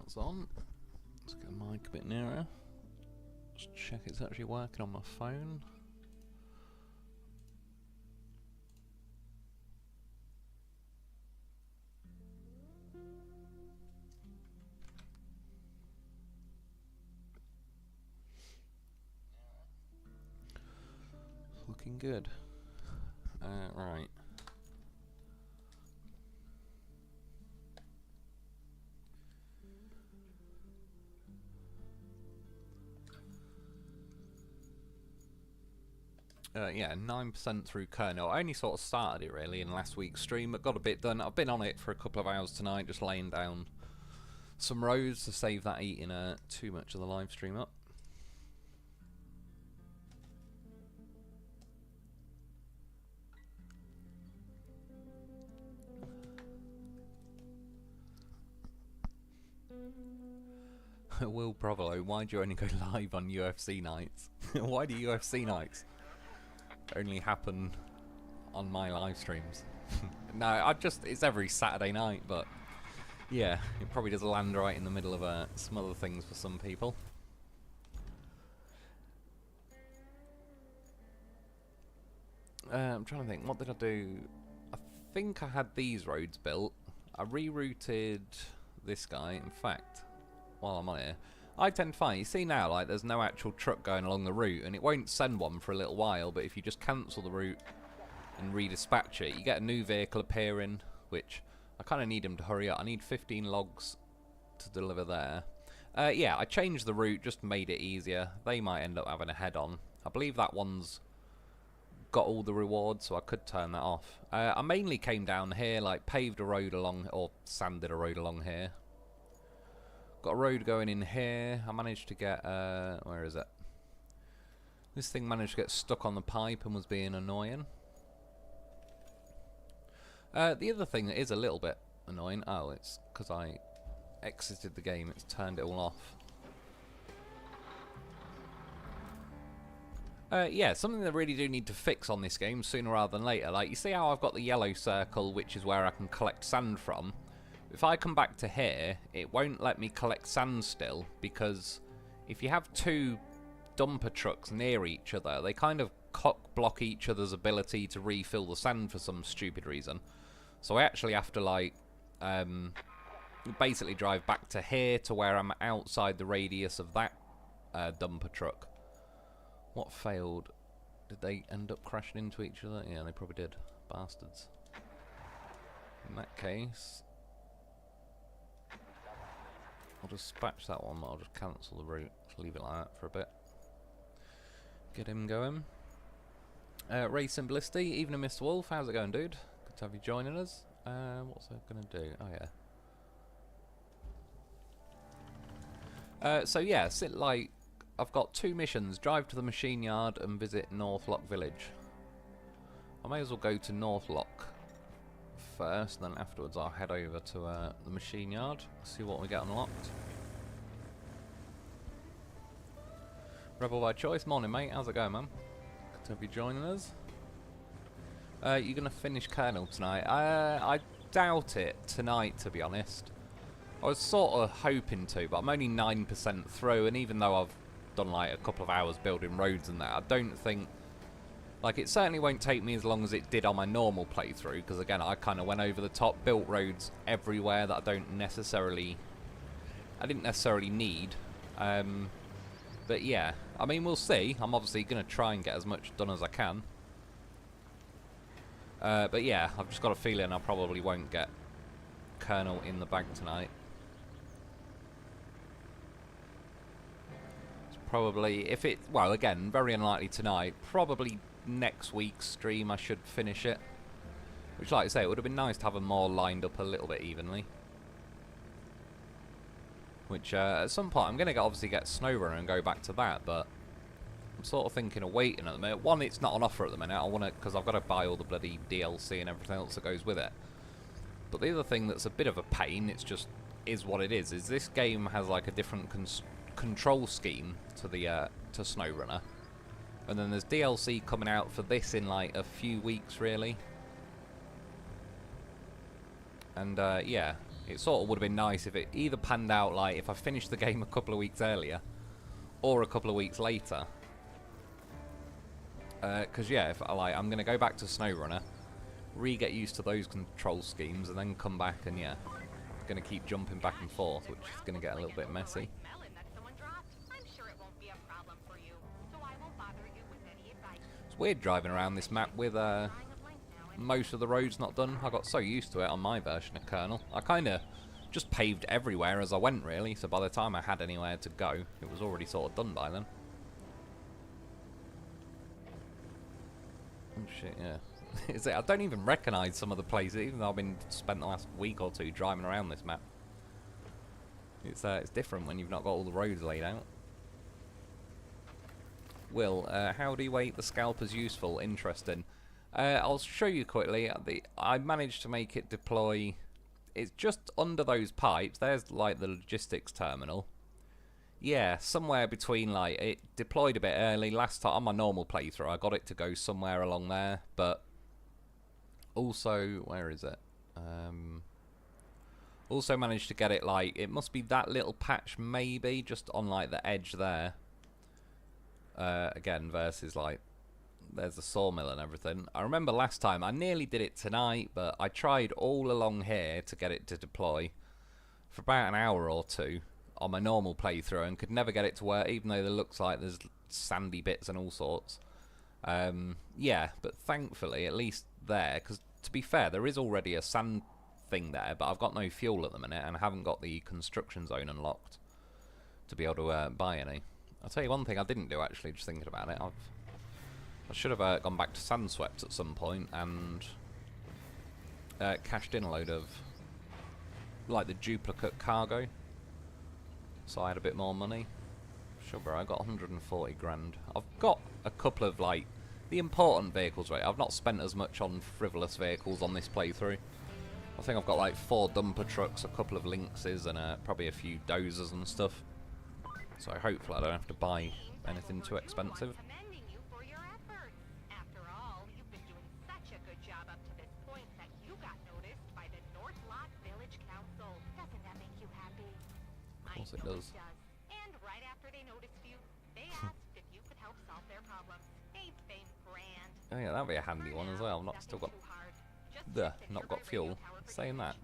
that's on. Let's get the mic a bit nearer. Just check it's actually working on my phone. Looking good. Right. Yeah, 9% through Kernel. I only sort of started it really in last week's stream, but got a bit done. I've been on it for a couple of hours tonight, just laying down some roads to save that eating too much of the live stream up. Will Provolo, why do you only go live on UFC nights? Why do UFC nights only happen on my live streams? No, it's every Saturday night, but yeah, it probably does land right in the middle of some other things for some people. I'm trying to think, what did I do? I think I had these roads built. I rerouted this guy, in fact. While I'm on here, I tend to find, you see now, like, there's no actual truck going along the route, and it won't send one for a little while, but if you just cancel the route and redispatch it, you get a new vehicle appearing, which I kind of need him to hurry up. I need 15 logs to deliver there. Yeah, I changed the route, just made it easier. They might end up having a head-on. I believe that one's got all the rewards, so I could turn that off. I mainly came down here, like, paved a road along, or sanded a road along here. Got a road going in here. I managed to get, where is it? This thing managed to get stuck on the pipe and was being annoying. The other thing that is a little bit annoying, oh, it's because I exited the game, it's turned it all off. Yeah, something they really do need to fix on this game sooner rather than later. Like, you see how I've got the yellow circle, which is where I can collect sand from? If I come back to here, it won't let me collect sand still, because if you have two dumper trucks near each other, they kind of cock-block each other's ability to refill the sand for some stupid reason. So I actually have to, like, basically drive back to here to where I'm outside the radius of that dumper truck. What failed? Did they end up crashing into each other? Yeah, they probably did. Bastards. In that case, I'll just dispatch that one, I'll just cancel the route, leave it like that for a bit. Get him going. Racing Ballisti, evening Mr. Wolf, how's it going, dude? Good to have you joining us. What's I gonna do? Oh yeah. So yeah, like, I've got two missions, drive to the machine yard and visit Northlock Village. I may as well go to Northlock first, then afterwards I'll head over to the machine yard, see what we get unlocked. Rebel by choice, morning mate, how's it going, man? Good to have you joining us. You're gonna finish Kernel tonight? I doubt it tonight, to be honest. I was sort of hoping to, but I'm only 9% through, and even though I've done like a couple of hours building roads and that, I don't think, like, it certainly won't take me as long as it did on my normal playthrough, because again, I kind of went over the top, built roads everywhere that I didn't necessarily need. But yeah, I mean, we'll see. I'm obviously going to try and get as much done as I can. But yeah, I've just got a feeling I probably won't get Kernel in the bag tonight. It's probably, if it, well, again, very unlikely tonight, probably next week's stream I should finish it, which, like I say, it would have been nice to have them more lined up a little bit evenly, which at some point I'm going to obviously get SnowRunner and go back to that, but I'm sort of thinking of waiting at the minute. One, it's not on offer at the minute, I want to, because I've got to buy all the bloody DLC and everything else that goes with it. But the other thing that's a bit of a pain, it's just is what it is this game has like a different control scheme to the to SnowRunner. And then there's DLC coming out for this in like a few weeks, really. And yeah, It sort of would have been nice if it either panned out like if I finished the game a couple of weeks earlier or a couple of weeks later. Because yeah, if I'm going to go back to SnowRunner, get used to those control schemes, and then come back and yeah, going to keep jumping back and forth, which is going to get a little bit messy. It's weird driving around this map with most of the roads not done. I got so used to it on my version of Kernel. I kind of just paved everywhere as I went, really, so by the time I had anywhere to go, it was already sort of done by then. Oh shit, yeah. I don't even recognise some of the places, even though I've been spent the last week or two driving around this map. It's different when you've not got all the roads laid out. Will, how do you weight the scalpers useful? Interesting. I'll show you quickly. I managed to make it deploy. It's just under those pipes. There's like the logistics terminal. Yeah, somewhere between, like, it deployed a bit early. Last time on my normal playthrough, I got it to go somewhere along there, but also, where is it? Also managed to get it, like, it must be that little patch maybe, just on, like, the edge there. Again, versus, like, there's the sawmill and everything. I remember last time, I nearly did it tonight, but I tried all along here to get it to deploy for about an hour or two on my normal playthrough and could never get it to work, even though there looks like there's sandy bits and all sorts. Yeah, but thankfully, at least there, because to be fair, there is already a sand thing there, but I've got no fuel at the minute and I haven't got the construction zone unlocked to be able to buy any. I'll tell you one thing I didn't do, actually, just thinking about it. I should have gone back to Sandswept at some point and cashed in a load of, like, the duplicate cargo. So I had a bit more money. Sure, I got 140 grand. I've got a couple of, like, the important vehicles, right? I've not spent as much on frivolous vehicles on this playthrough. I think I've got, like, 4 dumper trucks, a couple of Lynxes, and probably a few dozers and stuff. So hopefully I don't have to buy anything too expensive. Of course it does. And right after they noticed you, they asked if you could help solve their problems. Ain't they grand? Oh yeah, that'd be a handy one as well. I've not still got not got fuel. Saying that.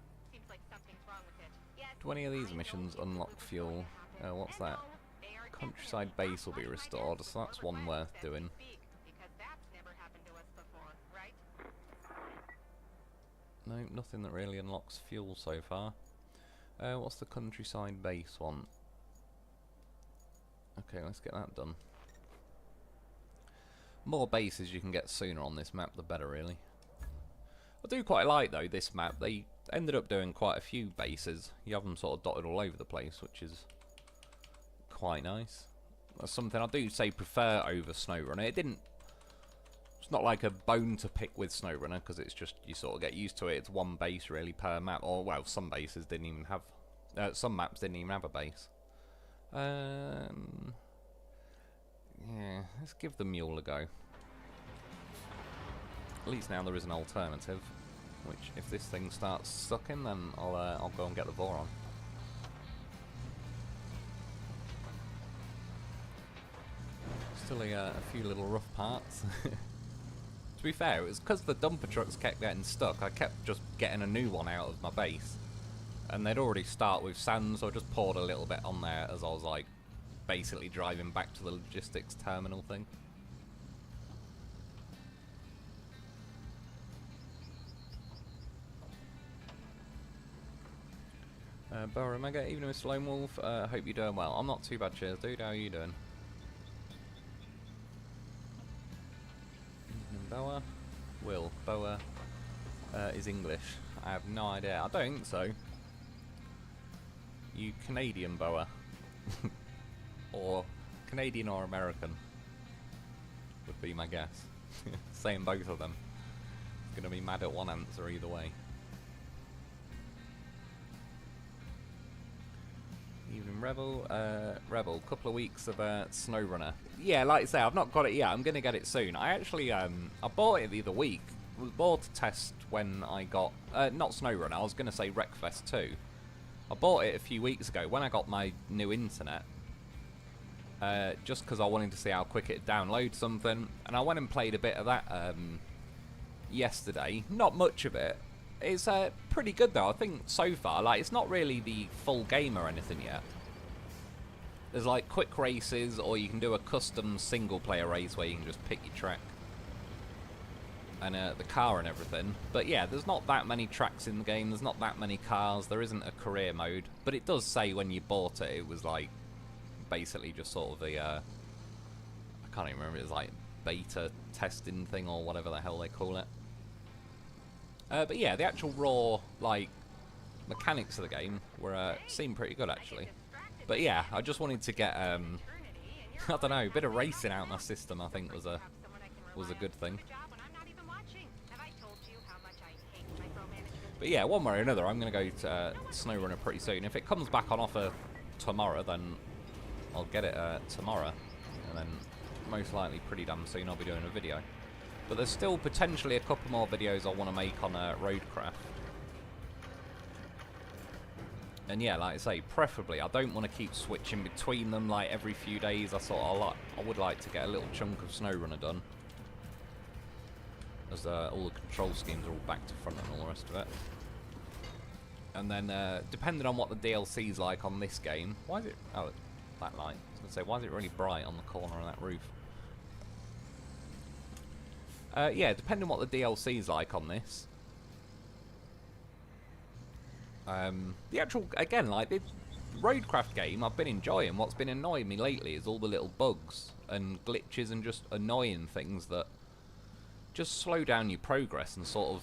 Do any of these missions unlock fuel? What's that? Countryside base will be restored, so that's one worth doing. No, nothing that really unlocks fuel so far. What's the countryside base one? Okay, let's get that done. More bases you can get sooner on this map, the better, really. I do quite like, though, this map. They ended up doing quite a few bases. You have them sort of dotted all over the place, which is quite nice. That's something I do say prefer over SnowRunner. It's not like a bone to pick with SnowRunner, because it's just, you sort of get used to it. It's one base, really, per map. Or, well, some bases didn't even have... some maps didn't even have a base. Yeah, let's give the mule a go. At least now there is an alternative. Which, if this thing starts sucking, then I'll go and get the Voron. Still a few little rough parts. To be fair, it was because the dumper trucks kept getting stuck. I kept just getting a new one out of my base. And they'd already start with sand, so I just poured a little bit on there as I was, like, basically driving back to the logistics terminal thing. Boa Omega, evening ItsMrLoneWolf, hope you're doing well. I'm not too bad, cheers dude, how are you doing? Evening Boa. Will, Boa is English. I have no idea, I don't think so. You Canadian Boa. Or Canadian or American would be my guess. Saying both of them. Gonna be mad at one answer either way. Evening Rebel. Rebel, couple of weeks of SnowRunner. Yeah, like I say, I've not got it yet. I'm gonna get it soon. I actually I bought it the other week. It was bought to test when I got not SnowRunner. I was gonna say Wreckfest 2. I bought it a few weeks ago when I got my new internet. Just because I wanted to see how quick it'd download something. And I went and played a bit of that yesterday. Not much of it. It's pretty good though, I think, so far. Like, it's not really the full game or anything yet. There's like quick races, or you can do a custom single player race where you can just pick your track. And the car and everything. But yeah, there's not that many tracks in the game, there's not that many cars, there isn't a career mode. But it does say when you bought it, it was like, basically just sort of the, I can't even remember, it was like beta testing thing or whatever the hell they call it. But yeah, the actual raw, like, mechanics of the game were, seemed pretty good actually. But yeah, I just wanted to get, I don't know, a bit of racing out my system I think was a good thing. But yeah, one way or another, I'm going to go to SnowRunner pretty soon. If it comes back on offer tomorrow, then I'll get it tomorrow. And then most likely pretty damn soon I'll be doing a video. But there's still potentially a couple more videos I want to make on Roadcraft. And yeah, like I say, preferably, I don't want to keep switching between them like every few days. I would like to get a little chunk of SnowRunner done. As all the control schemes are all back to front and all the rest of it. And then, depending on what the DLC's like on this game... Why is it... Oh, that light. I was going to say, why is it really bright on the corner of that roof? Yeah, depending on what the DLC's like on this... the actual... Again, like, the Roadcraft game I've been enjoying. What's been annoying me lately is all the little bugs and glitches and just annoying things that... just slow down your progress and sort of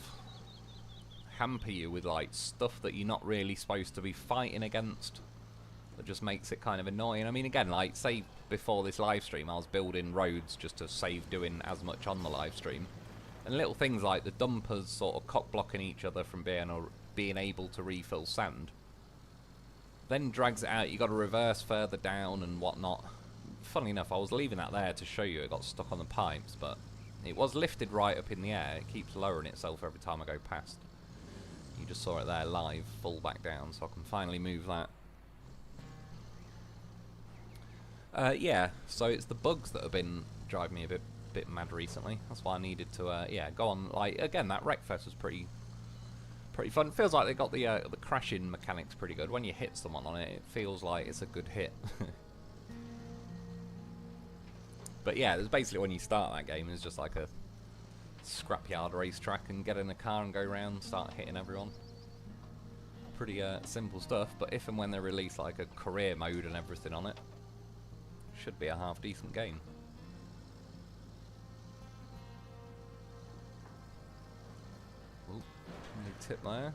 hamper you with like stuff that you're not really supposed to be fighting against. That just makes it kind of annoying. I mean, again, like, say before this live stream I was building roads just to save doing as much on the live stream, and little things like the dumpers sort of cock blocking each other from being able to refill sand, then drags it out. You got to reverse further down and whatnot. Funnily enough, I was leaving that there to show you it got stuck on the pipes, but it was lifted right up in the air. It keeps lowering itself every time I go past. You just saw it there live, fall back down, so I can finally move that. Yeah, so it's the bugs that have been driving me a bit mad recently. That's why I needed to, yeah, go on. Like, again, that Wreckfest was pretty fun. It feels like they got the crashing mechanics pretty good. When you hit someone on it, it feels like it's a good hit. But yeah, there's basically when you start that game, it's just like a scrapyard racetrack and get in a car and go around, start hitting everyone. Pretty simple stuff, but if and when they release like a career mode and everything on it, should be a half decent game. Ooh, new tip there.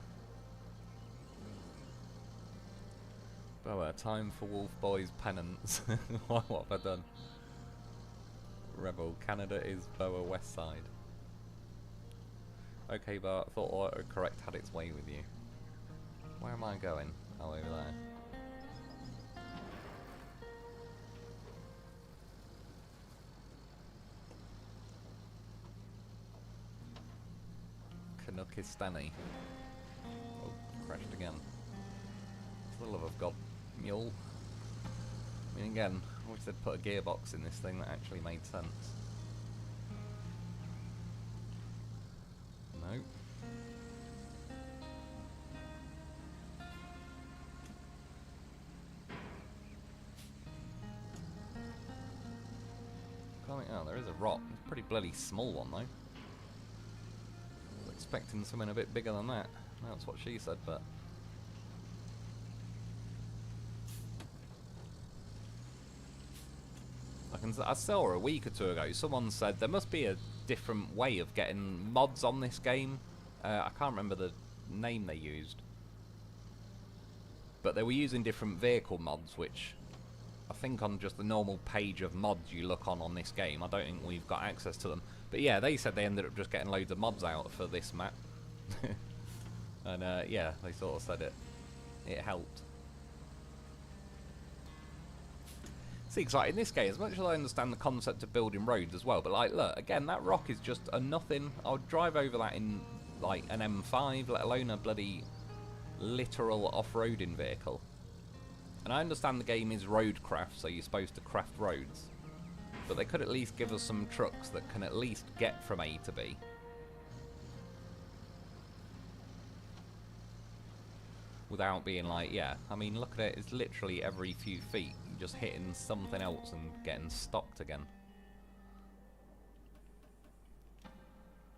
Boa, time for Wolf Boy's penance. What have I done? Rebel, Canada is Boa West Side. Okay, but I thought autocorrect had its way with you. Where am I going? Oh, over there. Kanukistani. Oh, crashed again. For the love of God, mule. I mean, again, I wish they'd put a gearbox in this thing that actually made sense. No. Oh, there is a rock. It's a pretty bloody small one, though. I was expecting something a bit bigger than that. That's what she said, but... I saw her a week or two ago. Someone said there must be a different way of getting mods on this game. I can't remember the name they used. But they were using different vehicle mods, which I think on just the normal page of mods you look on this game, I don't think we've got access to them. But yeah, they said they ended up just getting loads of mods out for this map. And yeah, they sort of said it helped. See, because like in this game, as much as I understand the concept of building roads as well, but like, look, again, that rock is just a nothing. I would drive over that in like an M5, let alone a bloody literal off-roading vehicle. And I understand the game is Roadcraft, so you're supposed to craft roads. But they could at least give us some trucks that can at least get from A to B. Without being like, yeah, I mean, look at it, it's literally every few feet, you're just hitting something else and getting stopped again.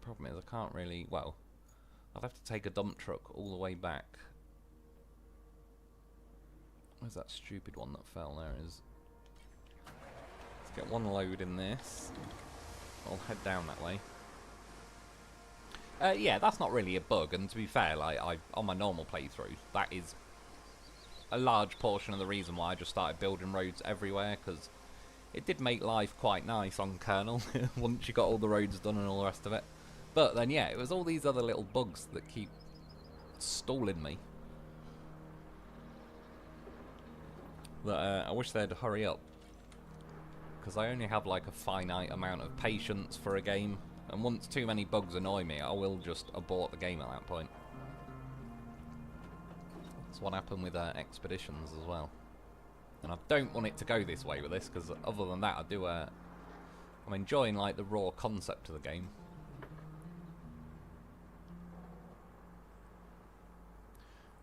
Problem is, I can't really, well, I'd have to take a dump truck all the way back. Where's that stupid one that fell? There it is. Let's get one load in this. I'll head down that way. Yeah, that's not really a bug, and to be fair, like on my normal playthrough, that is a large portion of the reason why I just started building roads everywhere, because it did make life quite nice on Kernel once you got all the roads done and all the rest of it. But then, yeah, it was all these other little bugs that keep stalling me. That I wish they'd hurry up, because I only have like a finite amount of patience for a game, and once too many bugs annoy me, I will just abort the game at that point. That's what happened with Expeditions as well. And I don't want it to go this way with this, because other than that, I'm enjoying like the raw concept of the game.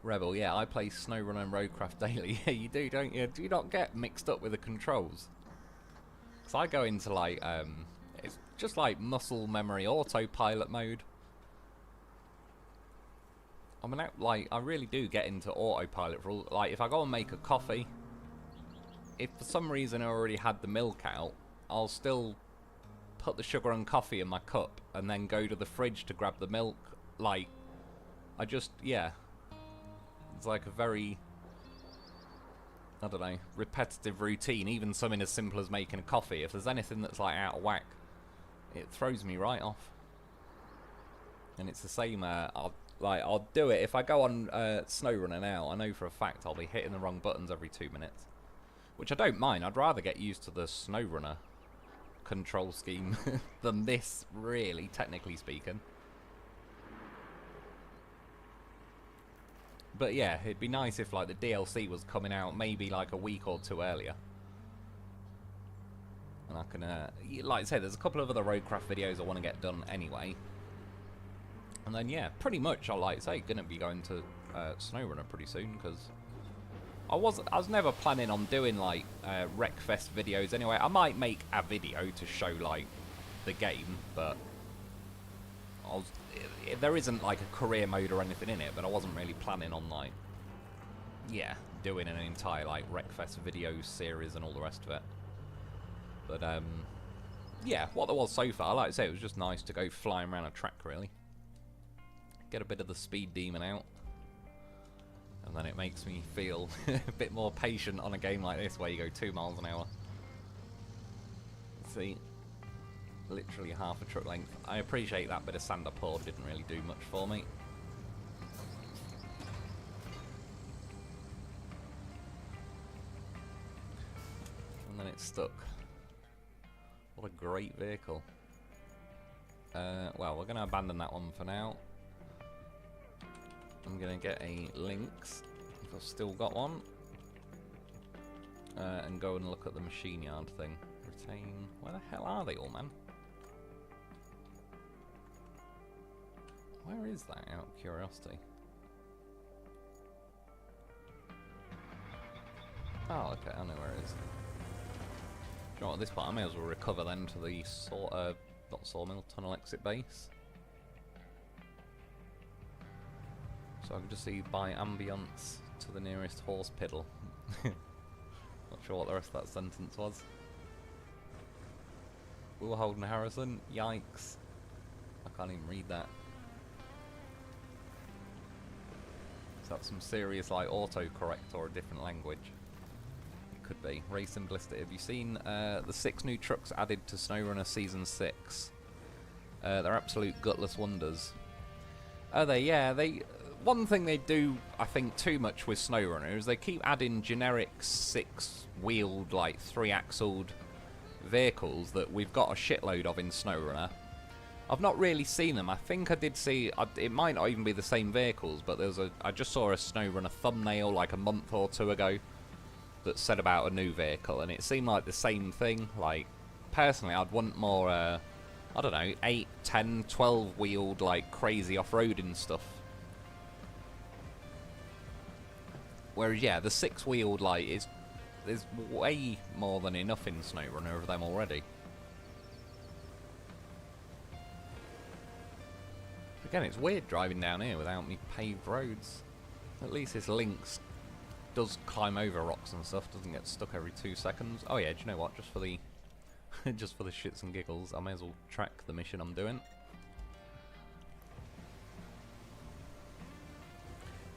Rebel, yeah, I play SnowRunner and Roadcraft daily. Yeah, you do, don't you? Do you not get mixed up with the controls? Because I go into like, it's just like muscle memory autopilot mode. I mean, like, I really do get into autopilot for all, like, if I go and make a coffee, if for some reason I already had the milk out, I'll still put the sugar and coffee in my cup and then go to the fridge to grab the milk. Like, I just, yeah. It's like a very, I don't know, repetitive routine, even something as simple as making a coffee. If there's anything that's like out of whack, it throws me right off. And it's the same, I'll do it. If I go on SnowRunner now, I know for a fact I'll be hitting the wrong buttons every 2 minutes. Which I don't mind. I'd rather get used to the SnowRunner control scheme than this, really, technically speaking. But yeah, it'd be nice if like the DLC was coming out maybe like a week or two earlier. And I can, like I said, there's a couple of other Roadcraft videos I want to get done anyway. And then yeah, pretty much I'll like say gonna be going to SnowRunner pretty soon, because I was never planning on doing like Wreckfest videos anyway. I might make a video to show like the game, but there isn't like a career mode or anything in it, but I wasn't really planning on like, yeah, doing an entire like Wreckfest video series and all the rest of it. But yeah, what there was so far, like I say, it was just nice to go flying around a track really. Get a bit of the speed demon out. And then it makes me feel a bit more patient on a game like this where you go 2 miles an hour. See? Literally half a truck length. I appreciate that bit of sand I poured didn't really do much for me. And then it's stuck. What a great vehicle. Well, we're going to abandon that one for now. I'm going to get a Lynx, if I've still got one. And go and look at the machine yard thing. Retain... Where the hell are they all, man? Where is that, out of curiosity? Oh, okay, I know where it is. Do you know what, at this part I may as well recover then to the not sawmill, tunnel exit base. So I can just see by ambience to the nearest horse piddle. Not sure what the rest of that sentence was. Will Holden Harrison, yikes. I can't even read that. Is that some serious like autocorrect or a different language? It could be. Ray Simplistic, have you seen the 6 new trucks added to SnowRunner Season 6? They're absolute gutless wonders. Are they? Yeah, they... One thing they do, I think, too much with SnowRunner is they keep adding generic 6-wheeled, like 3-axled vehicles that we've got a shitload of in SnowRunner. I've not really seen them. I think I did see, it might not even be the same vehicles, but I just saw a SnowRunner thumbnail like a month or two ago that said about a new vehicle, and it seemed like the same thing. Like, personally, I'd want more, I don't know, 8, 10, 12 wheeled, like, crazy off-roading stuff. Whereas, yeah, the 6 wheeled, like, there's way more than enough in SnowRunner of them already. Again, it's weird driving down here without any paved roads. At least this Lynx does climb over rocks and stuff, doesn't get stuck every 2 seconds. Oh yeah, do you know what? Just for the just for the shits and giggles, I may as well track the mission I'm doing.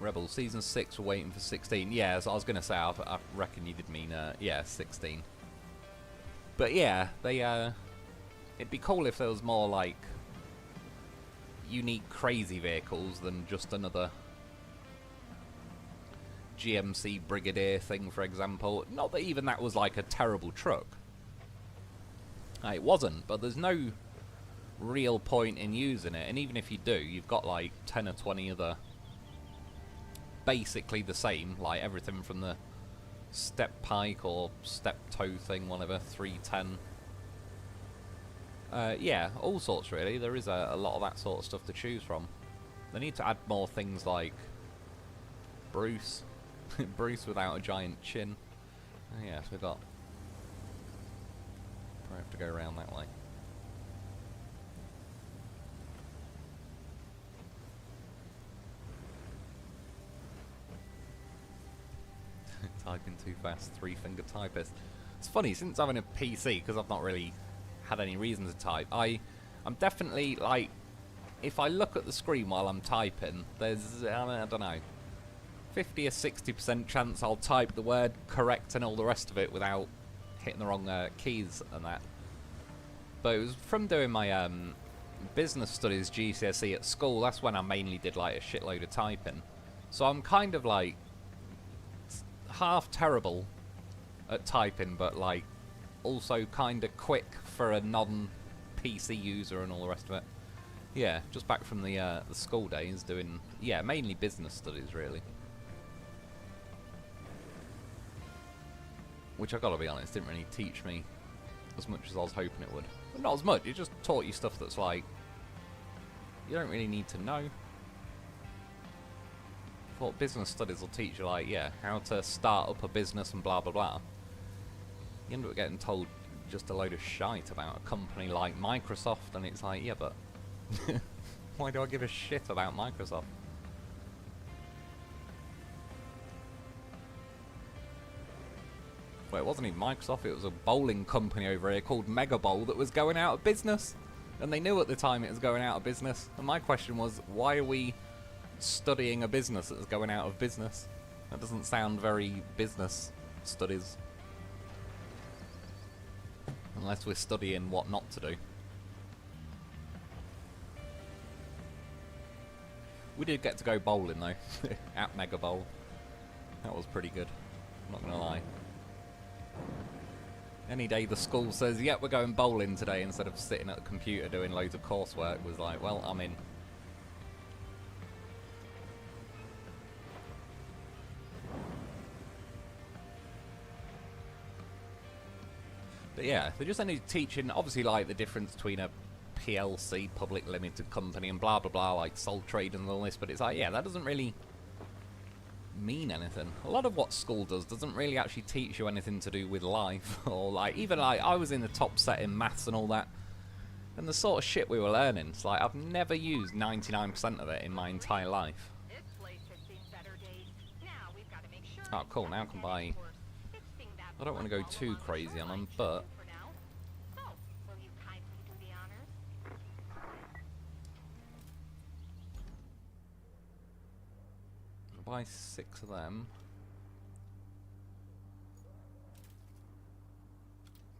Rebel Season 6, we're waiting for 16. Yeah, so I was going to say, I reckon you did mean, yeah, 16. But yeah, they, it'd be cool if there was more, like, unique crazy vehicles than just another GMC Brigadier thing, for example. Not that even that was, like, a terrible truck. It wasn't, but there's no real point in using it. And even if you do, you've got, like, 10 or 20 other basically the same, like everything from the step pike or step toe thing, whatever, 310. Yeah, all sorts really. There is a lot of that sort of stuff to choose from. They need to add more things like Bruce. Bruce without a giant chin. Oh, yeah, so we've got... probably have to go around that way. Typing too fast, 3-finger typist. It's funny, since having a PC, because I've not really had any reason to type, I'm definitely, like, if I look at the screen while I'm typing, there's, I don't know, 50 or 60% chance I'll type the word correct and all the rest of it without hitting the wrong keys and that. But it was from doing my business studies GCSE at school, that's when I mainly did, like, a shitload of typing. So I'm kind of, like, half terrible at typing, but like also kind of quick for a non-PC user and all the rest of it. Yeah, just back from the school days doing, yeah, mainly business studies really. Which I gotta be honest, didn't really teach me as much as I was hoping it would. But not as much, it just taught you stuff that's like, you don't really need to know. I thought business studies will teach you, like, yeah, how to start up a business and blah blah blah. You end up getting told just a load of shite about a company like Microsoft, and it's like, yeah, but why do I give a shit about Microsoft? Well, it wasn't even Microsoft, it was a bowling company over here called Mega Bowl that was going out of business. And they knew at the time it was going out of business. And my question was, why are we studying a business that's going out of business? That doesn't sound very business studies. Unless we're studying what not to do. We did get to go bowling though, at Mega Bowl. That was pretty good, I'm not gonna lie. Any day the school says, yep, we're going bowling today, instead of sitting at the computer doing loads of coursework, was like, well, I'm in. But yeah, they're just only teaching, obviously, like, the difference between a PLC, public limited company, and blah blah blah, like sole trade and all this, but it's like, yeah, that doesn't really mean anything. A lot of what school doesn't really actually teach you anything to do with life, or like, even like, I was in the top set in maths and all that, and the sort of shit we were learning, it's like, I've never used 99% of it in my entire life. Oh cool, now I can buy... I don't want to go too crazy on them, but... I'll buy 6 of them.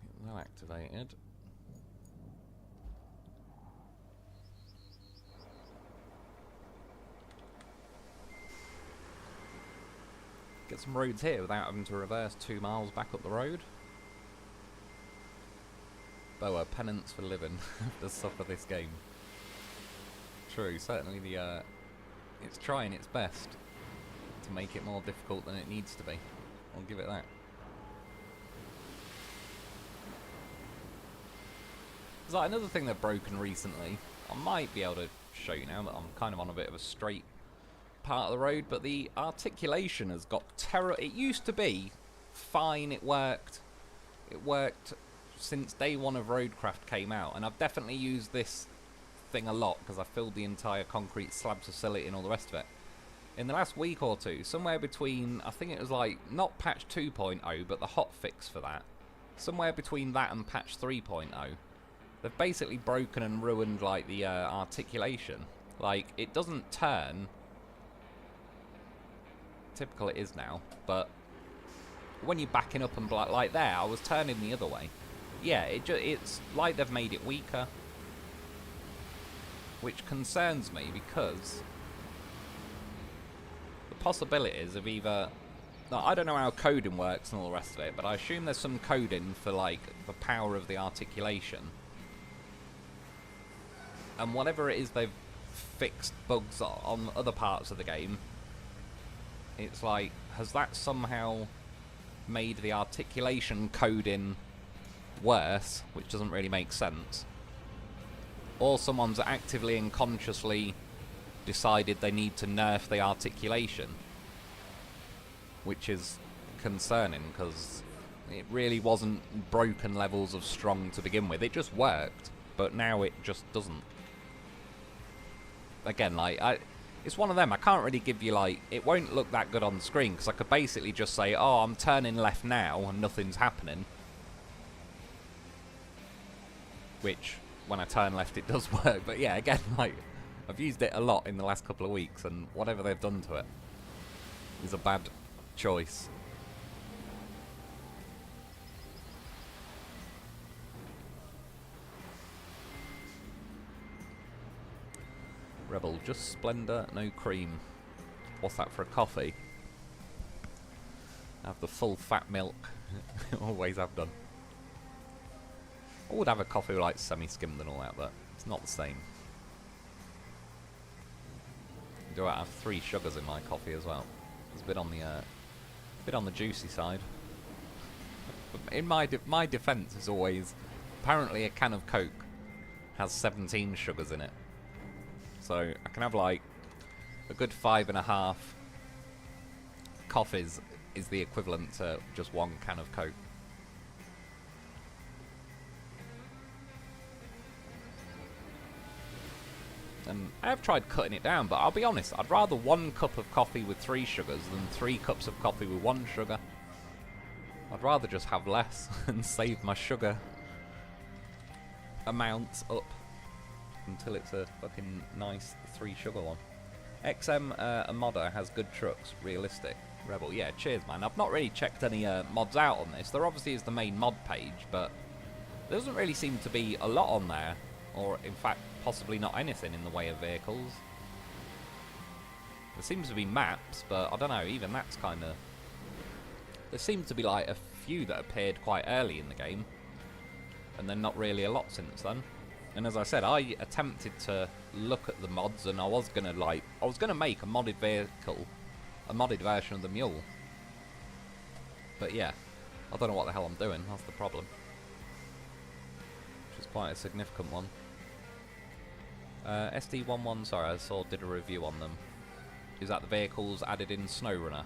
Get that activated. Get some roads here without having to reverse 2 miles back up the road. Boa, penance for living. To suffer this game. true. Certainly the it's trying its best to make it more difficult than it needs to be. I'll give it that. There's like another thing they've broken recently. I might be able to show you now that I'm kind of on a bit of a straight part of the road, but the articulation has got It used to be fine. It worked. It worked since day one of Roadcraft came out, and I've definitely used this thing a lot because I filled the entire concrete slab facility and all the rest of it. In the last week or two, somewhere between, I think it was like, not patch 2.0, but the hot fix for that, somewhere between that and patch 3.0, they've basically broken and ruined like the articulation. Like, it doesn't turn. Typical it is now, but when you're backing up and like there, I was turning the other way. Yeah, it's like they've made it weaker, which concerns me because the possibilities of either... Now, I don't know how coding works and all the rest of it, but I assume there's some coding for like the power of the articulation. And whatever it is they've fixed bugs on other parts of the game, it's like, has that somehow made the articulation coding worse, which doesn't really make sense, or someone's actively and consciously decided they need to nerf the articulation, which is concerning because it really wasn't broken levels of strong to begin with. It just worked, but now it just doesn't. Again, like, it's one of them. I can't really give you, like, it won't look that good on the screen because I could basically just say, oh, I'm turning left now and nothing's happening. Which, when I turn left, it does work. But yeah, again, like, I've used it a lot in the last couple of weeks, and whatever they've done to it is a bad choice. Rebel, just Splendor, no cream. What's that for a coffee? Have the full fat milk. Always have done. I would have a coffee with like semi-skimmed and all that, but it's not the same. Do I have 3 sugars in my coffee as well? It's a bit on the juicy side. But in my defence is always, apparently a can of Coke has 17 sugars in it. So I can have like a good 5.5 coffees is the equivalent to just 1 can of Coke. And I have tried cutting it down, but I'll be honest, I'd rather 1 cup of coffee with 3 sugars than 3 cups of coffee with 1 sugar. I'd rather just have less and save my sugar amounts up until it's a fucking nice 3 sugar one. XM a modder has good trucks, realistic. Rebel, yeah, cheers man. I've not really checked any mods out on this. There obviously is the main mod page, but there doesn't really seem to be a lot on there, or in fact possibly not anything in the way of vehicles. There seems to be maps, but I don't know, even that's kind of... There seems to be like a few that appeared quite early in the game, and then not really a lot since then. And as I said, I attempted to look at the mods, and I was gonna make a modded vehicle, a modded version of the mule. But yeah, I don't know what the hell I'm doing, that's the problem. Which is quite a significant one. SD11, sorry, I did a review on them. Is that the vehicles added in SnowRunner?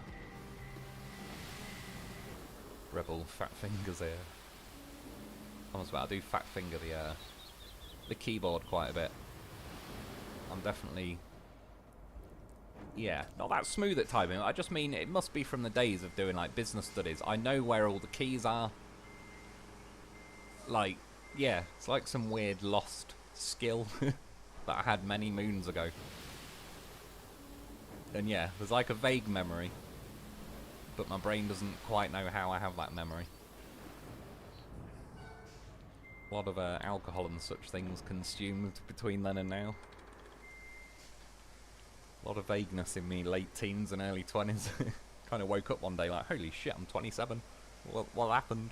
Rebel, fat fingers here. I do fat finger the keyboard quite a bit. I'm definitely, yeah, not that smooth at typing. I just mean it must be from the days of doing like business studies. I know where all the keys are. Like, yeah, it's like some weird lost skill that I had many moons ago. And yeah, there's like a vague memory, but my brain doesn't quite know how I have that memory. A lot of alcohol and such things consumed between then and now. A lot of vagueness in me late teens and early 20s. Kind of woke up one day like, holy shit, I'm 27. What happened?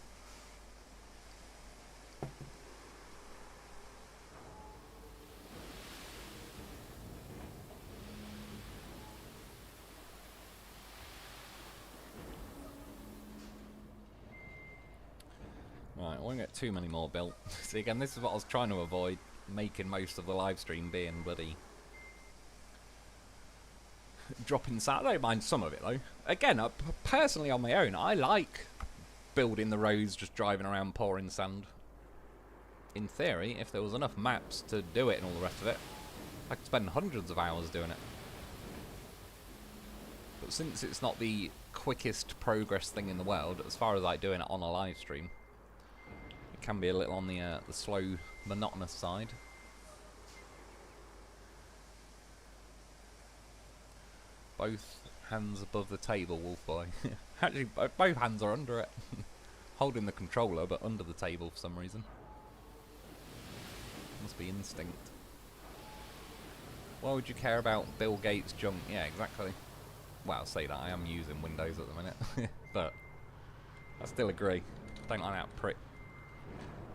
get too many more built. See, again, this is what I was trying to avoid, making most of the live stream being bloody dropping sand. I don't mind some of it though. Again, personally on my own, I like building the roads, just driving around pouring sand. In theory, if there was enough maps to do it and all the rest of it, I could spend hundreds of hours doing it. But since it's not the quickest progress thing in the world, as far as like doing it on a live stream, it can be a little on the slow, monotonous side. Both hands above the table, Wolf Boy. Actually, both hands are under it. Holding the controller, but under the table for some reason. Must be instinct. Why would you care about Bill Gates' junk? Yeah, exactly. Well, I'll say that, I am using Windows at the minute. But I still agree. Don't like that prick.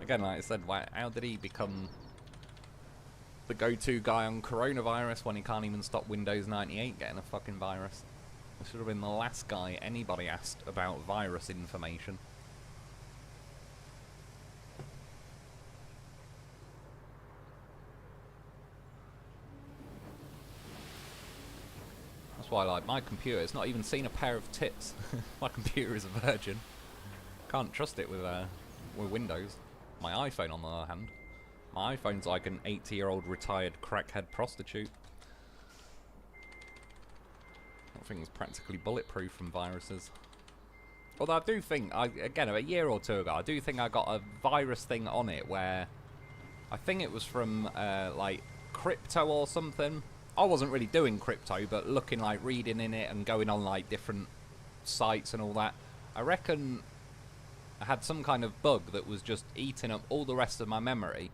Again, like I said, how did he become the go-to guy on coronavirus when he can't even stop Windows 98 getting a fucking virus? This should have been the last guy anybody asked about virus information. That's why, like, my computer, it's not even seen a pair of tits. My computer is a virgin. Can't trust it with Windows. My iPhone, on the other hand. My iPhone's like an 80-year-old retired crackhead prostitute. That thing's practically bulletproof from viruses. Although I do think, again, a year or two ago, I do think I got a virus thing on it where I think it was from, like, crypto or something. I wasn't really doing crypto, but looking, like, reading in it and going on, like, different sites and all that. I reckon I had some kind of bug that was just eating up all the rest of my memory.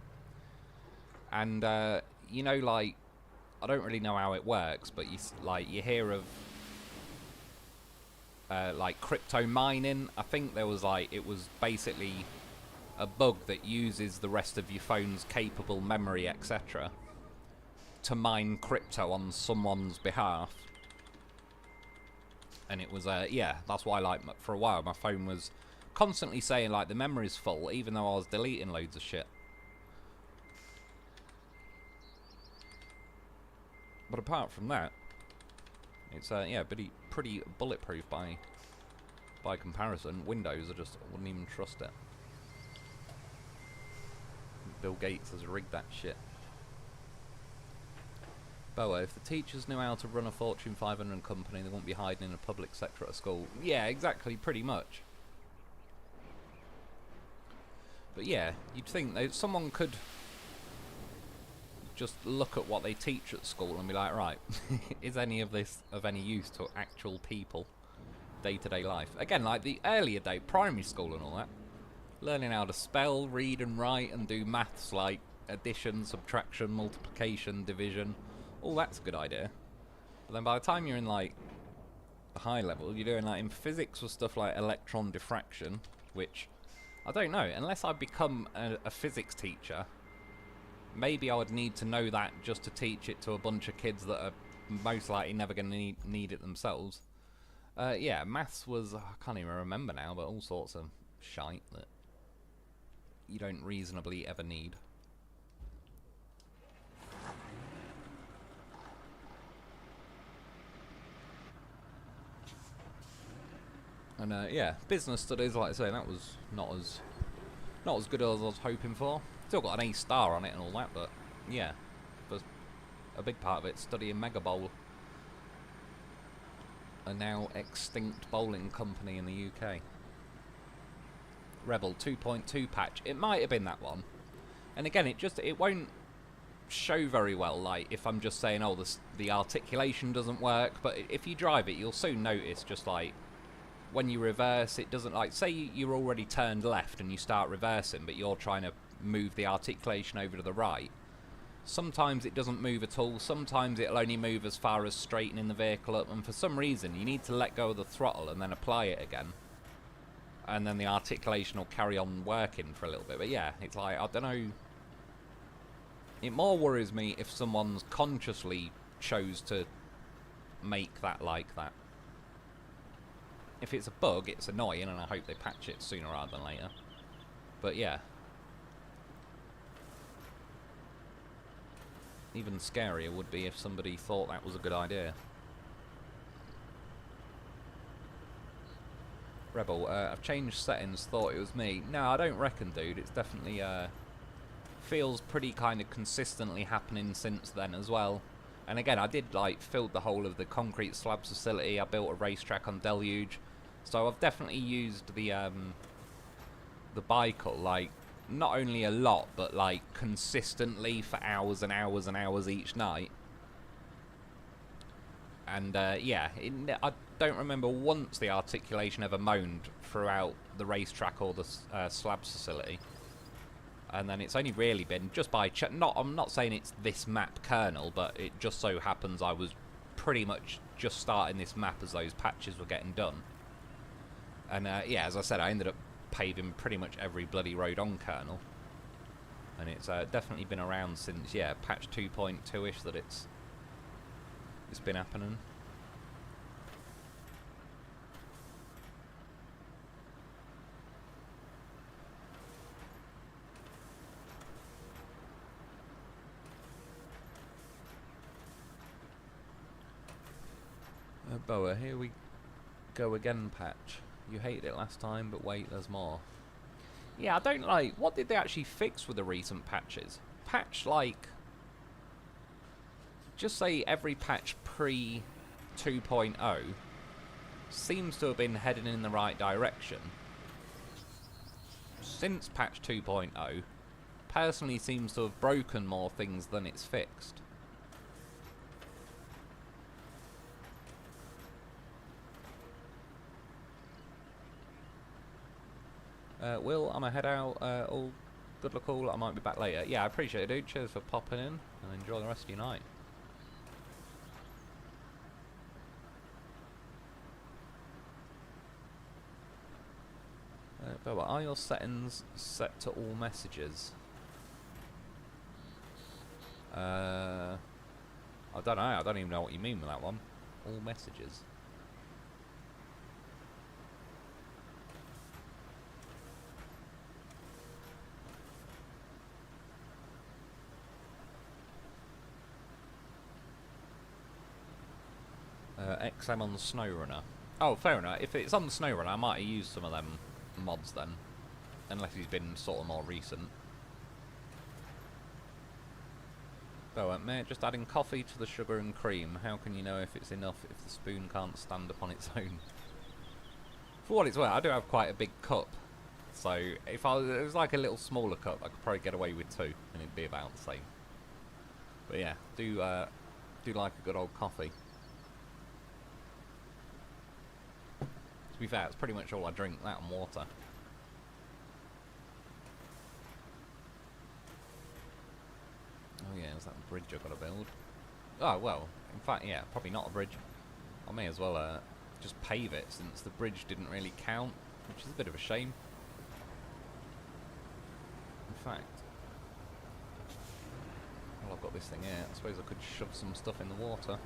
And, you know, like, I don't really know how it works, but you hear of, like, crypto mining. I think there was, like, it was basically a bug that uses the rest of your phone's capable memory, etc., to mine crypto on someone's behalf. And it was, yeah, that's why, like, for a while my phone was constantly saying, like, the memory's full, even though I was deleting loads of shit. But apart from that, it's, yeah, pretty bulletproof by comparison. Windows, I wouldn't even trust it. Bill Gates has rigged that shit. Boa, if the teachers knew how to run a Fortune 500 company, they wouldn't be hiding in a public sector at a school. Yeah, exactly, pretty much. But yeah, you'd think that someone could just look at what they teach at school and be like, right, is any of this of any use to actual people, day-to-day life? Again, like the earlier day, primary school and all that, learning how to spell, read and write and do maths like addition, subtraction, multiplication, division, all that's a good idea. But then by the time you're in like the high level, you're doing like in physics with stuff like electron diffraction, which I don't know, unless I become a physics teacher, maybe I would need to know that just to teach it to a bunch of kids that are most likely never going to need it themselves. Yeah, maths was, I can't even remember now, but all sorts of shite that you don't reasonably ever need. And yeah, business studies, like I say, that was not as good as I was hoping for. Still got an A star on it and all that, but yeah, but a big part of it studying Mega Bowl, a now extinct bowling company in the UK. Rebel 2.2 patch. It might have been that one. And again, it won't show very well, like if I'm just saying, oh, the articulation doesn't work, but if you drive it, you'll soon notice just like when you reverse, it doesn't, like, say you're already turned left and you start reversing, but you're trying to move the articulation over to the right. Sometimes it doesn't move at all, sometimes it'll only move as far as straightening the vehicle up, and for some reason you need to let go of the throttle and then apply it again. And then the articulation will carry on working for a little bit. But yeah, it's like, I don't know. It more worries me if someone's consciously chose to make that like that. If it's a bug, it's annoying, and I hope they patch it sooner rather than later. But yeah, Even scarier would be if somebody thought that was a good idea. Rebel, I've changed settings, thought it was me. No, I don't reckon, dude. It's definitely, feels pretty kind of consistently happening since then as well. And again, I did, like, filled the whole of the concrete slabs facility. I built a racetrack on Deluge. So I've definitely used the bicycle, like, not only a lot, but, like, consistently for hours and hours and hours each night. And, yeah, I don't remember once the articulation ever moaned throughout the racetrack or the slabs facility. And then it's only really been just by I'm not saying it's this map kernel, but it just so happens I was pretty much just starting this map as those patches were getting done. And yeah, as I said, I ended up paving pretty much every bloody road on kernel. And it's definitely been around since, yeah, patch 2.2ish that it's been happening. Boa, here we go again, patch. You hated it last time, but wait, there's more. Yeah, I don't like... What did they actually fix with the recent patches? Patch, like... Just say every patch pre 2.0 seems to have been heading in the right direction. Since patch 2.0, personally seems to have broken more things than it's fixed. Will, I'm gonna head out. All good luck, all. I might be back later. Yeah, I appreciate it, dude. Cheers for popping in, and enjoy the rest of your night. But are your settings set to all messages? I don't know. I don't even know what you mean with that one. All messages. XM on the SnowRunner. Oh, fair enough. If it's on the SnowRunner, I might have used some of them mods then. Unless he's been sort of more recent. Oh, mate, just adding coffee to the sugar and cream. How can you know if it's enough if the spoon can't stand up on its own? For what it's worth, I do have quite a big cup. So, if it was like a little smaller cup, I could probably get away with 2, and it'd be about the same. But yeah, do like a good old coffee. To be fair, it's pretty much all I drink, that and water. Oh yeah, is that a bridge I've got to build? Oh, well, in fact, yeah, probably not a bridge. I may as well just pave it, since the bridge didn't really count, which is a bit of a shame. In fact, well, I've got this thing here, I suppose I could shove some stuff in the water.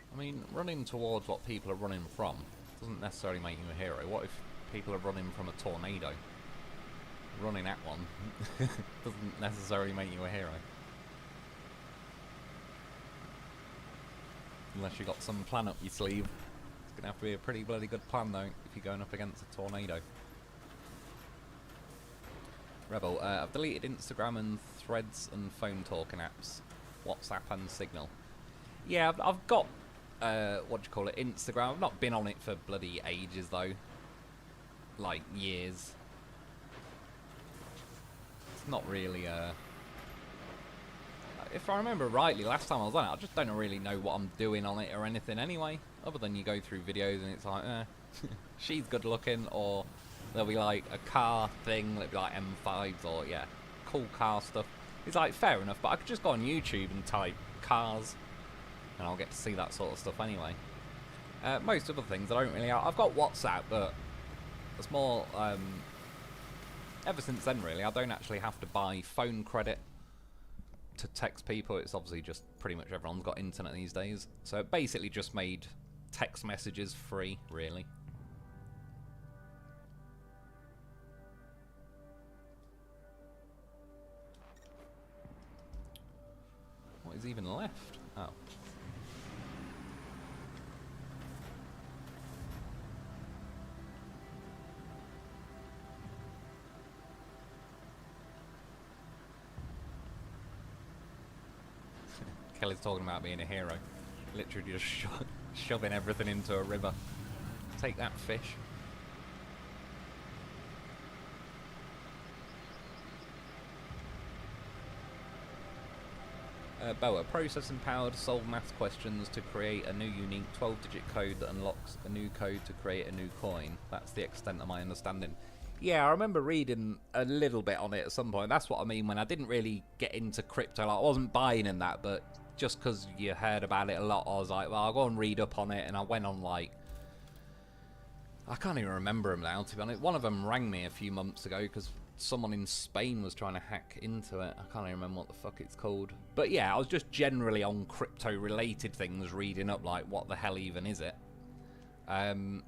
I mean, running towards what people are running from doesn't necessarily make you a hero. What if people are running from a tornado? Running at one doesn't necessarily make you a hero. Unless you've got some plan up your sleeve. It's going to have to be a pretty bloody good plan, though, if you're going up against a tornado. Rebel, I've deleted Instagram and Threads and phone talking apps. WhatsApp and Signal. Yeah, I've got... what do you call it, Instagram. I've not been on it for bloody ages though. Like years. It's not really if I remember rightly, last time I was on it, I just don't really know what I'm doing on it or anything anyway. Other than you go through videos and it's like, she's good looking, or there'll be like a car thing, that'll be like M5s or yeah, cool car stuff. It's like fair enough, but I could just go on YouTube and type cars. And I'll get to see that sort of stuff anyway. Most other things I don't really have. I've got WhatsApp, but it's more, ever since then really, I don't actually have to buy phone credit to text people. It's obviously just pretty much everyone's got internet these days. So it basically just made text messages free, really. What is even left? Oh. Kelly's talking about being a hero. Literally just shoving everything into a river. Take that, fish. Boa, processing power to solve math questions to create a new unique 12-digit code that unlocks a new code to create a new coin. That's the extent of my understanding. Yeah, I remember reading a little bit on it at some point. That's what I mean when I didn't really get into crypto. Like, I wasn't buying in that, but just because you heard about it a lot, I was like, well, I'll go and read up on it. And I went on, like, I can't even remember them now, to be honest. One of them rang me a few months ago because someone in Spain was trying to hack into it. I can't even remember what the fuck it's called. But yeah, I was just generally on crypto-related things, reading up, like, what the hell even is it? And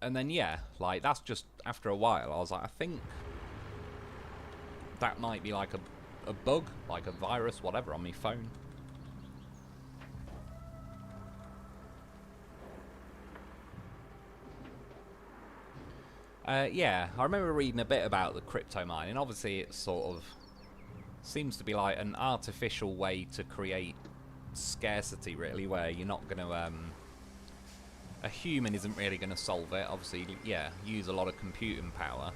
then, yeah, like, that's just, after a while, I was like, I think that might be, like, a bug, like a virus, whatever, on my phone. Yeah, I remember reading a bit about the crypto mining. Obviously, it sort of seems to be, like, an artificial way to create scarcity, really, where you're not going to, a human isn't really going to solve it. Obviously, yeah, use a lot of computing power.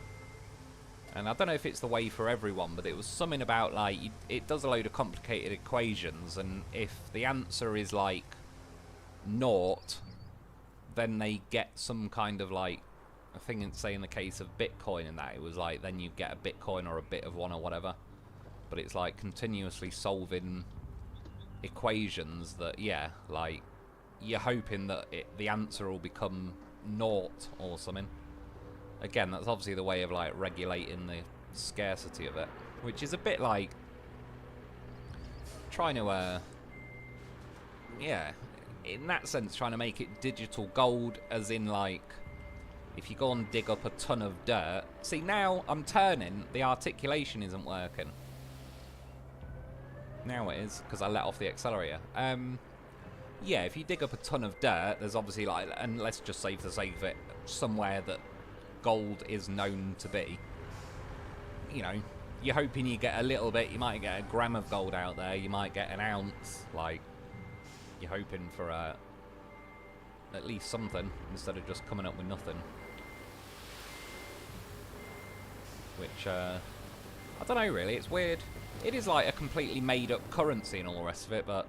And I don't know if it's the way for everyone, but it was something about, like, it does a load of complicated equations, and if the answer is, like, naught, then they get some kind of, like, I think, say in the case of Bitcoin and that, it was like, then you get a Bitcoin or a bit of one or whatever. But it's, like, continuously solving equations that, yeah, like, you're hoping that the answer will become naught or something. Again, that's obviously the way of, like, regulating the scarcity of it, which is a bit like trying to, yeah, in that sense, trying to make it digital gold, as in, like, if you go and dig up a ton of dirt. See, now I'm turning, the articulation isn't working. Now it is, because I let off the accelerator. Yeah, if you dig up a ton of dirt, there's obviously, like, and let's just say for the sake of it, somewhere that gold is known to be, you know, you're hoping you get a little bit. You might get a gram of gold out there, you might get an ounce. Like, you're hoping for at least something instead of just coming up with nothing, which I don't know, really. It's weird. It is like a completely made up currency and all the rest of it, but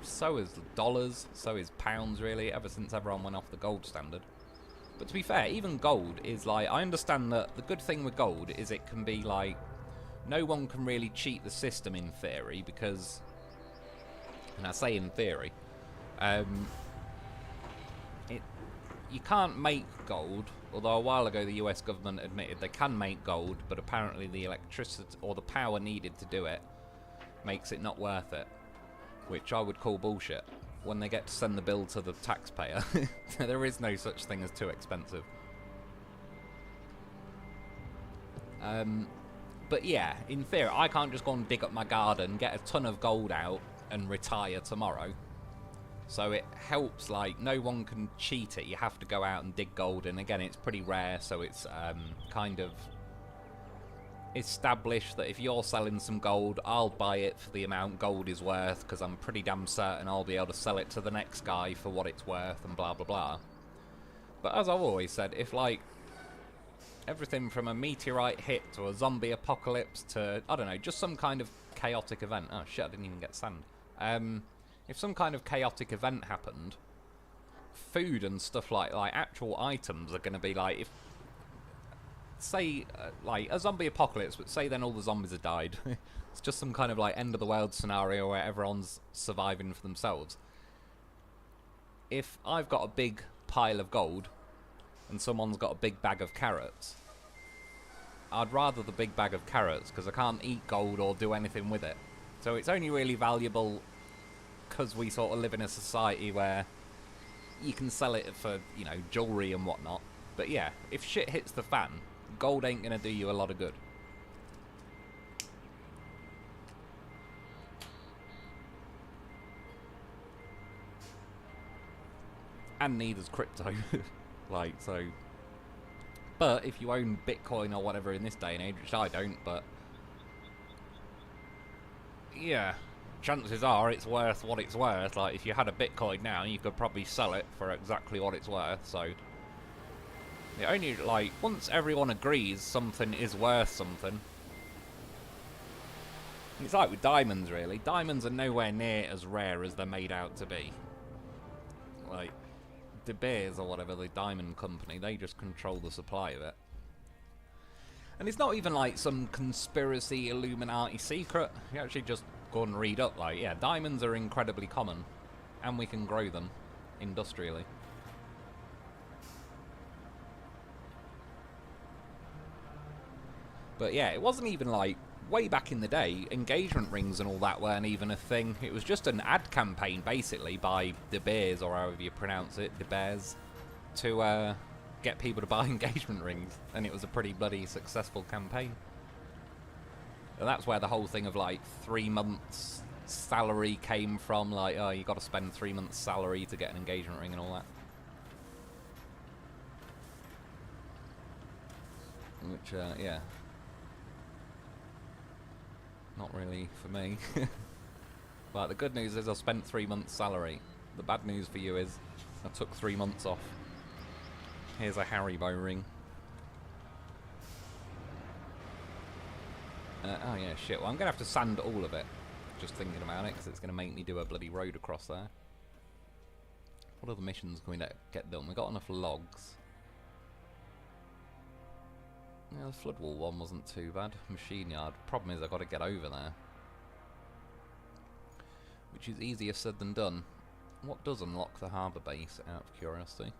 so is dollars, so is pounds, really, ever since everyone went off the gold standard. But to be fair, even gold is, like, I understand that the good thing with gold is it can be, like, no one can really cheat the system in theory, because, and I say in theory, you can't make gold, although a while ago the US government admitted they can make gold, but apparently the electricity, or the power needed to do it, makes it not worth it, which I would call bullshit. When they get to send the bill to the taxpayer, there is no such thing as too expensive. But yeah, in theory, I can't just go and dig up my garden, get a ton of gold out, and retire tomorrow. So it helps, like, no one can cheat it. You have to go out and dig gold, and again, it's pretty rare, so it's kind of established that if you're selling some gold, I'll buy it for the amount gold is worth, because I'm pretty damn certain I'll be able to sell it to the next guy for what it's worth, and blah blah blah. But as I've always said, if, like, everything from a meteorite hit to a zombie apocalypse to, I don't know, just some kind of chaotic event. Oh shit, I didn't even get sand. If some kind of chaotic event happened, food and stuff like actual items are going to be, like, if, say, like, a zombie apocalypse, but say then all the zombies have died. It's just some kind of, like, end of the world scenario where everyone's surviving for themselves. if I've got a big pile of gold and someone's got a big bag of carrots, I'd rather the big bag of carrots because I can't eat gold or do anything with it. So it's only really valuable because we sort of live in a society where you can sell it for, you know, jewellery and whatnot. But yeah, if shit hits the fan, gold ain't going to do you a lot of good. And neither's crypto. Like, so... But if you own Bitcoin or whatever in this day and age, which I don't, but... yeah, chances are it's worth what it's worth. Like, if you had a Bitcoin now, you could probably sell it for exactly what it's worth, so... it only, like, once everyone agrees something is worth something... it's like with diamonds, really. Diamonds are nowhere near as rare as they're made out to be. Like... De Beers or whatever, the diamond company, they just control the supply of it. And it's not even like some conspiracy Illuminati secret. You actually just go and read up, like, yeah, diamonds are incredibly common, and we can grow them industrially. But yeah, it wasn't even like, way back in the day, engagement rings and all that weren't even a thing. It was just an ad campaign, basically, by De Beers, or however you pronounce it, De Beers, to get people to buy engagement rings. And it was a pretty bloody successful campaign. And that's where the whole thing of, like, 3 months salary came from. Like, oh, you got to spend 3 months salary to get an engagement ring and all that. Which, yeah. Not really for me. But the good news is I spent 3 months salary. The bad news for you is I took 3 months off. Here's a Haribo ring. Oh yeah, shit. Well, I'm going to have to sand all of it. Just thinking about it, because it's going to make me do a bloody road across there. What other missions can we get done? We got enough logs. Yeah, the flood wall one wasn't too bad. Machine yard. Problem is I've got to get over there. Which is easier said than done. What does unlock the harbour base, out of curiosity?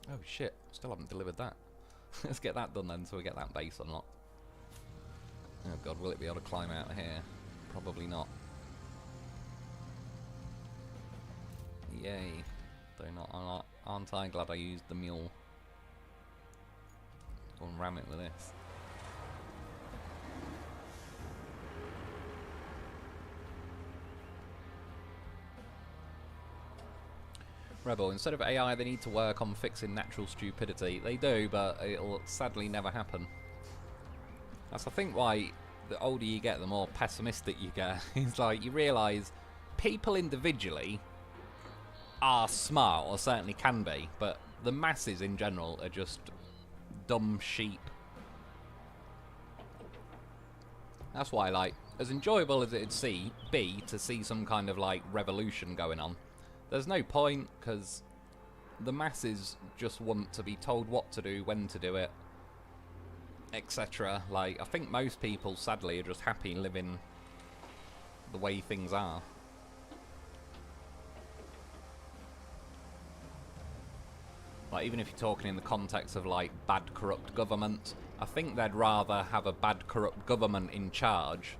Oh shit, still haven't delivered that. Let's get that done then, so we get that base unlocked. Oh god, will it be able to climb out of here? Probably not. Yay. Though not, aren't I glad I used the mule? Go and ram it with this. Rebel, instead of AI, they need to work on fixing natural stupidity. They do, but it'll sadly never happen. That's, I think, why the older you get, the more pessimistic you get. It's like, you realise people individually are smart, or certainly can be, but the masses in general are just dumb sheep. That's why, like, as enjoyable as it'd be to see some kind of, like, revolution going on, there's no point, because the masses just want to be told what to do, when to do it, etc. Like, I think most people, sadly, are just happy living the way things are. Like, even if you're talking in the context of, like, bad, corrupt government, I think they'd rather have a bad, corrupt government in charge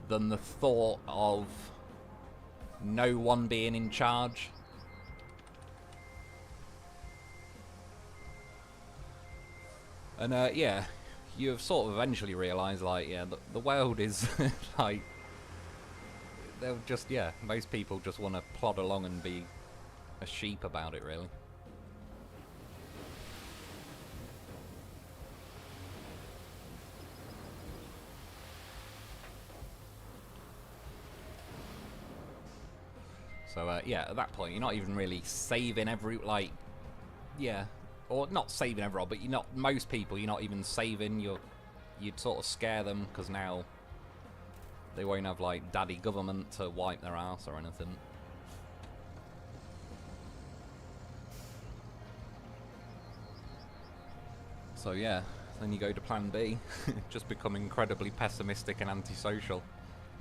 than the thought of no one being in charge. And, yeah, you have sort of eventually realised, like, yeah, the world is, like, they'll just, yeah, most people just want to plod along and be a sheep about it, really. So, yeah, at that point, you're not even really saving every, like, yeah, or not saving everyone, but you're not, most people, you're not even saving, you'd sort of scare them, because now they won't have, like, daddy government to wipe their ass or anything. So, yeah, then you go to plan B, just become incredibly pessimistic and antisocial,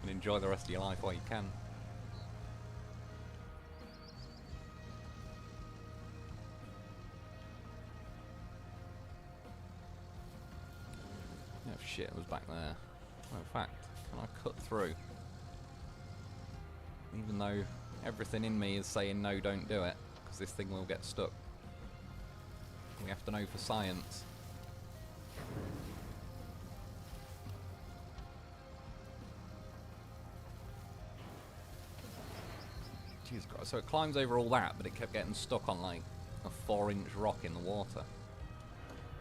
and enjoy the rest of your life while you can. shit, it was back there. Oh, in fact, can I cut through? Even though everything in me is saying no, don't do it, because this thing will get stuck. We have to know for science. Jesus Christ, so it climbs over all that, but it kept getting stuck on like a 4-inch rock in the water.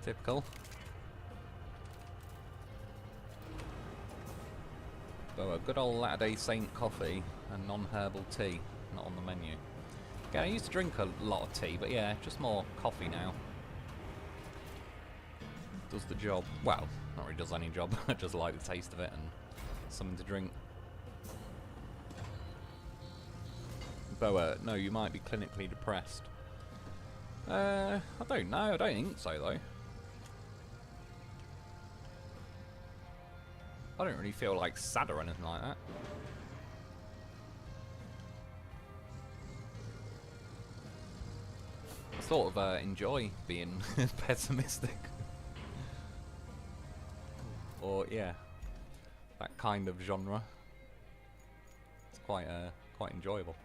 Typical. So a good old Latter-day Saint coffee and non-herbal tea, not on the menu. Again, I used to drink a lot of tea, but yeah, just more coffee now. Does the job. Well, not really does any job. I just like the taste of it and something to drink. Boa, no, you might be clinically depressed. I don't know. I don't think so, though. I don't really feel like sad or anything like that. I sort of enjoy being pessimistic. Or, yeah, that kind of genre. It's quite enjoyable.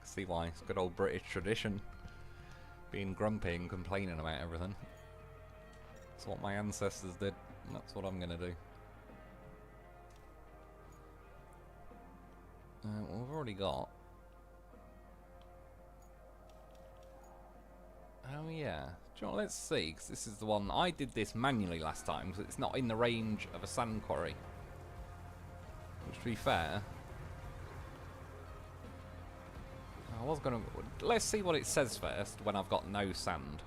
See why, it's good old British tradition. Being grumpy and complaining about everything. That's what my ancestors did, and that's what I'm gonna do. Well, we've already got... Oh yeah, do you know what, let's see, because this is the one... I did this manually last time, because it's not in the range of a sand quarry. Which, to be fair... I was gonna... Let's see what it says first, when I've got no sand.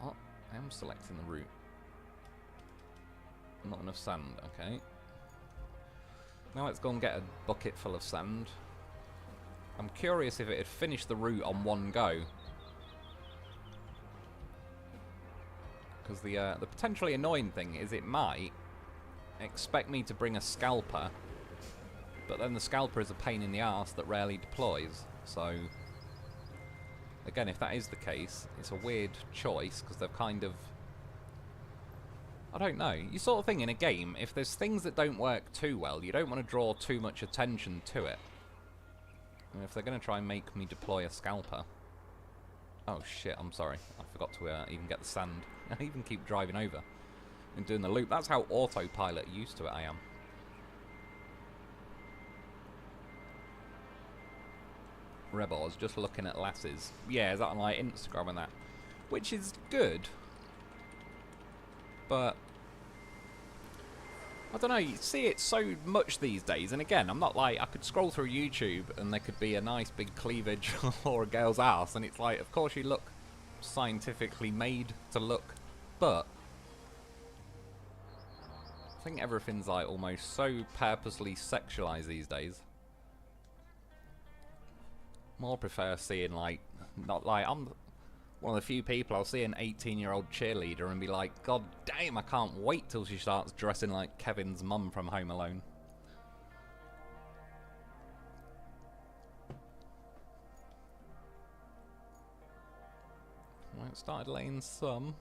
What? I am selecting the route. Not enough sand, okay. Now let's go and get a bucket full of sand. I'm curious if it had finished the route on one go. Because the potentially annoying thing is it might expect me to bring a scalper, but then the scalper is a pain in the arse that rarely deploys. So, again, if that is the case, it's a weird choice, because they've kind of... I don't know. You sort of think in a game, if there's things that don't work too well, you don't want to draw too much attention to it. And if they're going to try and make me deploy a scalper... Oh shit, I'm sorry. I forgot to even get the sand. I even keep driving over and doing the loop. That's how autopilot used to it I am. Rebels, just looking at lasses. Yeah, is that on like Instagram and that? Which is good. But I don't know, you see it so much these days, and again, I'm not like, I could scroll through YouTube and there could be a nice big cleavage or a girl's ass, and it's like, of course you look scientifically made to look, but I think everything's like almost so purposely sexualized these days. More prefer seeing like, not like, I'm one of the few people I'll see an 18-year-old cheerleader and be like, God damn, I can't wait till she starts dressing like Kevin's mum from Home Alone. Well, it started laying some.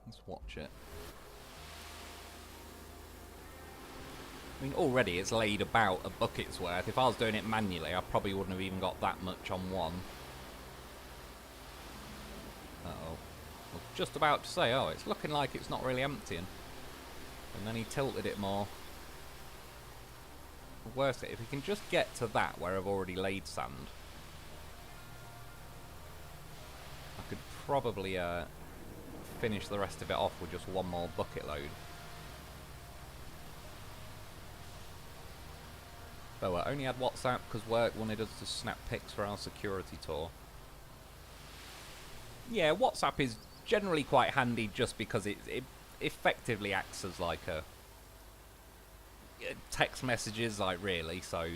Let's watch it. I mean, already it's laid about a bucket's worth. If I was doing it manually, I probably wouldn't have even got that much on one. Uh-oh. I was just about to say, oh, it's looking like it's not really emptying. And then he tilted it more. Worst, if we can just get to that where I've already laid sand, I could probably finish the rest of it off with just one more bucket load. Oh, I only had WhatsApp because work wanted us to snap pics for our security tour. Yeah, WhatsApp is generally quite handy just because it effectively acts as like a... text messages, like, really, so...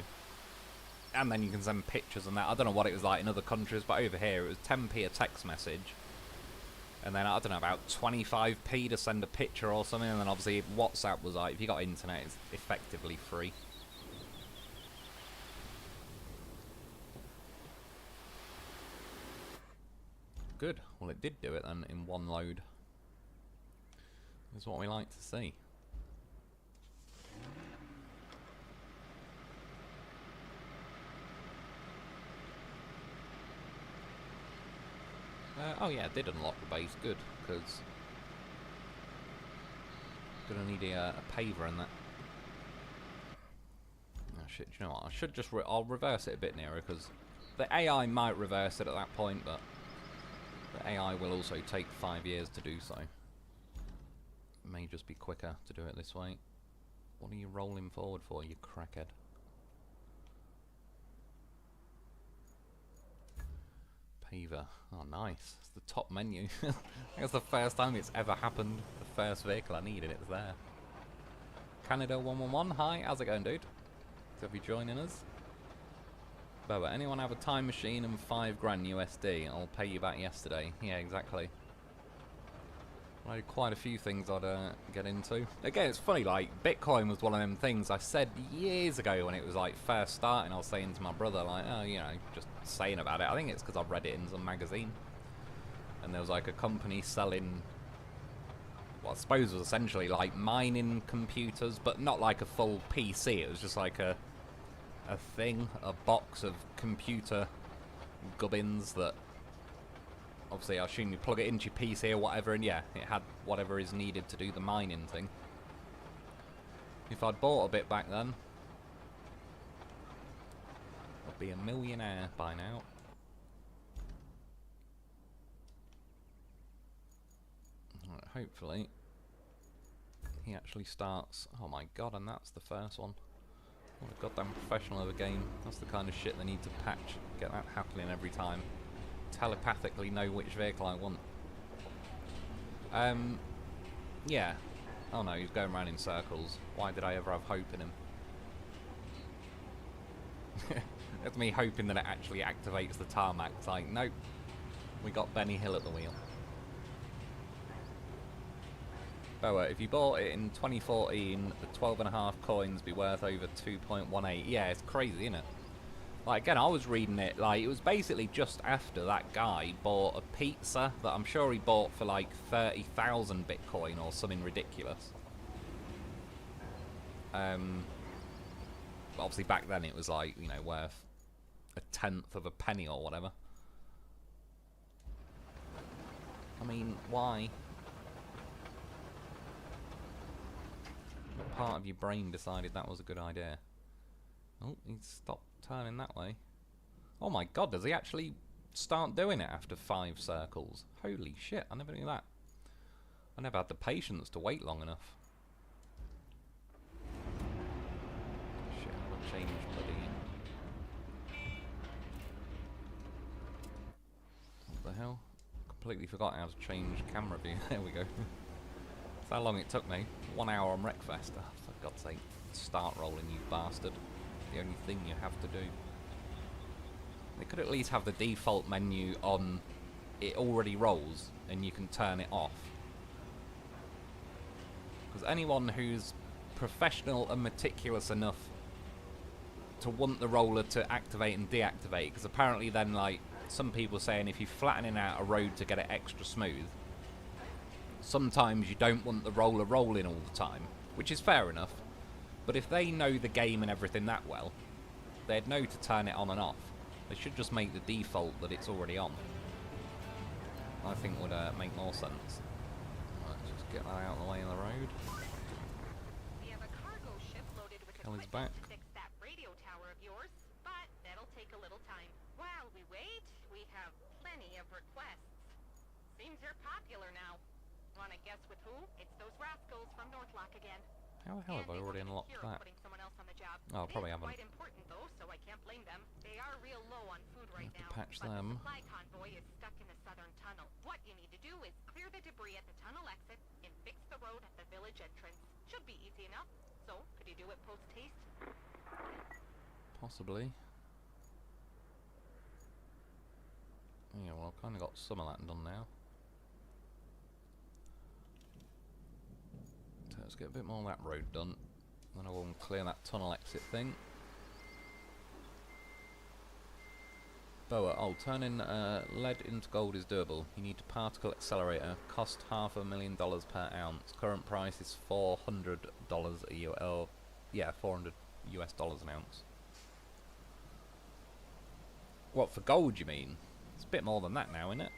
And then you can send pictures and that. I don't know what it was like in other countries, but over here it was 10p a text message. And then, I don't know, about 25p to send a picture or something, and then obviously WhatsApp was like, if you got internet, it's effectively free. good. Well, it did do it then in one load. That's what we like to see. Oh yeah, it did unlock the base. Good, because gonna need a paver in that. Oh shit! Do you know what? I should just I'll reverse it a bit nearer, because the AI might reverse it at that point, but the AI will also take 5 years to do so. It may just be quicker to do it this way. What are you rolling forward for, you crackhead? Paver. Oh, nice. It's the top menu. I think it's the first time it's ever happened. The first vehicle I needed, it's there. Canada 111, hi. How's it going, dude? So if you're joining us. But anyone have a time machine and $5 grand USD? I'll pay you back yesterday. Yeah, exactly. I had quite a few things I'd get into. Again, it's funny, like, Bitcoin was one of them things I said years ago when it was, like, first starting. I was saying to my brother, like, oh, you know, just saying about it. I think it's because I've read it in some magazine. And there was, like, a company selling, what I suppose was essentially, like, mining computers, but not like a full PC. It was just like a thing, a box of computer gubbins that... Obviously, I assume you plug it into your PC or whatever, and yeah, it had whatever is needed to do the mining thing. If I'd bought a bit back then, I'd be a millionaire by now. Right, hopefully, he actually starts. Oh my god, and that's the first one. What a goddamn professional of a game. That's the kind of shit they need to patch. Get that happening every time. Telepathically know which vehicle I want. Yeah. Oh no, he's going around in circles. Why did I ever have hope in him? That's me hoping that it actually activates the tarmac. It's like, nope. We got Benny Hill at the wheel. Oh, if you bought it in 2014, the 12.5 coins be worth over 2.18. Yeah, it's crazy, isn't it? Like, again, I was reading it, like, it was basically just after that guy bought a pizza that I'm sure he bought for, like, 30,000 Bitcoin or something ridiculous. Obviously, back then it was, like, you know, worth a tenth of a penny or whatever. I mean, why? What part of your brain decided that was a good idea? Oh, he stopped turning that way. Oh my god, does he actually start doing it after 5 circles? Holy shit, I never knew that. I never had the patience to wait long enough. Shit, I'll change bloody... What the hell? Completely forgot how to change camera view. There we go. That's how long it took me. 1 hour on Wreckfest. Oh, for God's sake. Start rolling, you bastard. The only thing you have to do. They could at least have the default menu on. It already rolls and you can turn it off, because anyone who's professional and meticulous enough to want the roller to activate and deactivate, because apparently then, like, some people saying if you're flattening out a road to get it extra smooth, sometimes you don't want the roller rolling all the time, which is fair enough. But if they know the game and everything that well, they'd know to turn it on and off. They should just make the default that it's already on. I think would make more sense. Let's just get that out of the way of the road. We have a cargo ship loaded with Kelly's equipment back. to fix that radio tower of yours, but that'll take a little time. While we wait, we have plenty of requests. Seems you're popular now. Wanna guess with who? It's those rascals from Northlock again. How the hell have I already unlocked that? Putting someone else on the job. Oh, probably haven't. Quite important though, so I can't blame them. They are real low on food right now. Patch but them. The supply convoy is stuck in the southern tunnel. What you need to do is clear the debris at the tunnel exit and fix the road at the village entrance. Should be easy enough. So, could you do it post-haste? Possibly. Yeah, well, I've kind of got some of that done now. So let's get a bit more of that road done. Then I will clear that tunnel exit thing. Oh, turning lead into gold is doable. You need a particle accelerator. Cost $500,000 per ounce. Current price is $400 a year. Oh, yeah, $400 an ounce. What, for gold you mean? It's a bit more than that now, isn't it?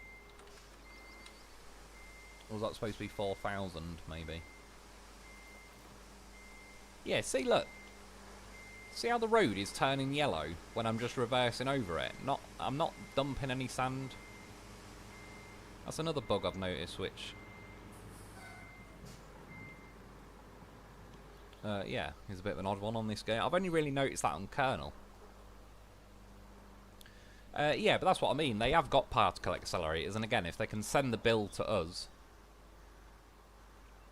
Or was that supposed to be 4,000 maybe? Yeah, see, look. See how the road is turning yellow when I'm just reversing over it? I'm not dumping any sand. That's another bug I've noticed, which... yeah, is a bit of an odd one on this game. I've only really noticed that on Kernel. Yeah, but that's what I mean. They have got particle accelerators, and again, if they can send the bill to us,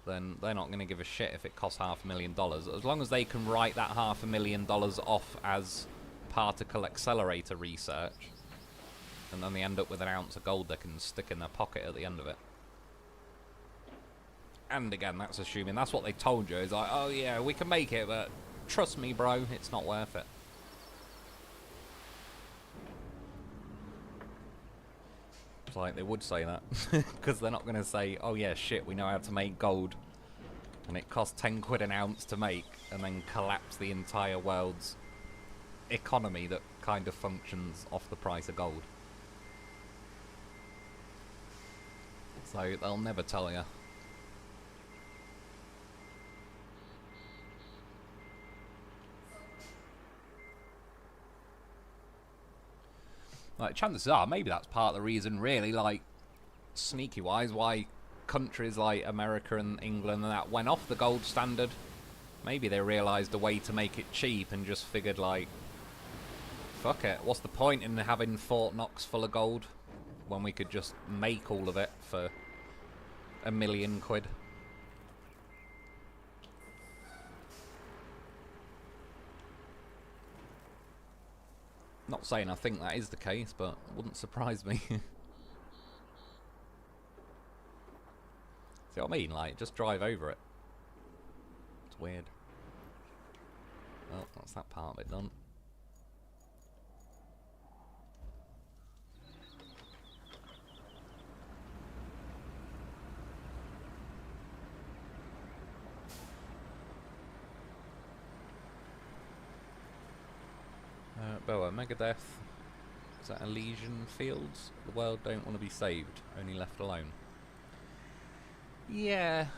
then they're not going to give a shit if it costs $500,000. As long as they can write that $500,000 off as particle accelerator research, and then they end up with an ounce of gold they can stick in their pocket at the end of it. And again, that's assuming that's what they told you. It's like, oh yeah, we can make it, but trust me, bro, it's not worth it. It's like they would say that, because they're not going to say, oh yeah, shit, we know how to make gold, and it costs 10 quid an ounce to make, and then collapse the entire world's economy that kind of functions off the price of gold. So they'll never tell you. Like, chances are, maybe that's part of the reason, really, like, sneaky-wise, why countries like America and England and that went off the gold standard. Maybe they realised a way to make it cheap and just figured, like, fuck it, what's the point in having Fort Knox full of gold when we could just make all of it for £1 million quid? Not saying I think that is the case, but it wouldn't surprise me. See what I mean? Like, just drive over it. It's weird. Well, that's that part of it done. Boa, Megadeth. Is that Elysian Fields? The world don't want to be saved, only left alone. Yeah,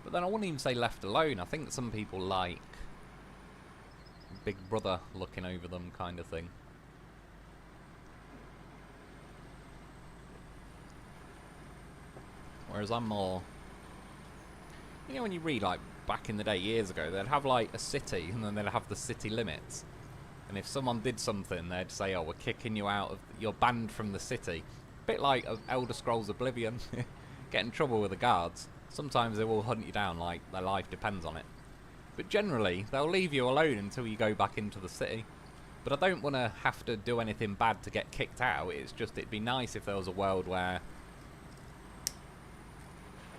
but then I wouldn't even say left alone. I think some people like Big Brother looking over them kind of thing. Whereas I'm more... You know when you read, like, back in the day, years ago, they'd have, like, a city, and then they'd have the city limits. And if someone did something, they'd say, oh, we're kicking you out of... You're banned from the city. A bit like Elder Scrolls Oblivion. Get in trouble with the guards. Sometimes they will hunt you down, like, their life depends on it. But generally, they'll leave you alone until you go back into the city. But I don't want to have to do anything bad to get kicked out. It's just, it'd be nice if there was a world where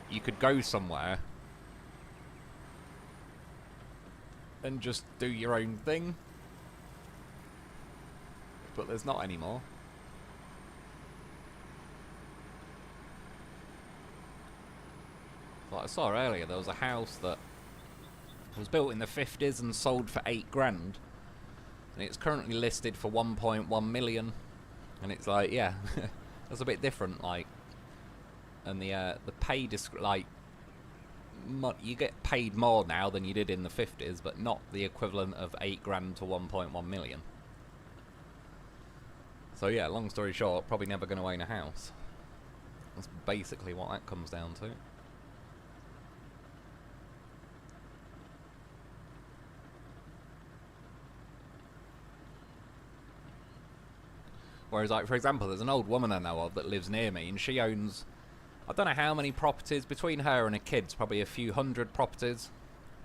you could go somewhere and just do your own thing. But there's not anymore. Like I saw earlier, there was a house that was built in the 50s and sold for $8 grand, and it's currently listed for 1.1 million. And it's like, yeah, that's a bit different. Like, and the pay like, you get paid more now than you did in the 50s, but not the equivalent of 8 grand to 1.1 million. So yeah, long story short, probably never going to own a house. That's basically what that comes down to. Whereas, like, for example, there's an old woman I know of that lives near me, and she owns, I don't know how many properties. Between her and her kids, probably a few hundred properties.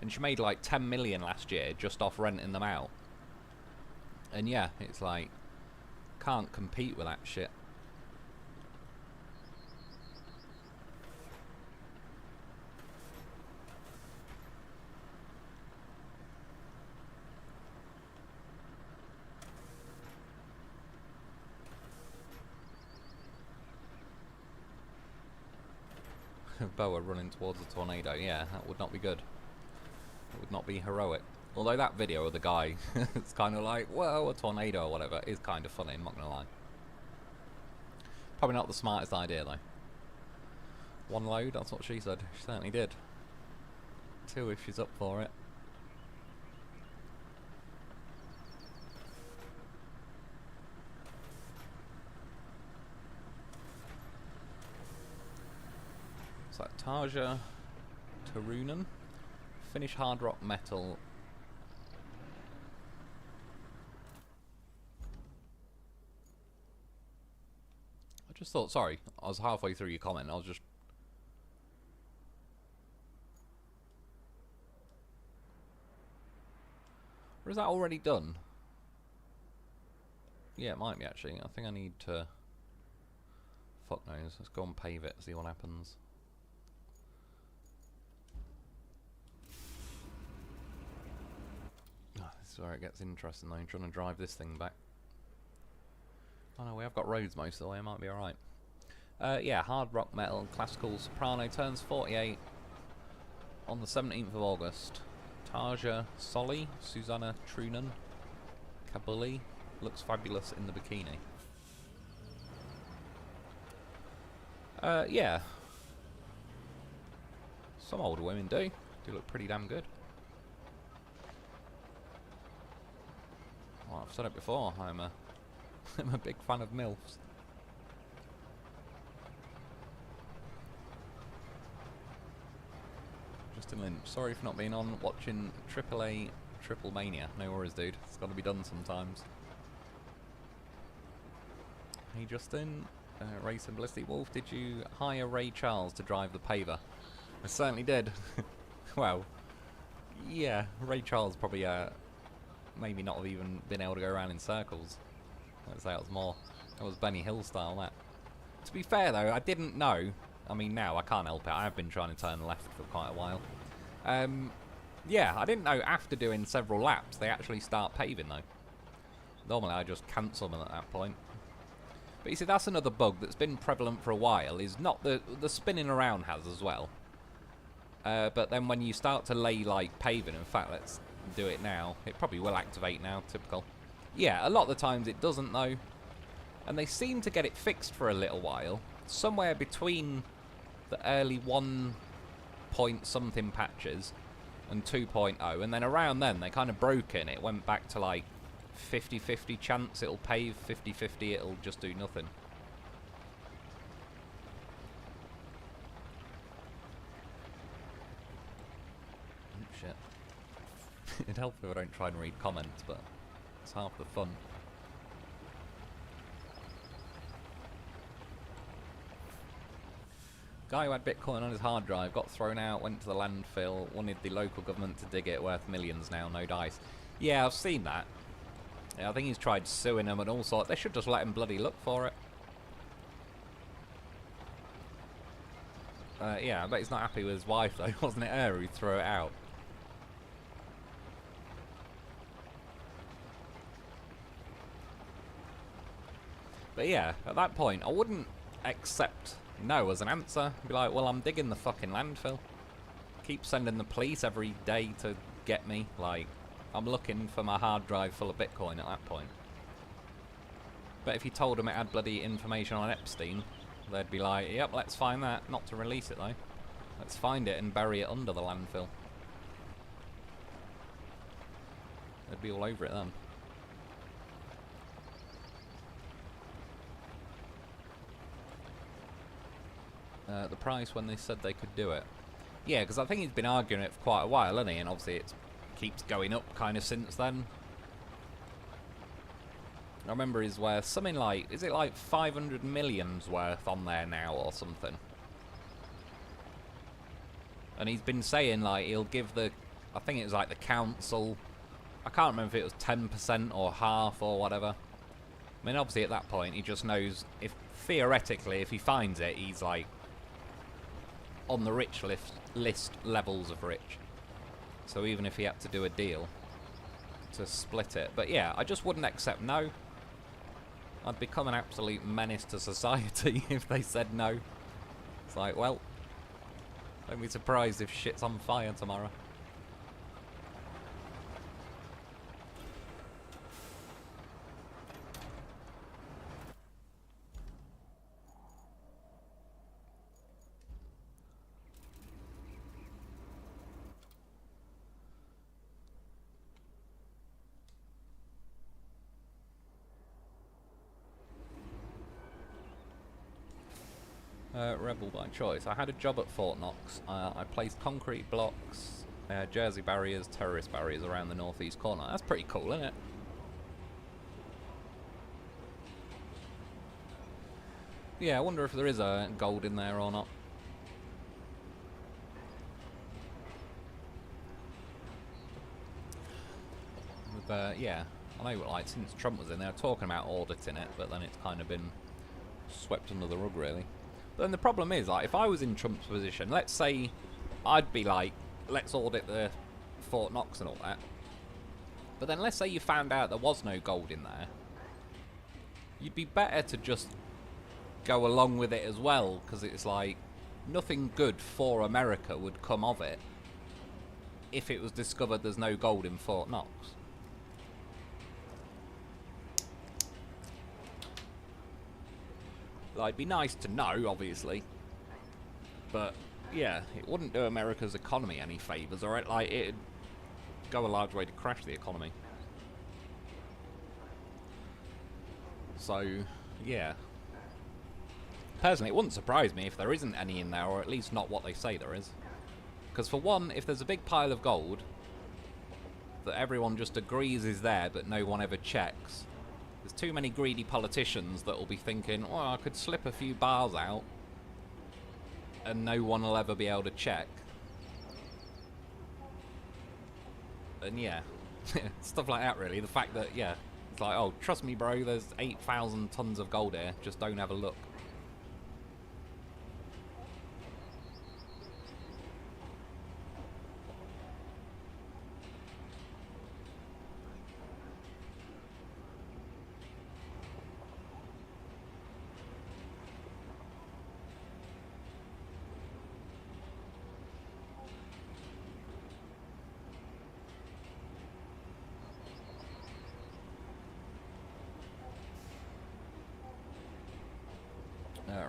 And she made like 10 million last year just off renting them out. And yeah, it's like, can't compete with that shit. boa running towards a tornado. Yeah, that would not be good. It would not be heroic. Although that video of the guy, it's kind of like, well, a tornado or whatever, is kind of funny, I'm not going to lie. Probably not the smartest idea, though. One load, that's what she said. She certainly did. 2 if she's up for it. So Tarja Turunen. Finish hard rock metal. I just thought, sorry, I was halfway through your comment, I was just... Or is that already done? Yeah, it might be actually. I think I need to... Fuck knows. Let's go and pave it, see what happens. Oh, this is where it gets interesting though. I'm trying to drive this thing back. Oh no, we have got roads most of the way. It might be alright. Yeah, hard rock metal, classical soprano, turns 48 on the 17th of August. Tarja Soli, Susanna Trunan, Kabuli, looks fabulous in the bikini. Yeah. Some older women do look pretty damn good. Well, I've said it before, I'm a big fan of MILFs. Justin Lynch, sorry for not being on, watching AAA Triple Mania. No worries, dude. It's got to be done sometimes. Hey, Justin. Race and Ballistic Wolf, did you hire Ray Charles to drive the paver? I certainly did. Well, yeah, Ray Charles probably maybe not have even been able to go around in circles. Let's say that was Benny Hill style, that. To be fair though, I didn't know. I mean, now I can't help it. I have been trying to turn left for quite a while. Yeah, I didn't know after doing several laps they actually start paving though. Normally I just cancel them at that point. But you see, that's another bug that's been prevalent for a while, is not the spinning around has as well. But then when you start to lay like paving, in fact, let's do it now. It probably will activate now, typical. Yeah, a lot of the times it doesn't though. And they seem to get it fixed for a little while. Somewhere between the early 1 point something patches and 2.0. And then around then they kind of broke it and it went back to like 50-50 chance it'll pave, 50-50 it'll just do nothing. Oh, shit. It'd help if I don't try and read comments, but it's half the fun. Guy who had Bitcoin on his hard drive got thrown out, went to the landfill, wanted the local government to dig it, worth millions now, no dice. Yeah, I've seen that. Yeah, I think he's tried suing them and all sorts. They should just let him bloody look for it. Yeah, I bet he's not happy with his wife though. Wasn't it her who threw it out? But yeah, at that point, I wouldn't accept no as an answer. Be like, well, I'm digging the fucking landfill. Keep sending the police every day to get me. Like, I'm looking for my hard drive full of Bitcoin at that point. But if you told them it had bloody information on Epstein, they'd be like, yep, let's find that. Not to release it, though. Let's find it and bury it under the landfill. They'd be all over it then. The price when they said they could do it. Yeah, because I think he's been arguing it for quite a while, hasn't he? And obviously it keeps going up kind of since then. I remember he's worth something like, is it like 500 million's worth on there now or something? And he's been saying like he'll give the, I think it was like the council, I can't remember if it was 10% or half or whatever. I mean obviously at that point he just knows, if theoretically if he finds it he's like on the rich list levels of rich. So even if he had to do a deal to split it. But yeah, I just wouldn't accept no. I'd become an absolute menace to society if they said no. It's like, well, Don't be surprised if shit's on fire tomorrow. Rebel by choice. I had a job at Fort Knox. I placed concrete blocks, Jersey barriers, terrorist barriers around the northeast corner. That's pretty cool, isn't it? Yeah, I wonder if there is gold in there or not. Yeah, I know, like, since Trump was in there, talking about auditing it, but then it's kind of been swept under the rug, really. But then the problem is, like, if I was in Trump's position, let's say I'd be like, let's audit the Fort Knox and all that. But then let's say you found out there was no gold in there. You'd be better to just go along with it as well, because it's like, nothing good for America would come of it if it was discovered there's no gold in Fort Knox. Like, it'd be nice to know, obviously, but yeah, it wouldn't do America's economy any favours, or like it'd go a large way to crash the economy. So, yeah. Personally, it wouldn't surprise me if there isn't any in there, or at least not what they say there is. Because for one, if there's a big pile of gold that everyone just agrees is there, but no one ever checks, there's too many greedy politicians that will be thinking, oh, I could slip a few bars out and no one will ever be able to check. And yeah, stuff like that, really. The fact that, yeah, it's like, oh, trust me, bro, there's 8,000 tons of gold here, just don't have a look.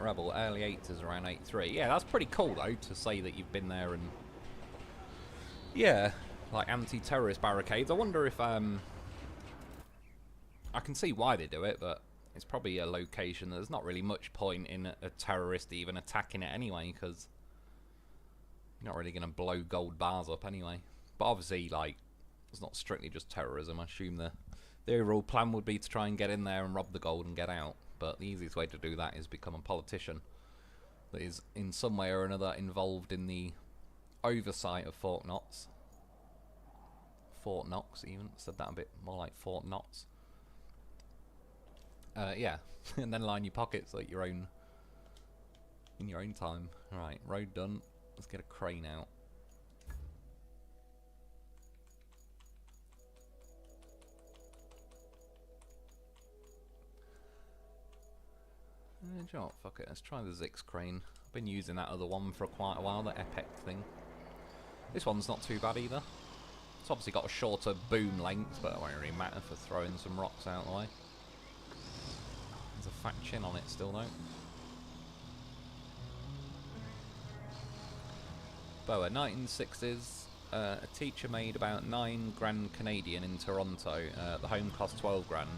Rebel, early 80s, around 83. Yeah, that's pretty cool, though, to say that you've been there and... Yeah, like anti-terrorist barricades. I wonder if, I can see why they do it, but it's probably a location that there's not really much point in a terrorist even attacking it anyway, because you're not really going to blow gold bars up anyway. But obviously, like, it's not strictly just terrorism. I assume the overall plan would be to try and get in there and rob the gold and get out. But the easiest way to do that is become a politician that is in some way or another involved in the oversight of Fort Knox. Fort Knox, even. Said that a bit more like Fort Knox. Yeah, and then line your pockets like your own, in your own time. Right, road done. Let's get a crane out. You know what, fuck it, let's try the Zix crane. I've been using that other one for quite a while, the Epic thing. This one's not too bad either. It's obviously got a shorter boom length, but it won't really matter for throwing some rocks out of the way. There's a fat chin on it still though. Boa, 1960s. A teacher made about 9 grand Canadian in Toronto. The home cost 12 grand.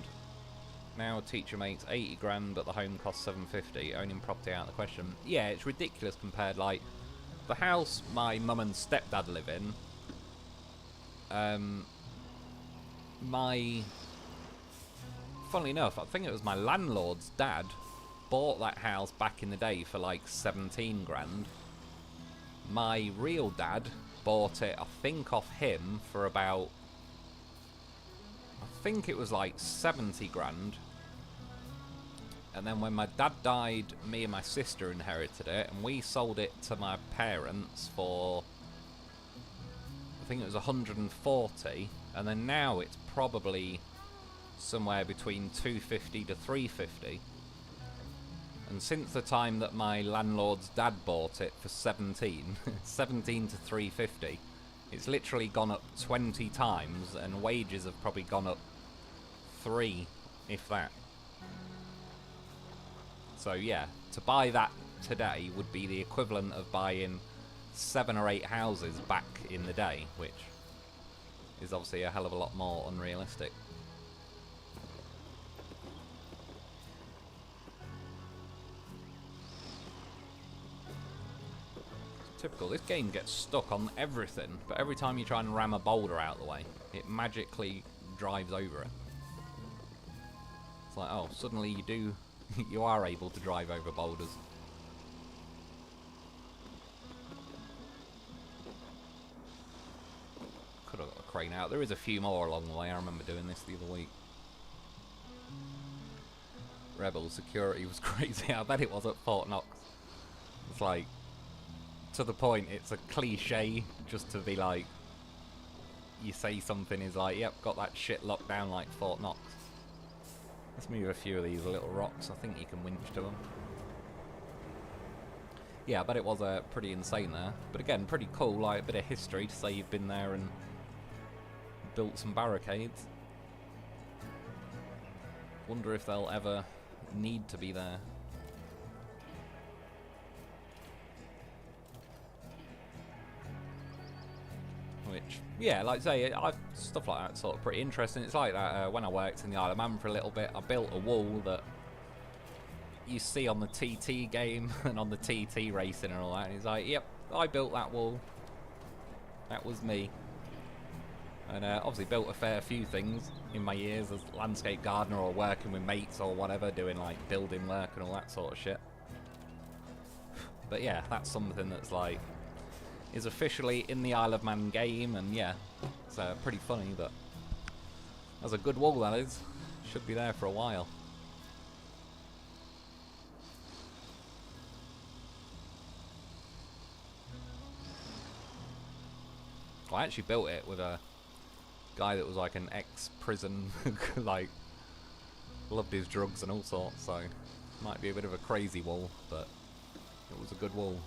Now a teacher makes 80 grand, but the home costs 750. Owning property out of the question. Yeah, it's ridiculous compared, like, the house my mum and stepdad live in. Funnily enough, I think it was my landlord's dad bought that house back in the day for like 17 grand. My real dad bought it, I think, off him for about, I think it was like 70 grand. And then when my dad died, me and my sister inherited it, and we sold it to my parents for, I think it was 140, and then now it's probably somewhere between 250 to 350. And since the time that my landlord's dad bought it for 17 to 350, it's literally gone up 20 times, and wages have probably gone up 3, if that. So yeah, to buy that today would be the equivalent of buying 7 or 8 houses back in the day, which is obviously a hell of a lot more unrealistic. Typical. This game gets stuck on everything, but every time you try and ram a boulder out of the way, it magically drives over it. It's like, oh, suddenly you are able to drive over boulders. Could have got a crane out. There is a few more along the way. I remember doing this the other week. Rebel security was crazy. I bet it was at Fort Knox. It's like, to the point, it's a cliche just to be like, you say something is like, yep, got that shit locked down like Fort Knox. Let's move a few of these little rocks. I think you can winch to them. Yeah, I bet it was pretty insane there. But again, pretty cool, like a bit of history to say you've been there and built some barricades. Wonder if they'll ever need to be there. Which, yeah, like I say, stuff like that's sort of pretty interesting. It's like that when I worked in the Isle of Man for a little bit, I built a wall that you see on the TT game and on the TT racing and all that. And it's like, yep, I built that wall. That was me. And obviously built a fair few things in my years as landscape gardener or working with mates or whatever, doing like building work and all that sort of shit. But yeah, that's something that's like, is officially in the Isle of Man game, and yeah, it's pretty funny, but that's a good wall, that is. Should be there for a while. Well, I actually built it with a guy that was like an ex-prison, like, loved his drugs and all sorts, so might be a bit of a crazy wall, but it was a good wall.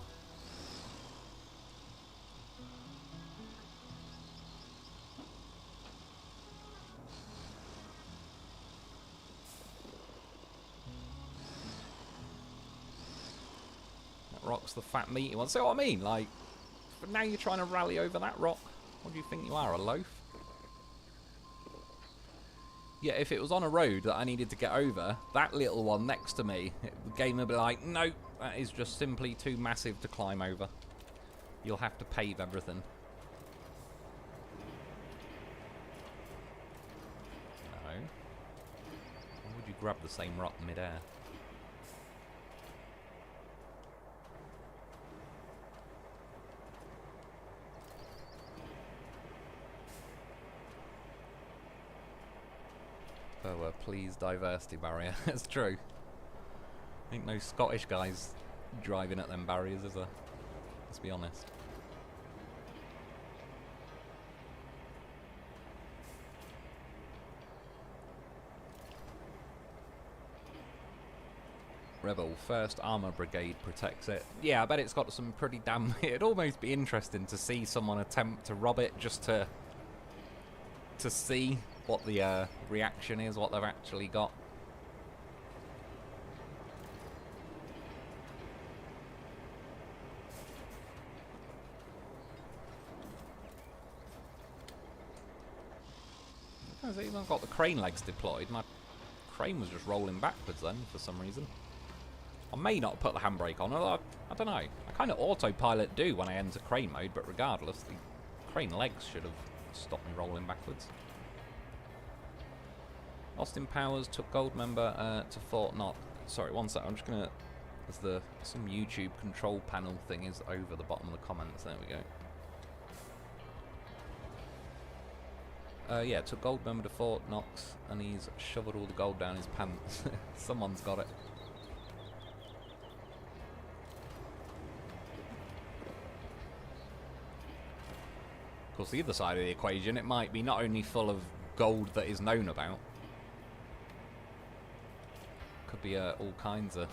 Rock's the fat meaty one. So what I mean, like, but now you're trying to rally over that rock. What do you think you are, a loaf? Yeah, if it was on a road that I needed to get over, that little one next to me, the game would be like, no, that is just simply too massive to climb over. You'll have to pave everything. No. Why would you grab the same rock mid-air? Oh, please, diversity barrier. That's true. Ain't no Scottish guys driving at them barriers, is there? Let's be honest. Rebel, 1st Armour Brigade protects it. Yeah, I bet it's got some pretty damn... It'd almost be interesting to see someone attempt to rob it just to see what the reaction is, what they've actually got. I've even got the crane legs deployed. My crane was just rolling backwards then for some reason. I may not put the handbrake on, although I don't know. I kind of autopilot do when I enter crane mode, but regardless, the crane legs should have stopped me rolling backwards. Austin Powers took gold member to Fort Knox. Sorry, one sec. I'm just gonna. There's some YouTube control panel thing is over the bottom of the comments. There we go. Yeah, took gold member to Fort Knox, and he's shoveled all the gold down his pants. Someone's got it. Of course, the other side of the equation, it might be not only full of gold that is known about. Could be all kinds of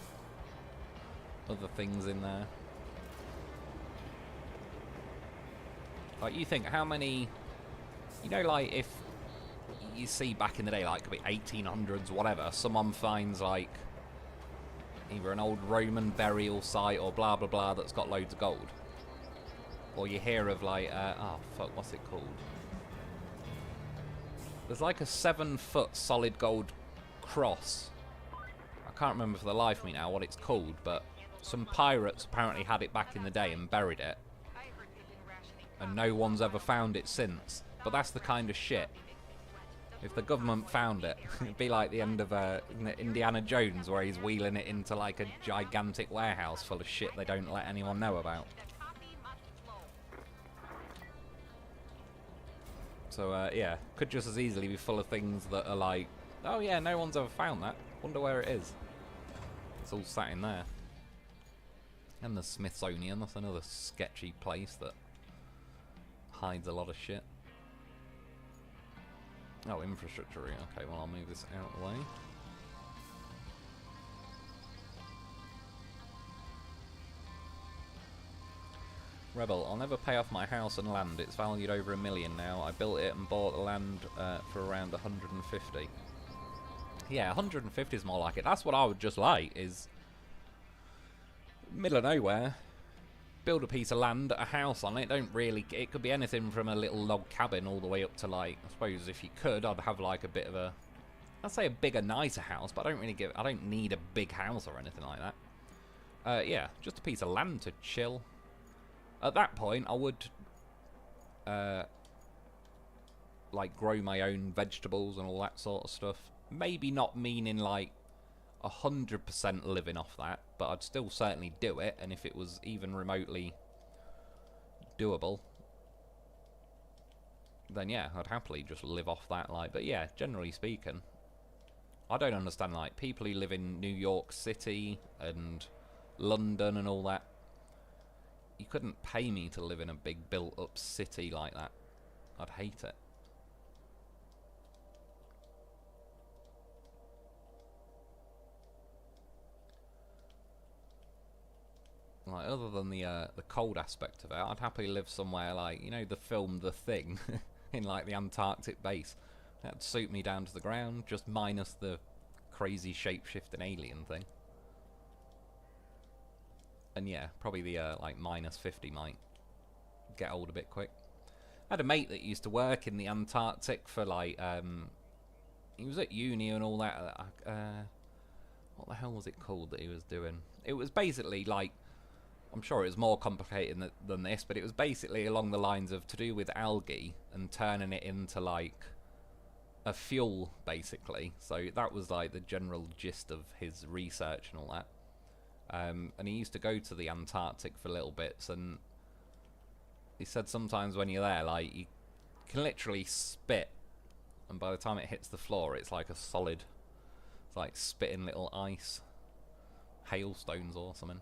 other things in there. Like, you think how many, you know, like if you see back in the day, like it could be 1800s, whatever, someone finds like either an old Roman burial site or blah blah blah that's got loads of gold. Or you hear of like, oh fuck, what's it called? There's like a 7-foot solid gold cross. I can't remember for the life of me now what it's called, but some pirates apparently had it back in the day and buried it. And no one's ever found it since. But that's the kind of shit. If the government found it, it'd be like the end of Indiana Jones, where he's wheeling it into like a gigantic warehouse full of shit they don't let anyone know about. So, yeah, could just as easily be full of things that are like, oh yeah, no one's ever found that. Wonder where it is. It's all sat in there. And the Smithsonian, that's another sketchy place that hides a lot of shit. Oh, infrastructure. Okay, well, I'll move this out of the way. Rebel, I'll never pay off my house and land. It's valued over $1 million now. I built it and bought the land for around 150. Yeah, 150 is more like it. That's what I would just like, is middle of nowhere. Build a piece of land, a house on it. Don't really. It could be anything from a little log cabin all the way up to, like, I suppose if you could, I'd have like a bit of a, I'd say a bigger, nicer house, but I don't need a big house or anything like that. Yeah, just a piece of land to chill. At that point, I would like grow my own vegetables and all that sort of stuff. Maybe not meaning like 100% living off that, but I'd still certainly do it, and if it was even remotely doable, then yeah, I'd happily just live off that. Like, but yeah, generally speaking, I don't understand like people who live in New York City and London and all that. You couldn't pay me to live in a big built-up city like that. I'd hate it. Like, other than the cold aspect of it, I'd happily live somewhere like, you know, the film The Thing, in like the Antarctic base. That'd suit me down to the ground, just minus the crazy shape-shifting alien thing. And yeah, probably the like -50 might get old a bit quick. I had a mate that used to work in the Antarctic for like, he was at uni and all that. What the hell was it called that he was doing? It was basically like, I'm sure it was more complicated than this, but it was basically along the lines of to do with algae and turning it into like a fuel, basically. So that was like the general gist of his research and all that. And he used to go to the Antarctic for little bits, and he said sometimes when you're there, like, you can literally spit, and by the time it hits the floor, it's like a solid, it's like spitting little ice, hailstones or something.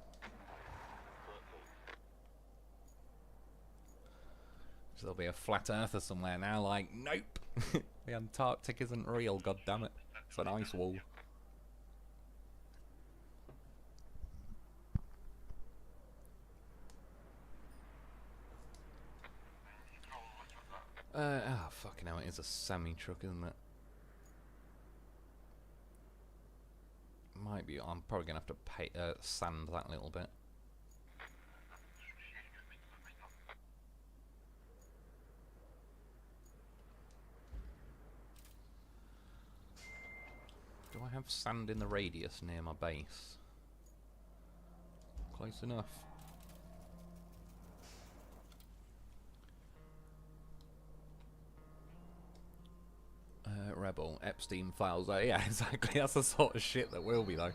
So there'll be a flat earther somewhere now, like, nope, the Antarctic isn't real, goddammit, it's an ice wall. Oh, fucking hell, it is a semi-truck, isn't it? Might be, I'm probably going to have to pay, sand that little bit. Do I have sand in the radius near my base? Close enough. Rebel, Epstein files. Yeah, exactly. That's the sort of shit that will be, though.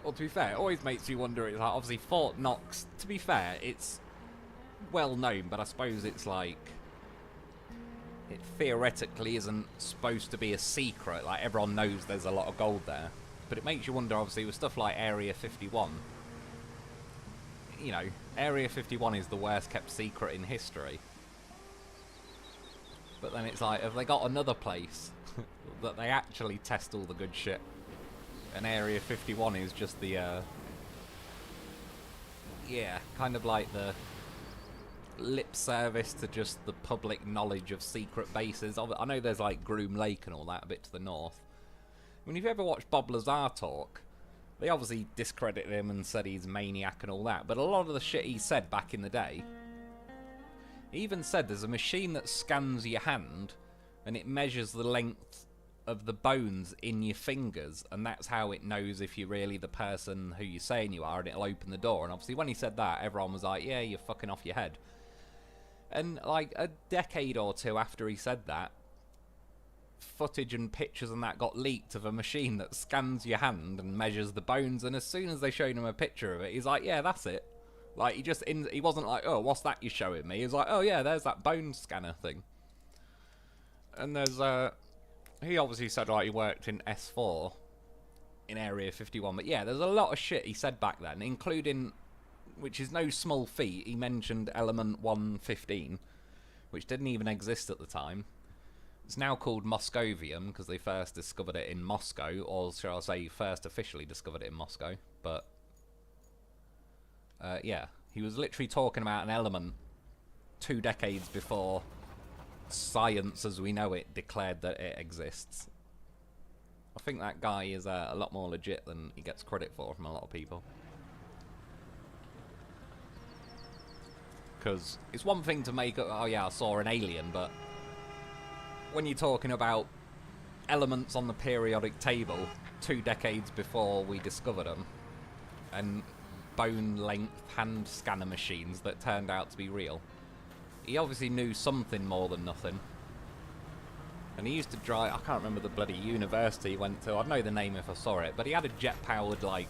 Well, to be fair, it always makes you wonder. It's like, obviously, Fort Knox, to be fair, it's well known, but I suppose it's like, it theoretically isn't supposed to be a secret. Like, everyone knows there's a lot of gold there. But it makes you wonder, obviously, with stuff like Area 51. You know, Area 51 is the worst kept secret in history. But then it's like, have they got another place that they actually test all the good shit? And Area 51 is just the, yeah, kind of like the lip service to just the public knowledge of secret bases. I know there's like Groom Lake and all that a bit to the north. I mean, if you ever watched Bob Lazar talk, they obviously discredited him and said he's a maniac and all that, but a lot of the shit he said back in the day, he even said there's a machine that scans your hand and it measures the length of the bones in your fingers, and that's how it knows if you're really the person who you're saying you are, and it'll open the door. And obviously when he said that, everyone was like, yeah, you're fucking off your head. And like a decade or two after he said that, footage and pictures and that got leaked of a machine that scans your hand and measures the bones, and as soon as they showed him a picture of it, he's like, yeah, that's it. Like, he wasn't like, oh, what's that you're showing me? He was like, oh yeah, there's that bone scanner thing. And there's he obviously said, like, he worked in S4 in Area 51, but yeah, there's a lot of shit he said back then, including, which is no small feat, he mentioned element 115, which didn't even exist at the time. It's now called Moscovium because they first discovered it in Moscow, or shall I say first officially discovered it in Moscow. But yeah, he was literally talking about an element 2 decades before science as we know it declared that it exists. I think that guy is a lot more legit than he gets credit for from a lot of people. Because it's one thing to make, oh yeah, I saw an alien, but when you're talking about elements on the periodic table 2 decades before we discovered them, and bone-length hand scanner machines that turned out to be real, he obviously knew something more than nothing. And he used to drive, I can't remember the bloody university he went to, I'd know the name if I saw it, but he had a jet-powered, like,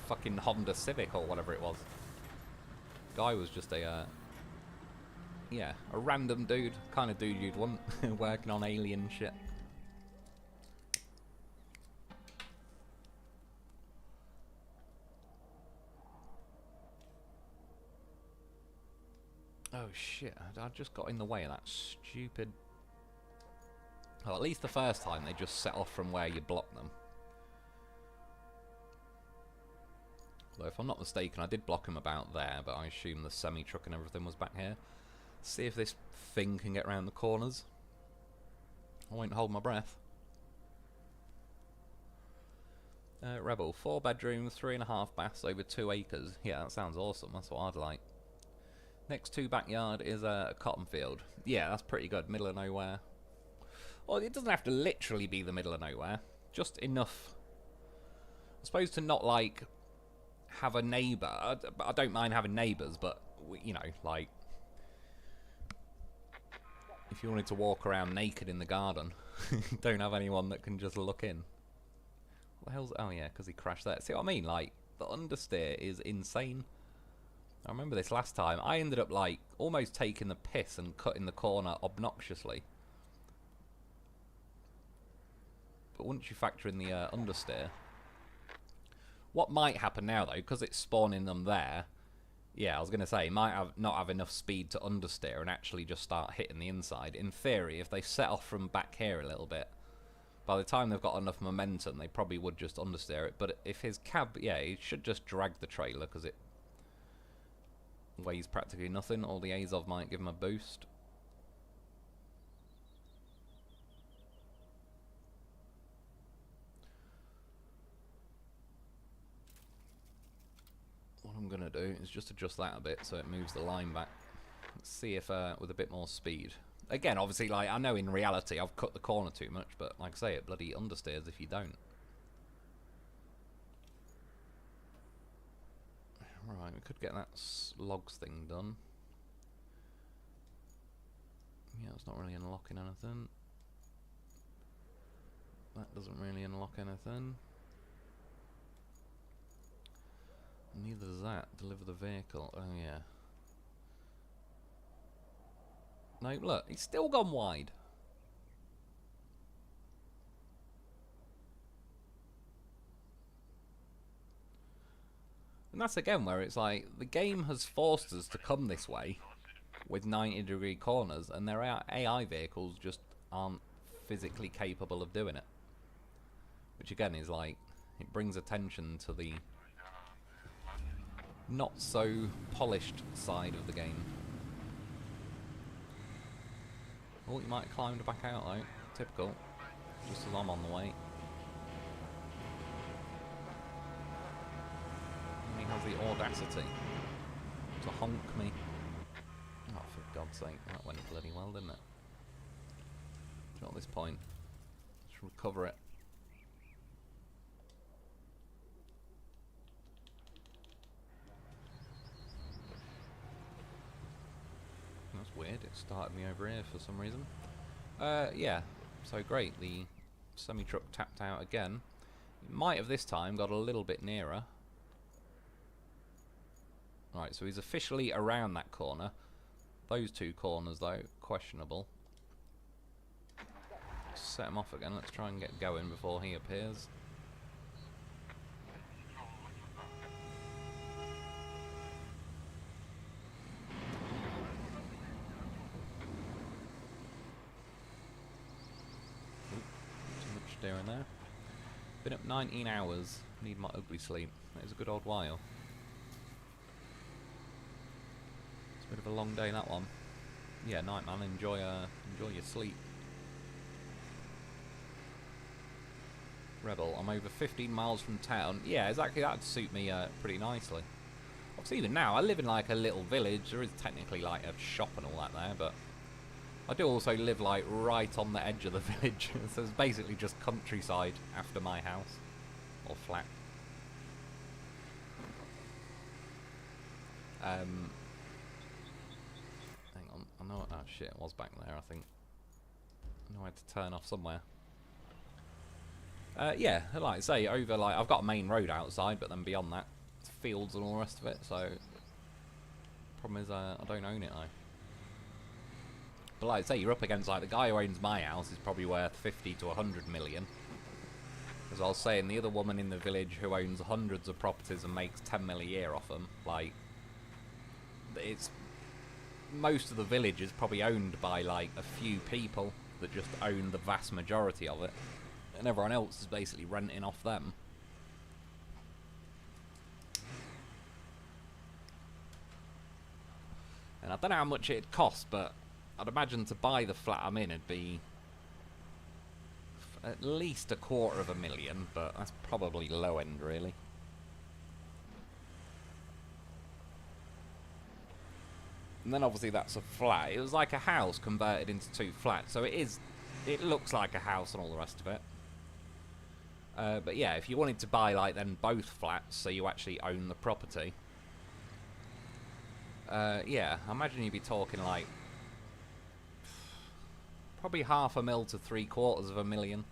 fucking Honda Civic or whatever it was. Guy was just a, yeah, a random dude, kind of dude you'd want working on alien shit. Oh shit, I just got in the way of that stupid... Well, at least the first time they just set off from where you block them. Though if I'm not mistaken, I did block them about there, but I assume the semi-truck and everything was back here. See if this thing can get around the corners. I won't hold my breath. Rebel, 4 bedrooms, 3.5 baths, over 2 acres. Yeah, that sounds awesome. That's what I'd like. Next to backyard is a cotton field. Yeah, that's pretty good. Middle of nowhere. Well, it doesn't have to literally be the middle of nowhere. Just enough, I suppose, to not, like, have a neighbour. I don't mind having neighbours, but, you know, like, if you wanted to walk around naked in the garden, don't have anyone that can just look in. What the hell's... Oh, yeah, because he crashed there. See what I mean? Like, the understeer is insane. I remember this last time. I ended up, like, almost taking the piss and cutting the corner obnoxiously. But once you factor in the understeer... What might happen now, though, because it's spawning them there... Yeah, I was going to say, might not have enough speed to understeer and actually just start hitting the inside. In theory, if they set off from back here a little bit, by the time they've got enough momentum, they probably would just understeer it. But if his cab... Yeah, he should just drag the trailer, because it weighs practically nothing. All the Azov might give him a boost. What I'm going to do is just adjust that a bit so it moves the line back. Let's see if with a bit more speed. Again, obviously, like, I know in reality I've cut the corner too much, but like I say, it bloody understeers if you don't. Right, we could get that logs thing done. Yeah, it's not really unlocking anything. That doesn't really unlock anything. Neither does that. Deliver the vehicle. Oh, yeah. No, look, it's still gone wide. And that's again where it's like, the game has forced us to come this way. with 90-degree corners, and their AI vehicles just aren't physically capable of doing it. Which again is like, it brings attention to the not so polished side of the game. Oh, you might have climbed back out though. Typical. Just as I'm on the way. And he has the audacity to honk me. Oh, for God's sake, that went bloody well, didn't it? So at this point, just recover it. That's weird, it started me over here for some reason. Yeah, so great, the semi-truck tapped out again. It might have this time got a little bit nearer. Right, so he's officially around that corner. Those two corners, though, questionable. Set him off again, let's try and get going before he appears. Steering there. Been up 19 hours. Need my ugly sleep. That is a good old while. It's a bit of a long day, that one. Yeah, night man. Enjoy your sleep. Rebel. I'm over 15 miles from town. Yeah, exactly. That'd suit me pretty nicely. Obviously, even now, I live in like a little village. There is technically like a shop and all that there, but I do also live like right on the edge of the village, so it's basically just countryside after my house, or flat. Hang on, I know what that shit was back there, I think. I know I had to turn off somewhere. Yeah, like I say, over like, I've got a main road outside, but then beyond that, it's fields and all the rest of it, so problem is I don't own it though. But like I say, you're up against like the guy who owns my house is probably worth 50 to 100 million. As I was saying, the other woman in the village who owns hundreds of properties and makes 10 mil a year off them, like, it's, most of the village is probably owned by like a few people that just own the vast majority of it, and everyone else is basically renting off them. And I don't know how much it'd cost, but I'd imagine to buy the flat I'm in it'd be at least $250,000, but that's probably low end really. And then obviously that's a flat. It was like a house converted into two flats, so it looks like a house and all the rest of it. But yeah, if you wanted to buy like then both flats so you actually own the property, yeah, I imagine you'd be talking like probably $500,000 to $750,000.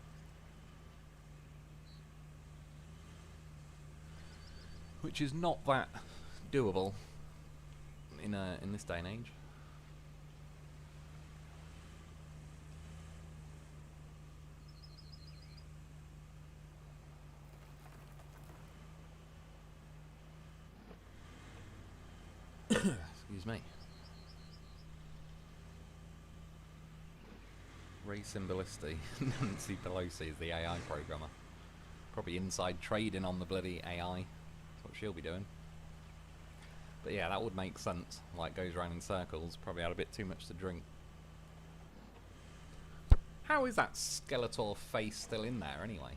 Which is not that doable in this day and age. Excuse me. Ray Symbolisti. Nancy Pelosi is the AI programmer. Probably inside trading on the bloody AI. That's what she'll be doing. But yeah, that would make sense. Like, goes around in circles. Probably had a bit too much to drink. How is that Skeletor face still in there anyway?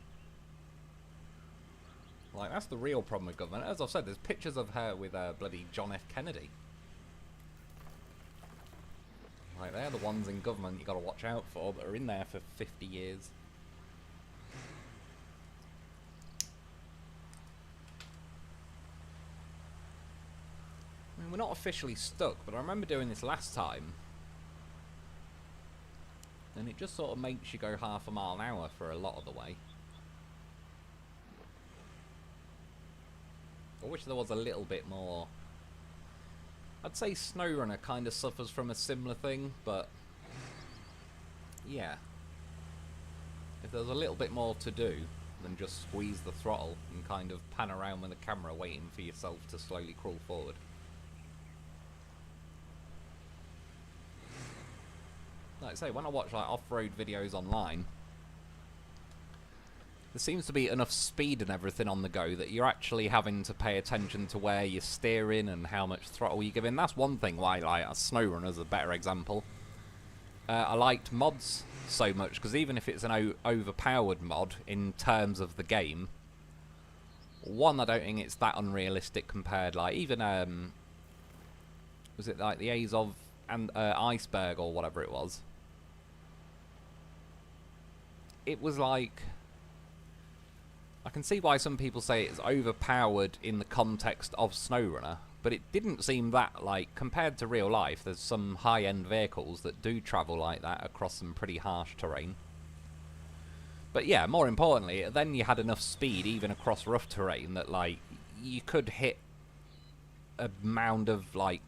Like, that's the real problem with government. As I've said, there's pictures of her with bloody John F. Kennedy. Like, they're the ones in government you got to watch out for, that are in there for 50 years. I mean, we're not officially stuck, but I remember doing this last time, and it just sort of makes you go half a mile an hour for a lot of the way. I wish there was a little bit more. I'd say SnowRunner kind of suffers from a similar thing, but yeah, if there's a little bit more to do than just squeeze the throttle and kind of pan around with the camera waiting for yourself to slowly crawl forward. Like I say, when I watch like off-road videos online, there seems to be enough speed and everything on the go that you're actually having to pay attention to where you're steering and how much throttle you're giving. That's one thing why like SnowRunner's a better example. I liked mods so much because even if it's an overpowered mod in terms of the game, one, I don't think it's that unrealistic compared, like even was it like the Azov and Iceberg or whatever it was? It was like, I can see why some people say it's overpowered in the context of SnowRunner, but it didn't seem that, like, compared to real life, there's some high-end vehicles that do travel like that across some pretty harsh terrain. But yeah, more importantly, then you had enough speed, even across rough terrain, that, like, you could hit a mound of, like,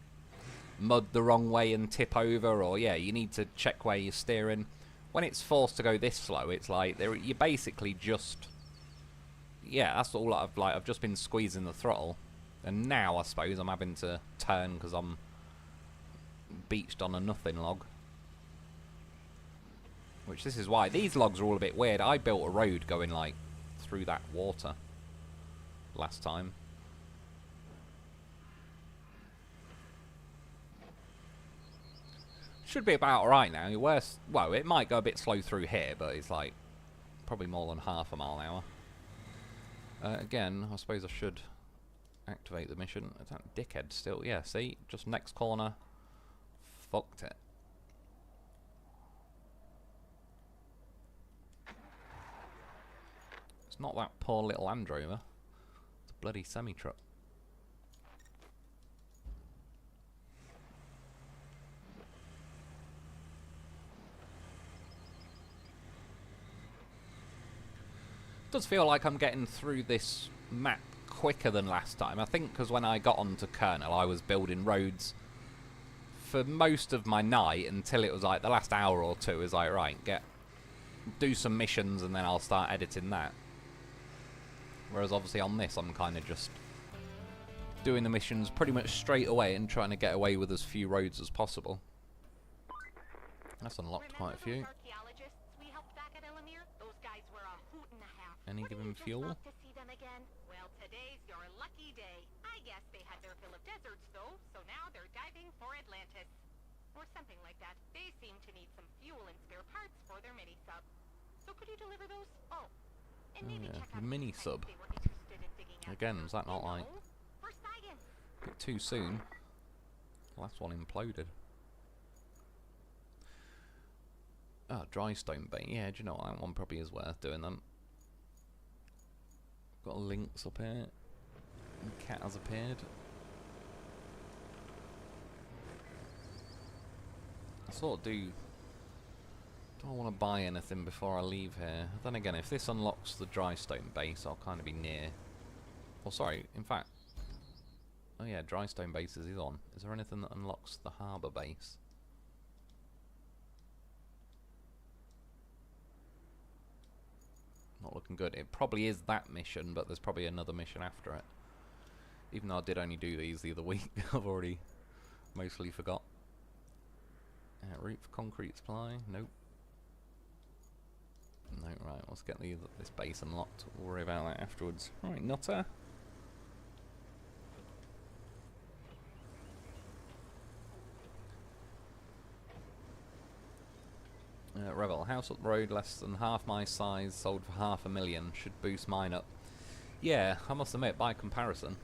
mud the wrong way and tip over, or, yeah, you need to check where you're steering. When it's forced to go this slow, it's like, you're basically just... Yeah, that's all I've just been squeezing the throttle. And now, I suppose, I'm having to turn because I'm beached on a nothing log. Which, this is why these logs are all a bit weird. I built a road going, like, through that water last time. Should be about alright now. Well, it might go a bit slow through here, but it's, like, probably more than half a mile an hour. Again, I suppose I should activate the mission. Is that dickhead still? Yeah, see? Just next corner. Fucked it. It's not that poor little Land Rover. It's a bloody semi-truck. It does feel like I'm getting through this map quicker than last time. I think because when I got onto Kernel, I was building roads for most of my night until it was like the last hour or two. Is like, right, do some missions and then I'll start editing that. Whereas obviously on this, I'm kind of just doing the missions pretty much straight away and trying to get away with as few roads as possible. That's unlocked quite a few. Any given fuel? To see them again? Well, today's your lucky day. I guess they had their fill of deserts, though, so now they're diving for Atlantis. Or something like that. They seem to need some fuel and spare parts for their mini-sub. So could you deliver those? Oh, and maybe check out the mini-sub. Again, was that not like a bit too soon? The last one imploded. Oh, dry stone bait. Yeah, do you know what? That one probably is worth doing them. Got a lynx up here. The cat has appeared. I sort of don't want to buy anything before I leave here. Then again, if this unlocks the dry stone base, I'll kind of be near. Oh, sorry, in fact. Oh yeah, dry stone base is on. Is there anything that unlocks the harbour base? Not looking good. It probably is that mission, but there's probably another mission after it. Even though I did only do these the other week, I've already mostly forgot. Route for concrete supply. Nope. No, right, let's get this base unlocked. We'll worry about that afterwards. Right, Nutter. Rebel, house up the road, less than half my size, sold for $500,000. Should boost mine up. Yeah, I must admit, by comparison,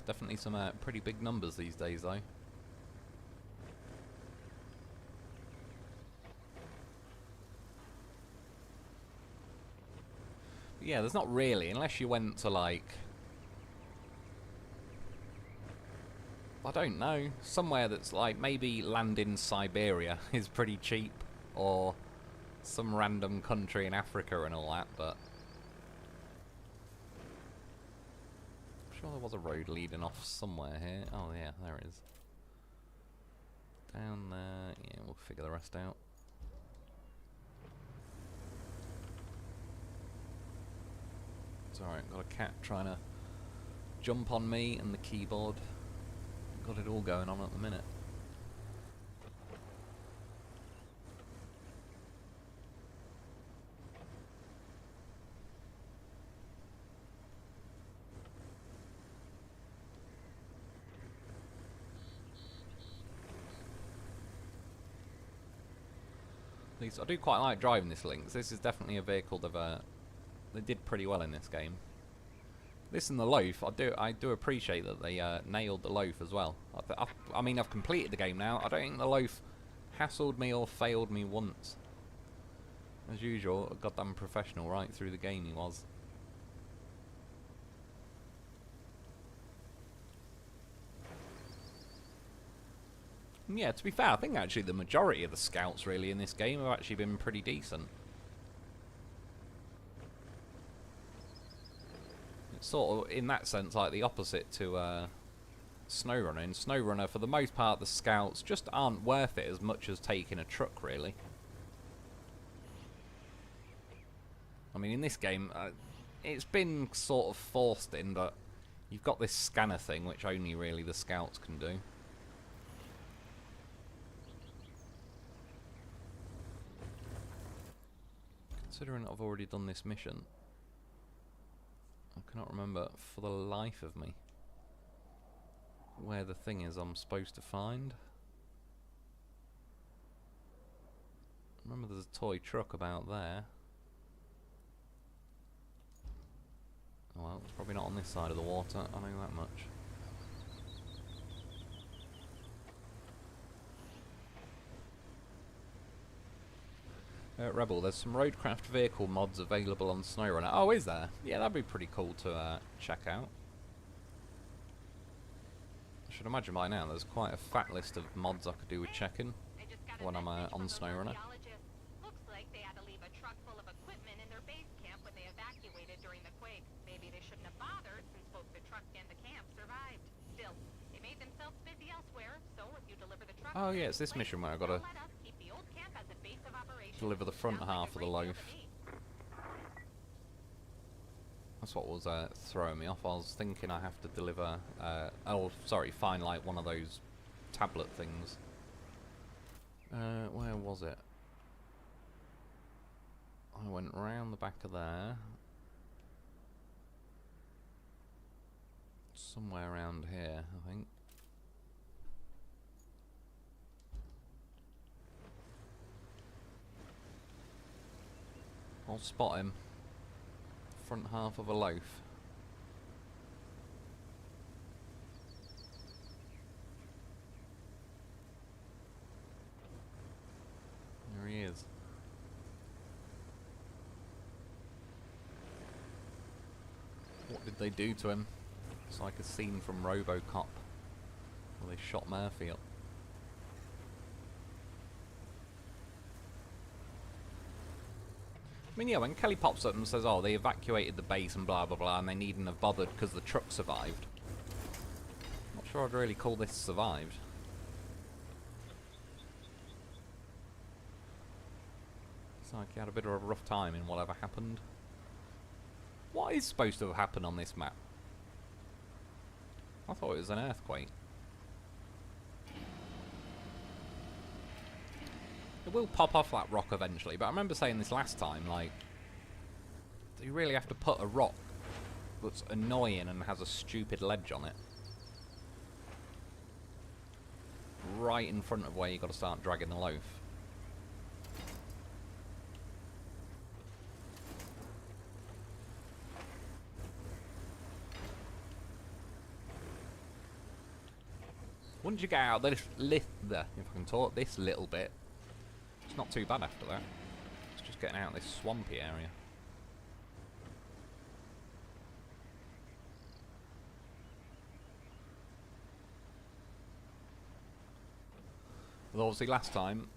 definitely some pretty big numbers these days, though. But yeah, there's not really, unless you went to like, I don't know, somewhere that's like, maybe land in Siberia is pretty cheap, or some random country in Africa and all that, but I'm sure there was a road leading off somewhere here. Oh yeah, there it is. Down there, yeah, we'll figure the rest out. It's alright, got a cat trying to jump on me and the keyboard. Got it all going on at the minute. At least I do quite like driving this Lynx. This is definitely a vehicle that they did pretty well in this game. This and the loaf, I do appreciate that they nailed the loaf as well. I mean, I've completed the game now. I don't think the loaf hassled me or failed me once. As usual, a goddamn professional right through the game he was. And yeah, to be fair, I think actually the majority of the scouts really in this game have actually been pretty decent. It's sort of, in that sense, like the opposite to SnowRunner. In SnowRunner, for the most part, the scouts just aren't worth it as much as taking a truck, really. I mean, in this game, it's been sort of forced in, but you've got this scanner thing, which only really the scouts can do. Considering I've already done this mission, I cannot remember for the life of me where the thing is I'm supposed to find. Remember there's a toy truck about there. Oh, well, it's probably not on this side of the water, I know that much. Rebel, there's some Roadcraft vehicle mods available on SnowRunner. Oh, is there? Yeah, that'd be pretty cool to check out. I should imagine by now there's quite a fat list of mods I could do with checking when I'm on SnowRunner. Looks like they had to leave a truck full of equipment in their base camp when they evacuated during the quake. Maybe they shouldn't have bothered since both the truck and the camp survived. Still, they made themselves busy elsewhere, so if you deliver the truck... Oh yeah, it's this mission where I've got to deliver the front half of the loaf. That's what was throwing me off. I was thinking I have to deliver, find like one of those tablet things. Where was it? I went round the back of there. Somewhere around here, I think. I'll spot him. Front half of a loaf. There he is. What did they do to him? It's like a scene from RoboCop where they shot Murphy up. I mean, yeah, when Kelly pops up and says, oh, they evacuated the base and blah, blah, blah, and they needn't have bothered because the truck survived. Not sure I'd really call this survived. It's like he had a bit of a rough time in whatever happened. What is supposed to have happened on this map? I thought it was an earthquake. It will pop off that rock eventually, but I remember saying this last time, like, do you really have to put a rock that's annoying and has a stupid ledge on it right in front of where you got to start dragging the loaf? Once you get out this if I can talk, this little bit, it's not too bad after that. It's just getting out of this swampy area. Well, obviously last time,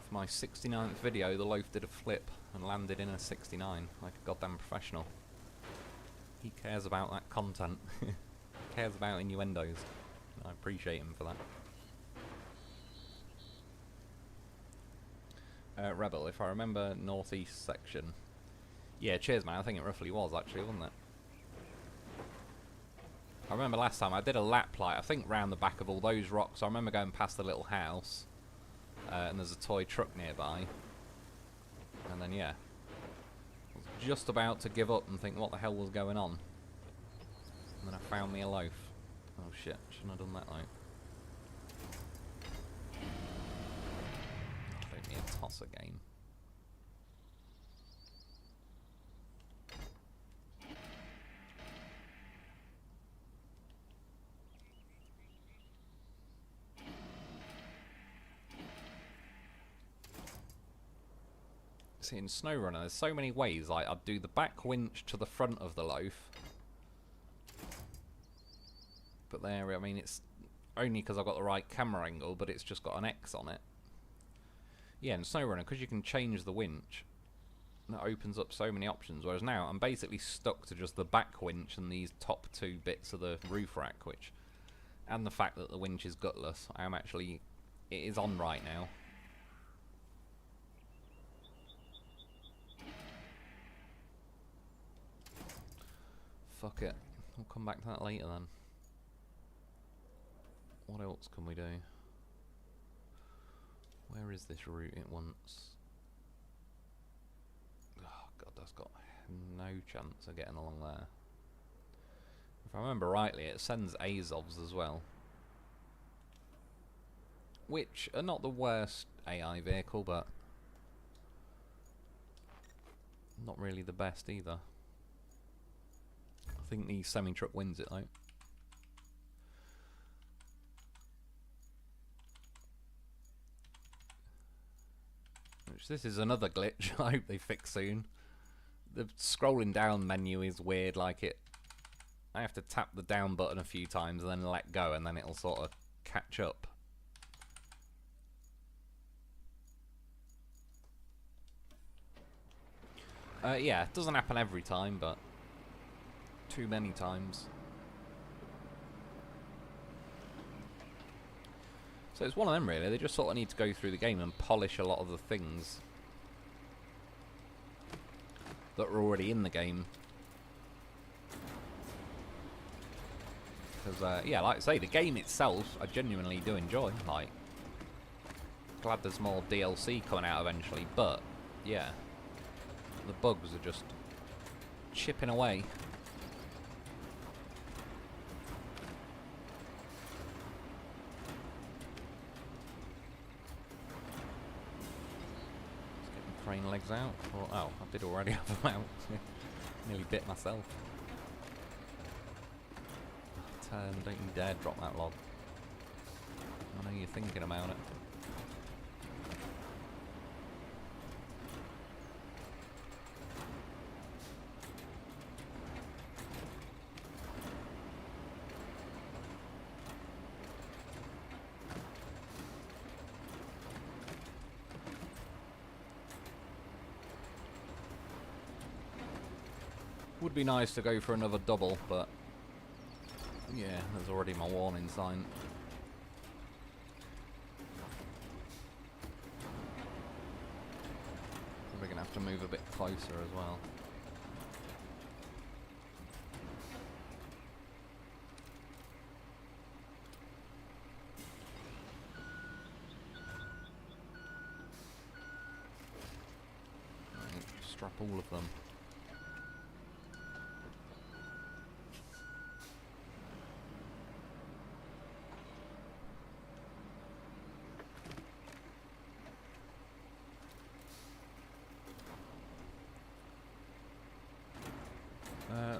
for my 69th video, the loaf did a flip and landed in a 69, like a goddamn professional. He cares about that content. He cares about innuendos. I appreciate him for that. Rebel, if I remember northeast section. Yeah, cheers man, I think it roughly was actually, wasn't it? I remember last time I did a lap, like, I think round the back of all those rocks. I remember going past the little house, and there's a toy truck nearby. And then, yeah. I was just about to give up and think what the hell was going on. And then I found me a loaf. Oh shit, shouldn't have done that, like. I don't me a tosser game. See, in SnowRunner, there's so many ways. Like, I'd do the back winch to the front of the loaf. But there, I mean, it's only because I've got the right camera angle, but it's just got an X on it. Yeah, in SnowRunner, because you can change the winch, that opens up so many options. Whereas now, I'm basically stuck to just the back winch and these top two bits of the roof rack, which, and the fact that the winch is gutless, I am actually, it is on right now. Fuck it. We'll come back to that later then. What else can we do? Where is this route it wants? Oh god, that's got no chance of getting along there. If I remember rightly, it sends Azovs as well. Which are not the worst AI vehicle, but not really the best either. I think the semi-truck wins it though. Which this is another glitch I hope they fix soon. The scrolling down menu is weird, like it, I have to tap the down button a few times and then let go and then it'll sort of catch up. Yeah, it doesn't happen every time, but too many times. So it's one of them really, they just sort of need to go through the game and polish a lot of the things that are already in the game. Because, yeah, like I say, the game itself I genuinely do enjoy. Like, glad there's more DLC coming out eventually, but, yeah, the bugs are just chipping away. Crane legs out. Or, oh, I did already have them out. Nearly bit myself. Turn, don't you dare drop that log. I know you're thinking about it. Would be nice to go for another double, but yeah, there's already my warning sign. We're gonna have to move a bit closer as well. Right, strap all of them.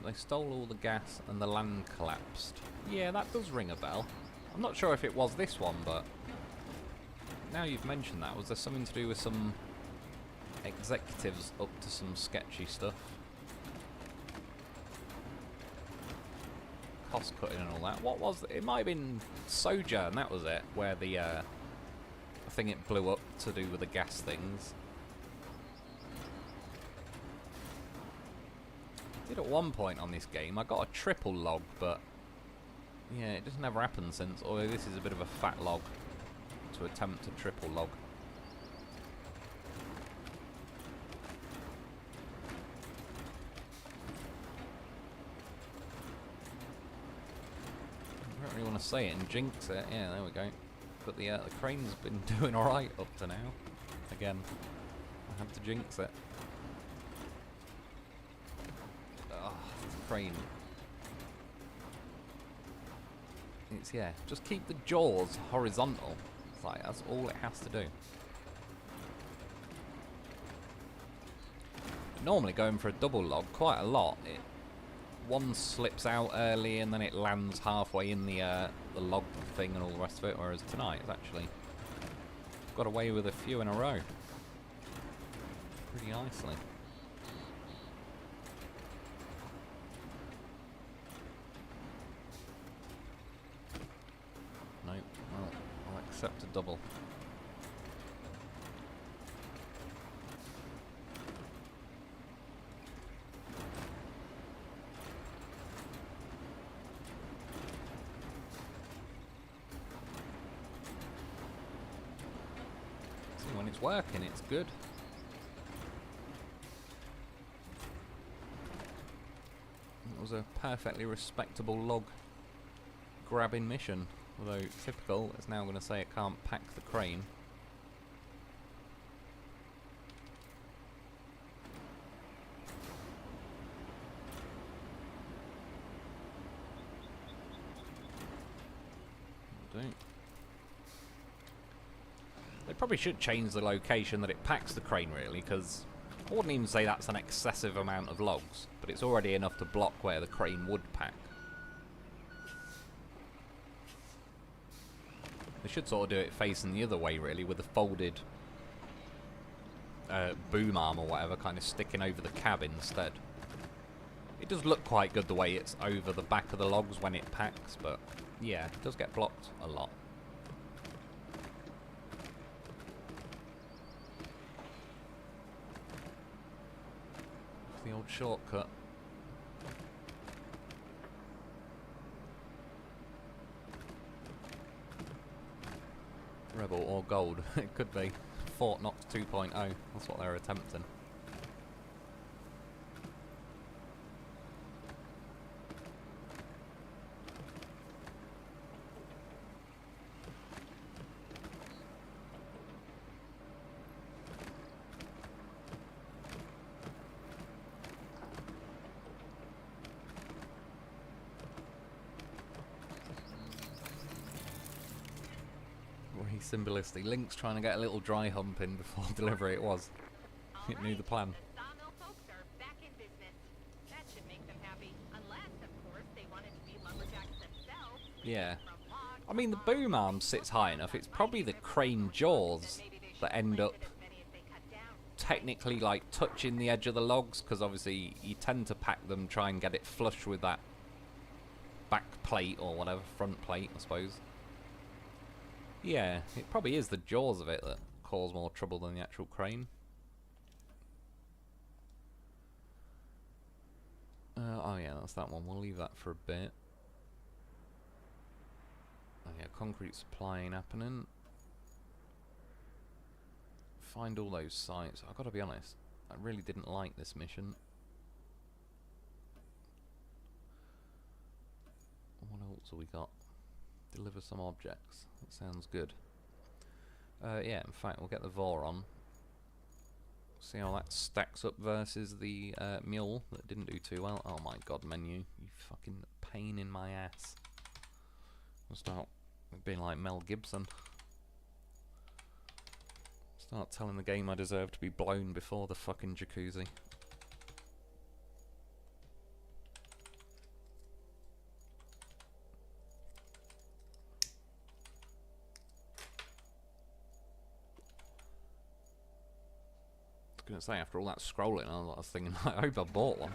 They stole all the gas and the land collapsed. Yeah, that does ring a bell. I'm not sure if it was this one, but now you've mentioned that, was there something to do with some executives up to some sketchy stuff? Cost cutting and all that. What was it? It might have been Sojourn, that was it, where the I think it blew up to do with the gas things. Did at one point on this game. I got a triple log, but yeah, it just never happened since. Although this is a bit of a fat log to attempt a triple log. I don't really want to say it and jinx it. Yeah, there we go. But the crane's been doing all right up to now. Again, I had to jinx it. Crane. It's, yeah, just keep the jaws horizontal. It's like, that's all it has to do. normally going for a double log quite a lot. One slips out early and then it lands halfway in the log thing and all the rest of it, whereas tonight it's actually got away with a few in a row pretty nicely. Nope, well, I'll accept a double. When it's working, it's good. It was a perfectly respectable log grabbing mission, although typical, it's now going to say it can't pack the crane. They probably should change the location that it packs the crane, really, because I wouldn't even say that's an excessive amount of logs, but it's already enough to block where the crane would pack. They should sort of do it facing the other way, really, with the folded boom arm or whatever kind of sticking over the cab instead. It does look quite good the way it's over the back of the logs when it packs, but yeah, it does get blocked a lot. The old shortcut. Rebel or gold. It could be. Fort Knox 2.0. That's what they're attempting. Symbolistic. Link's trying to get a little dry hump in before delivery. It was. It knew the plan. The sawmill folks are back in business. That should make them happy, unless, of course, they wanted to be lumberjacks themselves. Yeah. I mean, the boom arm sits high enough. It's probably the crane jaws that end up technically like touching the edge of the logs, because obviously you tend to pack them, try and get it flush with that back plate or whatever, front plate, I suppose. Yeah, it probably is the jaws of it that cause more trouble than the actual crane. Oh yeah, that's that one. We'll leave that for a bit. Oh yeah, concrete supply ain't happening. Find all those sites. I've got to be honest, I really didn't like this mission. What else have we got? Deliver some objects. That sounds good. Yeah, in fact, we'll get the Vor on. See how that stacks up versus the mule that didn't do too well. Oh my god, menu. You fucking pain in my ass. I'll start being like Mel Gibson. Start telling the game I deserve to be blown before the fucking jacuzzi. I was going to say, after all that scrolling, I was thinking, I hope I bought one.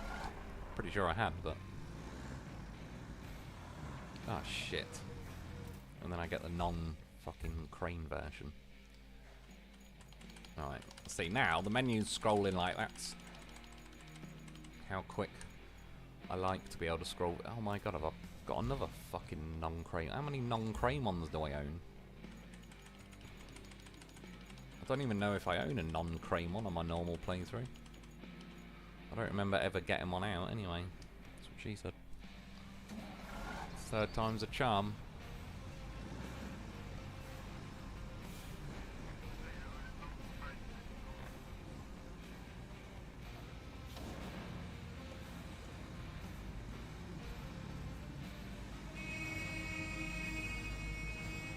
Pretty sure I had, but... Ah, shit. And then I get the non-fucking crane version. Alright, see, now the menu's scrolling like that's how quick I like to be able to scroll. Oh my god, I've got another fucking non-crane. How many non-crane ones do I own? I don't even know if I own a non-crane one on my normal playthrough. I don't remember ever getting one out anyway. That's what she said. Third time's a charm.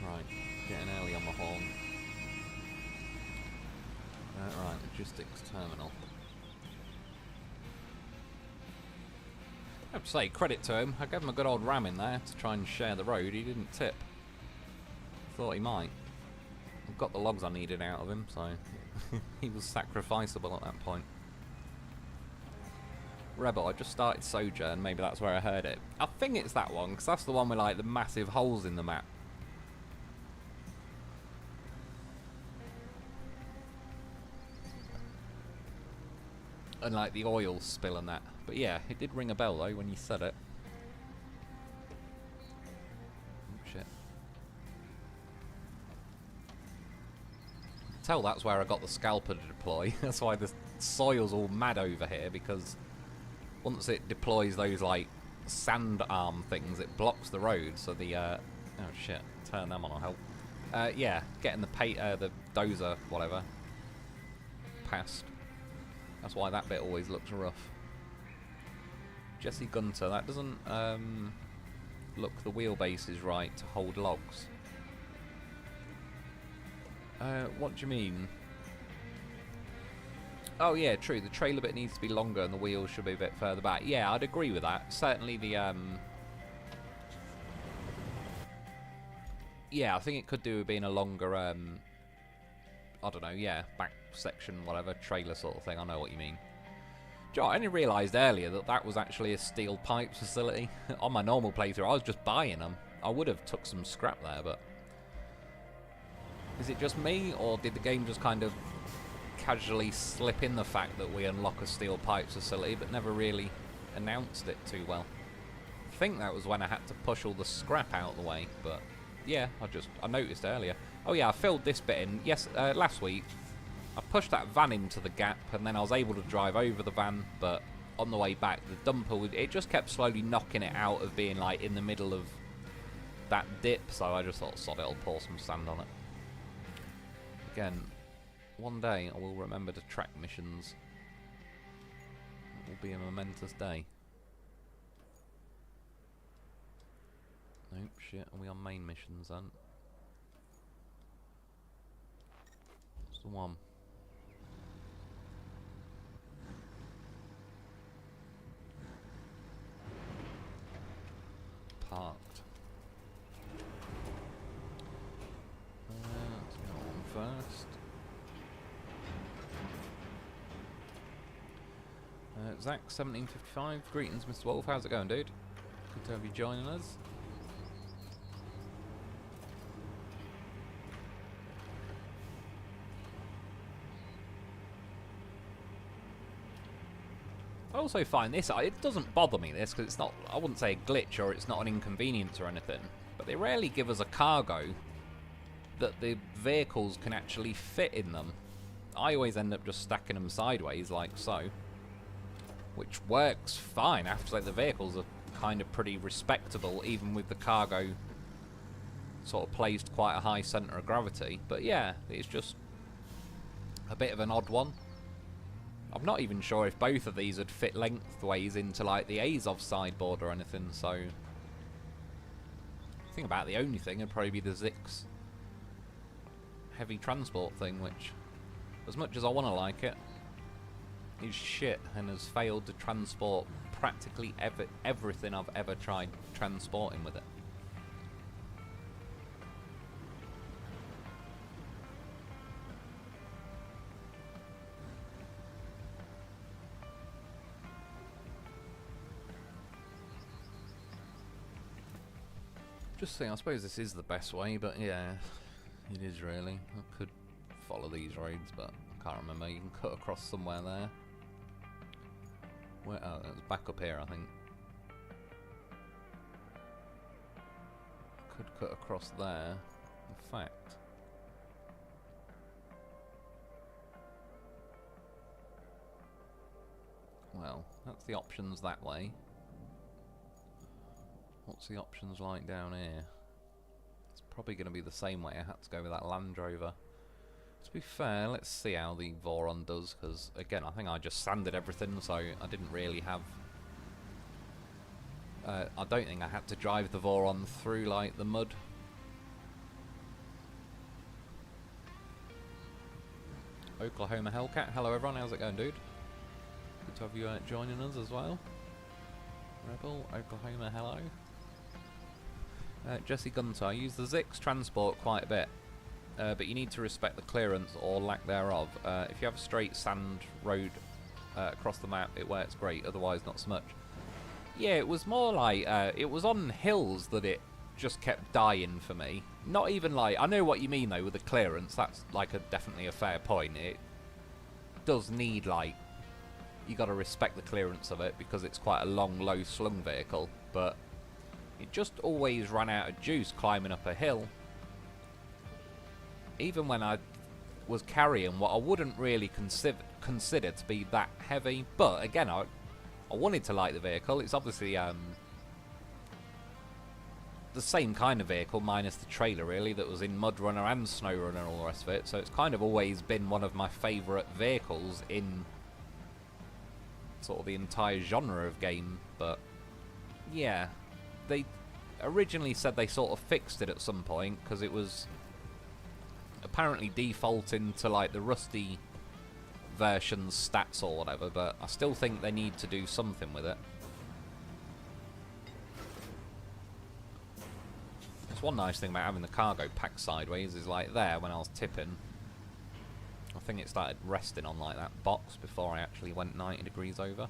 Right, getting early on my horn. Right, logistics terminal. have to say, credit to him. I gave him a good old ram in there to try and share the road. He didn't tip. Thought he might. I've got the logs I needed out of him, so he was sacrificable at that point. Rebel, I just started Sojourn. Maybe that's where I heard it. I think it's that one, because that's the one with like the massive holes in the map. And like the oil spill and that. But yeah, it did ring a bell though when you said it. Oh shit. Tell that's where I got the scalper to deploy. That's why the soil's all mad over here, because once it deploys those like sand arm things, it blocks the road. So the oh shit, turn them on will help. Yeah, getting the dozer, whatever, past. That's why that bit always looks rough. Jesse Gunter, that doesn't look the wheelbase is right to hold logs. What do you mean? Oh yeah, true. The trailer bit needs to be longer and the wheels should be a bit further back. Yeah, I'd agree with that. Certainly the yeah, I think it could do with being a longer I don't know, yeah, back section, whatever, trailer sort of thing. I know what you mean. Joe, I only realised earlier that that was actually a steel pipes facility. On my normal playthrough, I was just buying them. I would have took some scrap there, but is it just me, or did the game just kind of casually slip in the fact that we unlock a steel pipes facility, but never really announced it too well? I think that was when I had to push all the scrap out of the way, but yeah, I noticed earlier. Oh yeah, I filled this bit in. Yes, last week. I pushed that van into the gap, and then I was able to drive over the van, but on the way back, the dumper, it just kept slowly knocking it out of being like in the middle of that dip, so I just thought, sod it, I'll pour some sand on it. Again, one day I will remember to track missions. It will be a momentous day. Nope, shit, are we on main missions then? What's the one? Parked. Let's go on first. Zach 1755, greetings Mr. Wolf, how's it going, dude? Good to have you joining us. I also find this, it doesn't bother me this, because it's not, I wouldn't say a glitch or it's not an inconvenience or anything, but they rarely give us a cargo that the vehicles can actually fit in them. I always end up just stacking them sideways like so, which works fine. I have to say the vehicles are kind of pretty respectable, even with the cargo sort of placed quite a high centre of gravity. But yeah, it's just a bit of an odd one. I'm not even sure if both of these would fit lengthways into like the Azov sideboard or anything, so I think about the only thing would probably be the Zix heavy transport thing, which, as much as I want to like it, is shit and has failed to transport practically everything I've ever tried transporting with it. Just think, I suppose this is the best way, but yeah, it is really. I could follow these roads, but I can't remember. You can cut across somewhere there. Where? Oh, it's back up here, I think. Could cut across there. In fact, well, that's the options that way. What's the options like down here? It's probably going to be the same way. I had to go with that Land Rover. To be fair, let's see how the Voron does, because again, I think I just sanded everything, so I didn't really have... I don't think I had to drive the Voron through like the mud. Oklahoma Hellcat, hello everyone, how's it going, dude? Good to have you joining us as well. Rebel, Oklahoma, hello. Jesse Gunter, I use the Zix transport quite a bit, but you need to respect the clearance or lack thereof. If you have a straight sand road across the map, it works great, otherwise not so much. Yeah, it was more like, it was on hills that it just kept dying for me. Not even like, I know what you mean though with the clearance, that's like definitely a fair point. It does need like, you got to respect the clearance of it because it's quite a long, low slung vehicle, but it just always ran out of juice climbing up a hill. Even when I was carrying what I wouldn't really consider to be that heavy, but again, I wanted to like the vehicle. It's obviously the same kind of vehicle minus the trailer really that was in Mud Runner and Snow Runner and all the rest of it, so it's kind of always been one of my favourite vehicles in sort of the entire genre of game. But yeah, they originally said they sort of fixed it at some point because it was apparently defaulting to like the Rusty version's stats or whatever, but I still think they need to do something with it. That's one nice thing about having the cargo packed sideways is like there when I was tipping, I think it started resting on like that box before I actually went 90 degrees over.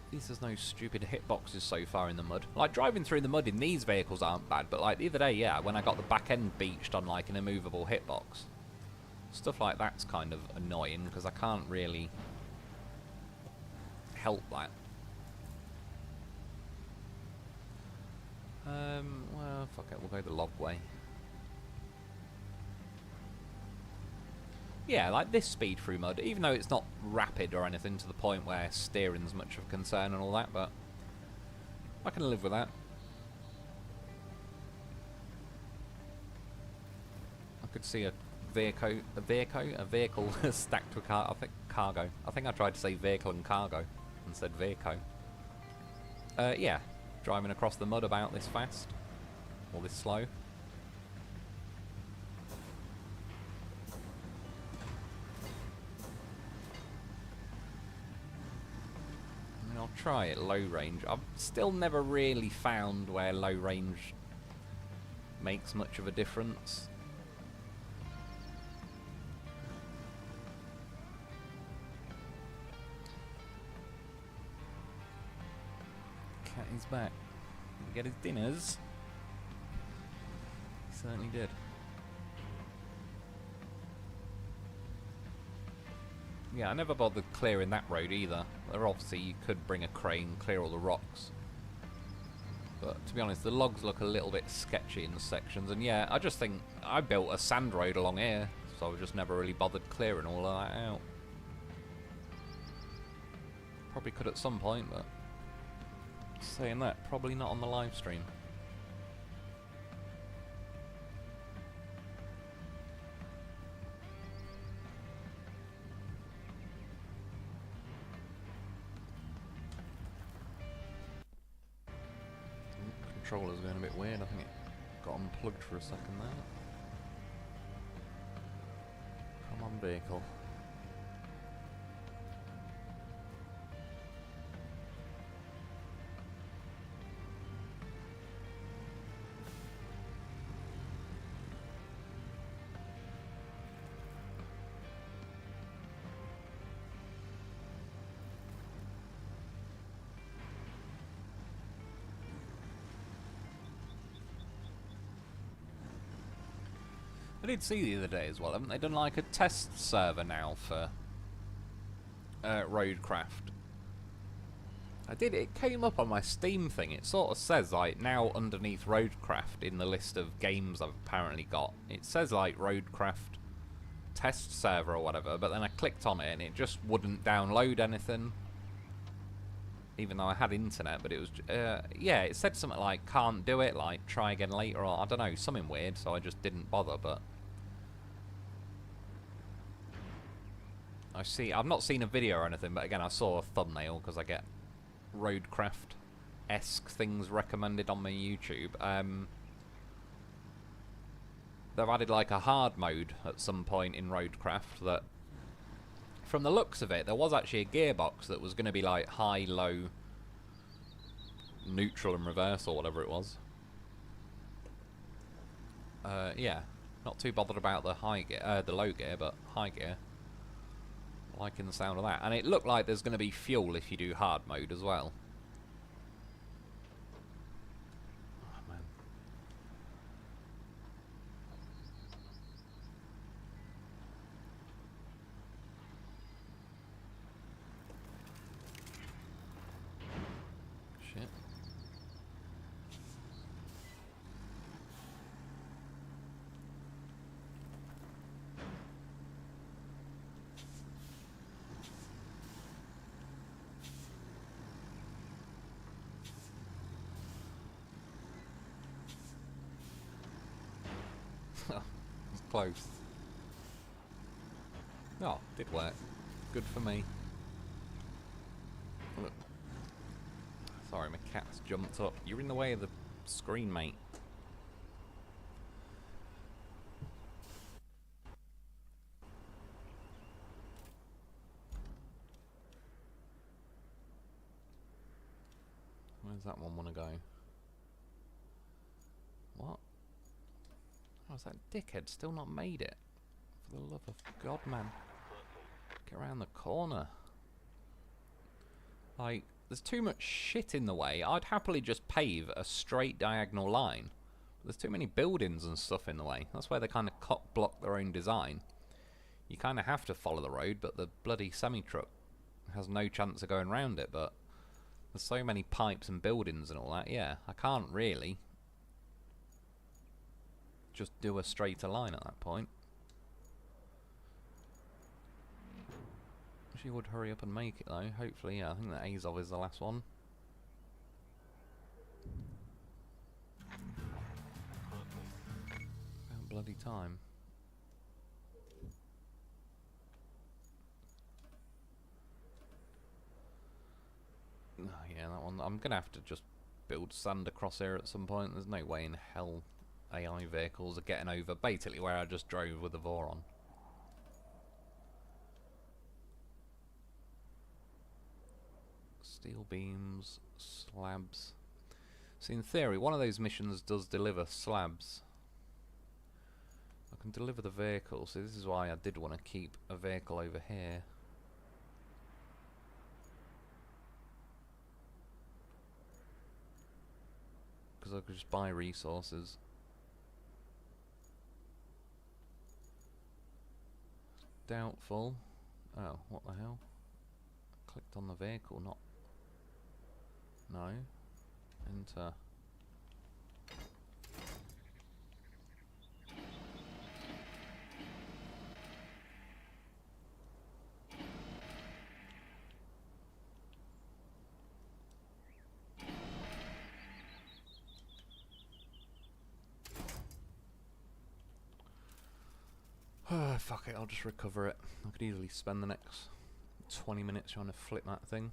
At least there's no stupid hitboxes so far in the mud. Like, driving through the mud in these vehicles aren't bad, but like the other day, yeah, when I got the back end beached on like an immovable hitbox, stuff like that's kind of annoying because I can't really help that. Well, fuck it, we'll go the log way. Yeah, like this speed through mud, even though it's not rapid or anything to the point where steering's much of a concern and all that, but I can live with that. I could see a vehicle stacked with cargo. I think I tried to say vehicle and cargo and said vehicle. Yeah, driving across the mud about this fast or this slow. I'll try it low range. I've still never really found where low range makes much of a difference. Cat is back. Did he get his dinners? He certainly did. Yeah, I never bothered clearing that road either. There obviously you could bring a crane, clear all the rocks. But to be honest, the logs look a little bit sketchy in the sections. And yeah, I just think I built a sand road along here, so I just never really bothered clearing all of that out. Probably could at some point, but saying that, probably not on the live stream. Controller's going a bit weird. I think it got unplugged for a second there. Come on, vehicle. I did see the other day as well, haven't they done like a test server now for Roadcraft? I did, it came up on my Steam thing, it sort of says like now underneath Roadcraft in the list of games I've apparently got, it says like Roadcraft test server or whatever, but then I clicked on it and it just wouldn't download anything. Even though I had internet, but it was, yeah, it said something like can't do it, like try again later, or I don't know, something weird, so I just didn't bother. But I've not seen a video or anything, but again, I saw a thumbnail because I get Roadcraft-esque things recommended on my YouTube. they've added like a hard mode at some point in Roadcraft that, from the looks of it, there was actually a gearbox that was going to be like high, low, neutral and reverse or whatever it was. Yeah, not too bothered about the high gear, the low gear, but high gear. Liking the sound of that. And it looked like there's going to be fuel if you do hard mode as well. Oh, man. Shit. It's close. Oh, did work. Good for me. Look. Sorry, my cat's jumped up. You're in the way of the screen, mate. Where's that one want to go? What? Oh, is that dickhead still not made it? For the love of God, man. Get around the corner. Like, there's too much shit in the way. I'd happily just pave a straight diagonal line. But there's too many buildings and stuff in the way. That's where they kind of cock-block their own design. You kind of have to follow the road, but the bloody semi-truck has no chance of going round it, but there's so many pipes and buildings and all that, yeah, I can't really just do a straighter line at that point. She would hurry up and make it though, hopefully. Yeah, I think that Azov is the last one. About bloody time. Oh, yeah, that one. I'm gonna have to just build sand across here at some point. There's no way in hell AI vehicles are getting over basically where I just drove with the Voron. Steel beams, slabs. So in theory, one of those missions does deliver slabs. I can deliver the vehicle, so this is why I did want to keep a vehicle over here. Because I could just buy resources. Doubtful. Oh, what the hell? Clicked on the vehicle, not... No. Enter. Fuck it, I'll just recover it. I could easily spend the next 20 minutes trying to flip that thing.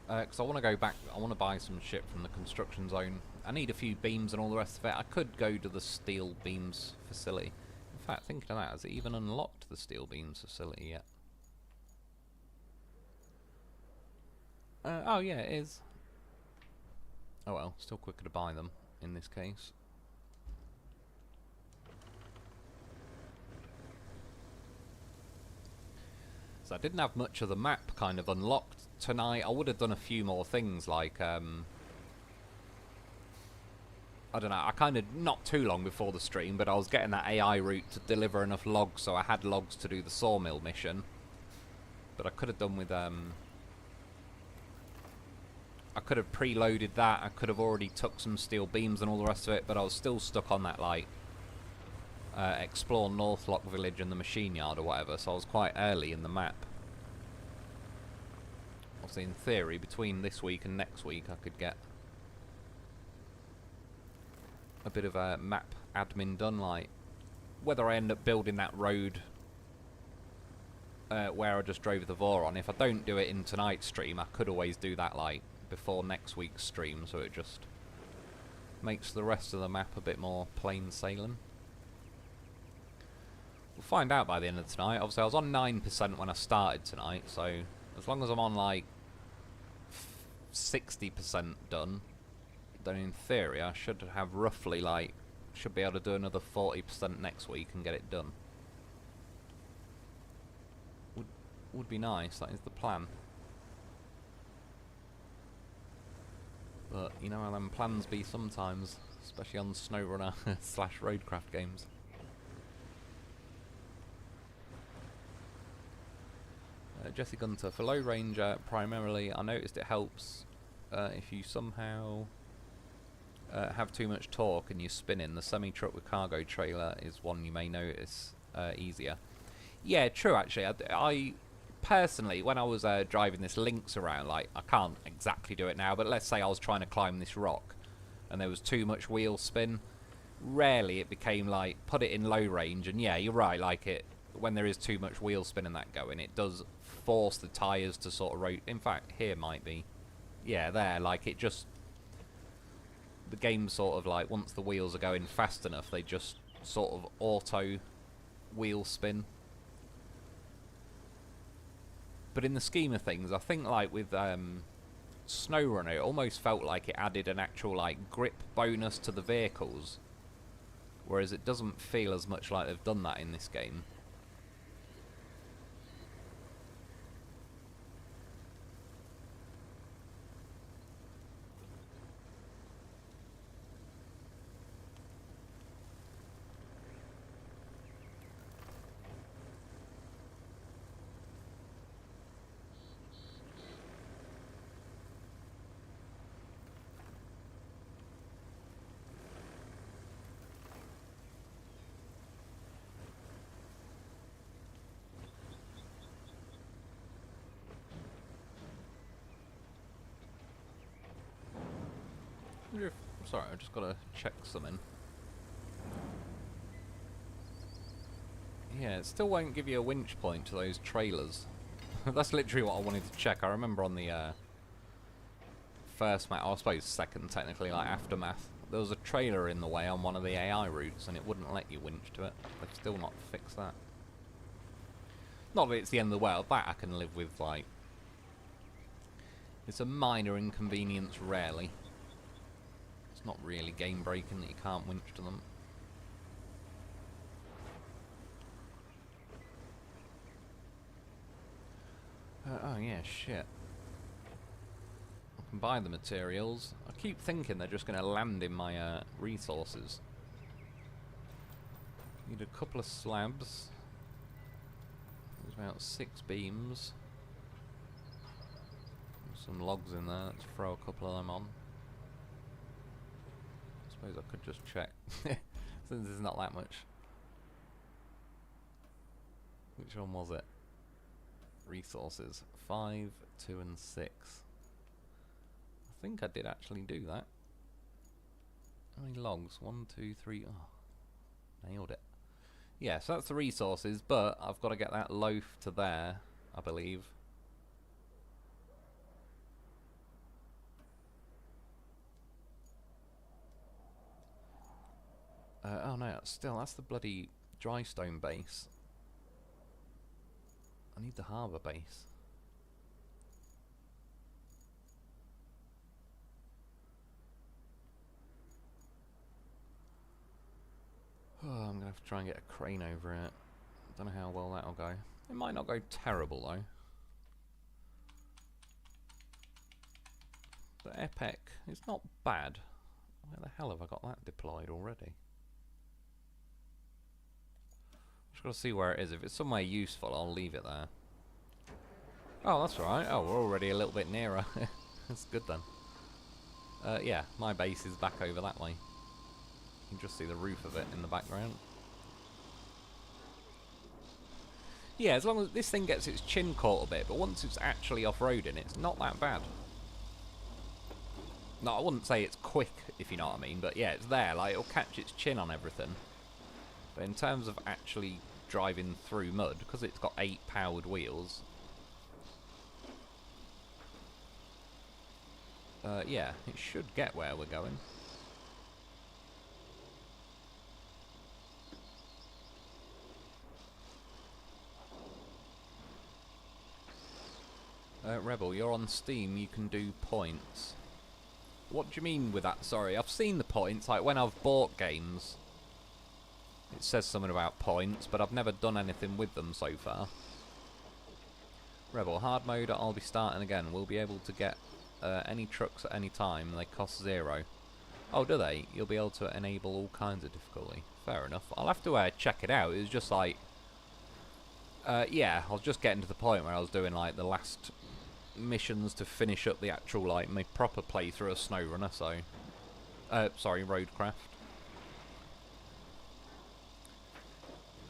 Because I want to go back, I want to buy some shit from the construction zone. I need a few beams and all the rest of it. I could go to the steel beams facility. In fact, thinking of that, has it even unlocked the steel beams facility yet? Oh yeah, it is. Oh well, still quicker to buy them in this case. So I didn't have much of the map kind of unlocked tonight. I would have done a few more things like, I don't know, I kind of, not too long before the stream, but I was getting that AI route to deliver enough logs, so I had logs to do the sawmill mission. But I could have done with, I could have preloaded that, I could have already took some steel beams and all the rest of it, but I was still stuck on that, like, explore Northlock Village and the machine yard or whatever, so I was quite early in the map. Obviously, in theory, between this week and next week, I could get a bit of a map admin done, like whether I end up building that road where I just drove the Voron. If I don't do it in tonight's stream, I could always do that like before next week's stream, so it just makes the rest of the map a bit more plain sailing. We'll find out by the end of tonight. Obviously I was on 9% when I started tonight, so as long as I'm on like 60% done, then in theory I should have roughly like, should be able to do another 40% next week and get it done. Would be nice, that is the plan. But you know how them plans be sometimes, especially on SnowRunner slash Roadcraft games. Jesse Gunter, for low range primarily, I noticed it helps if you somehow have too much torque and you're spinning. The semi-truck with cargo trailer is one you may notice easier. Yeah, true actually. I personally, when I was driving this Lynx around, like, I can't exactly do it now, but let's say I was trying to climb this rock and there was too much wheel spin, rarely it became like, put it in low range, and yeah, you're right, like when there is too much wheel spin and that going, it does force the tyres to sort of rotate. In fact, here might be, yeah, there, like it just, the game sort of like, once the wheels are going fast enough, they just sort of auto wheel spin. But in the scheme of things, I think like with SnowRunner, it almost felt like it added an actual like grip bonus to the vehicles, whereas it doesn't feel as much like they've done that in this game. Sorry, I've just got to check something. Yeah, it still won't give you a winch point to those trailers. That's literally what I wanted to check. I remember on the first map, I suppose second technically, like Aftermath, there was a trailer in the way on one of the AI routes and it wouldn't let you winch to it. They've still not fixed that. Not that it's the end of the world, that I can live with, like, it's a minor inconvenience rarely. It's not really game breaking that you can't winch to them. Oh yeah, shit. I can buy the materials. I keep thinking they're just going to land in my resources. Need a couple of slabs. There's about 6 beams. There's some logs in there. Let's throw a couple of them on. I suppose I could just check. Since there's not that much. Which one was it? Resources 5, 2 and 6. I think I did actually do that. How many logs? 1, 2, 3. Oh, nailed it. Yeah, so that's the resources, but I've got to get that loaf to there, I believe. Oh no, that's the bloody dry stone base. I need the harbour base. Oh, I'm gonna have to try and get a crane over it. Don't know how well that'll go. It might not go terrible though. The Epic, it's not bad. Where the hell have I got that deployed already? Just gotta see where it is. If it's somewhere useful, I'll leave it there. Oh, that's right. Oh, we're already a little bit nearer. That's good then. Yeah, my base is back over that way. You can just see the roof of it in the background. Yeah, as long as this thing gets its chin caught a bit, but once it's actually off-roading, it's not that bad. No, I wouldn't say it's quick, if you know what I mean, but yeah, it's there. Like, it'll catch its chin on everything. But in terms of actually driving through mud, because it's got 8 powered wheels, yeah, it should get where we're going. Rebel, you're on Steam, you can do points. What do you mean with that? Sorry, I've seen the points, like when I've bought games. It says something about points, but I've never done anything with them so far. Rebel, hard mode, I'll be starting again. We'll be able to get any trucks at any time. They cost 0. Oh, do they? You'll be able to enable all kinds of difficulty. Fair enough. I'll have to check it out. It was just like... yeah, I was just getting to the point where I was doing like the last missions to finish up the actual, like, my proper playthrough of SnowRunner, so... sorry, Roadcraft.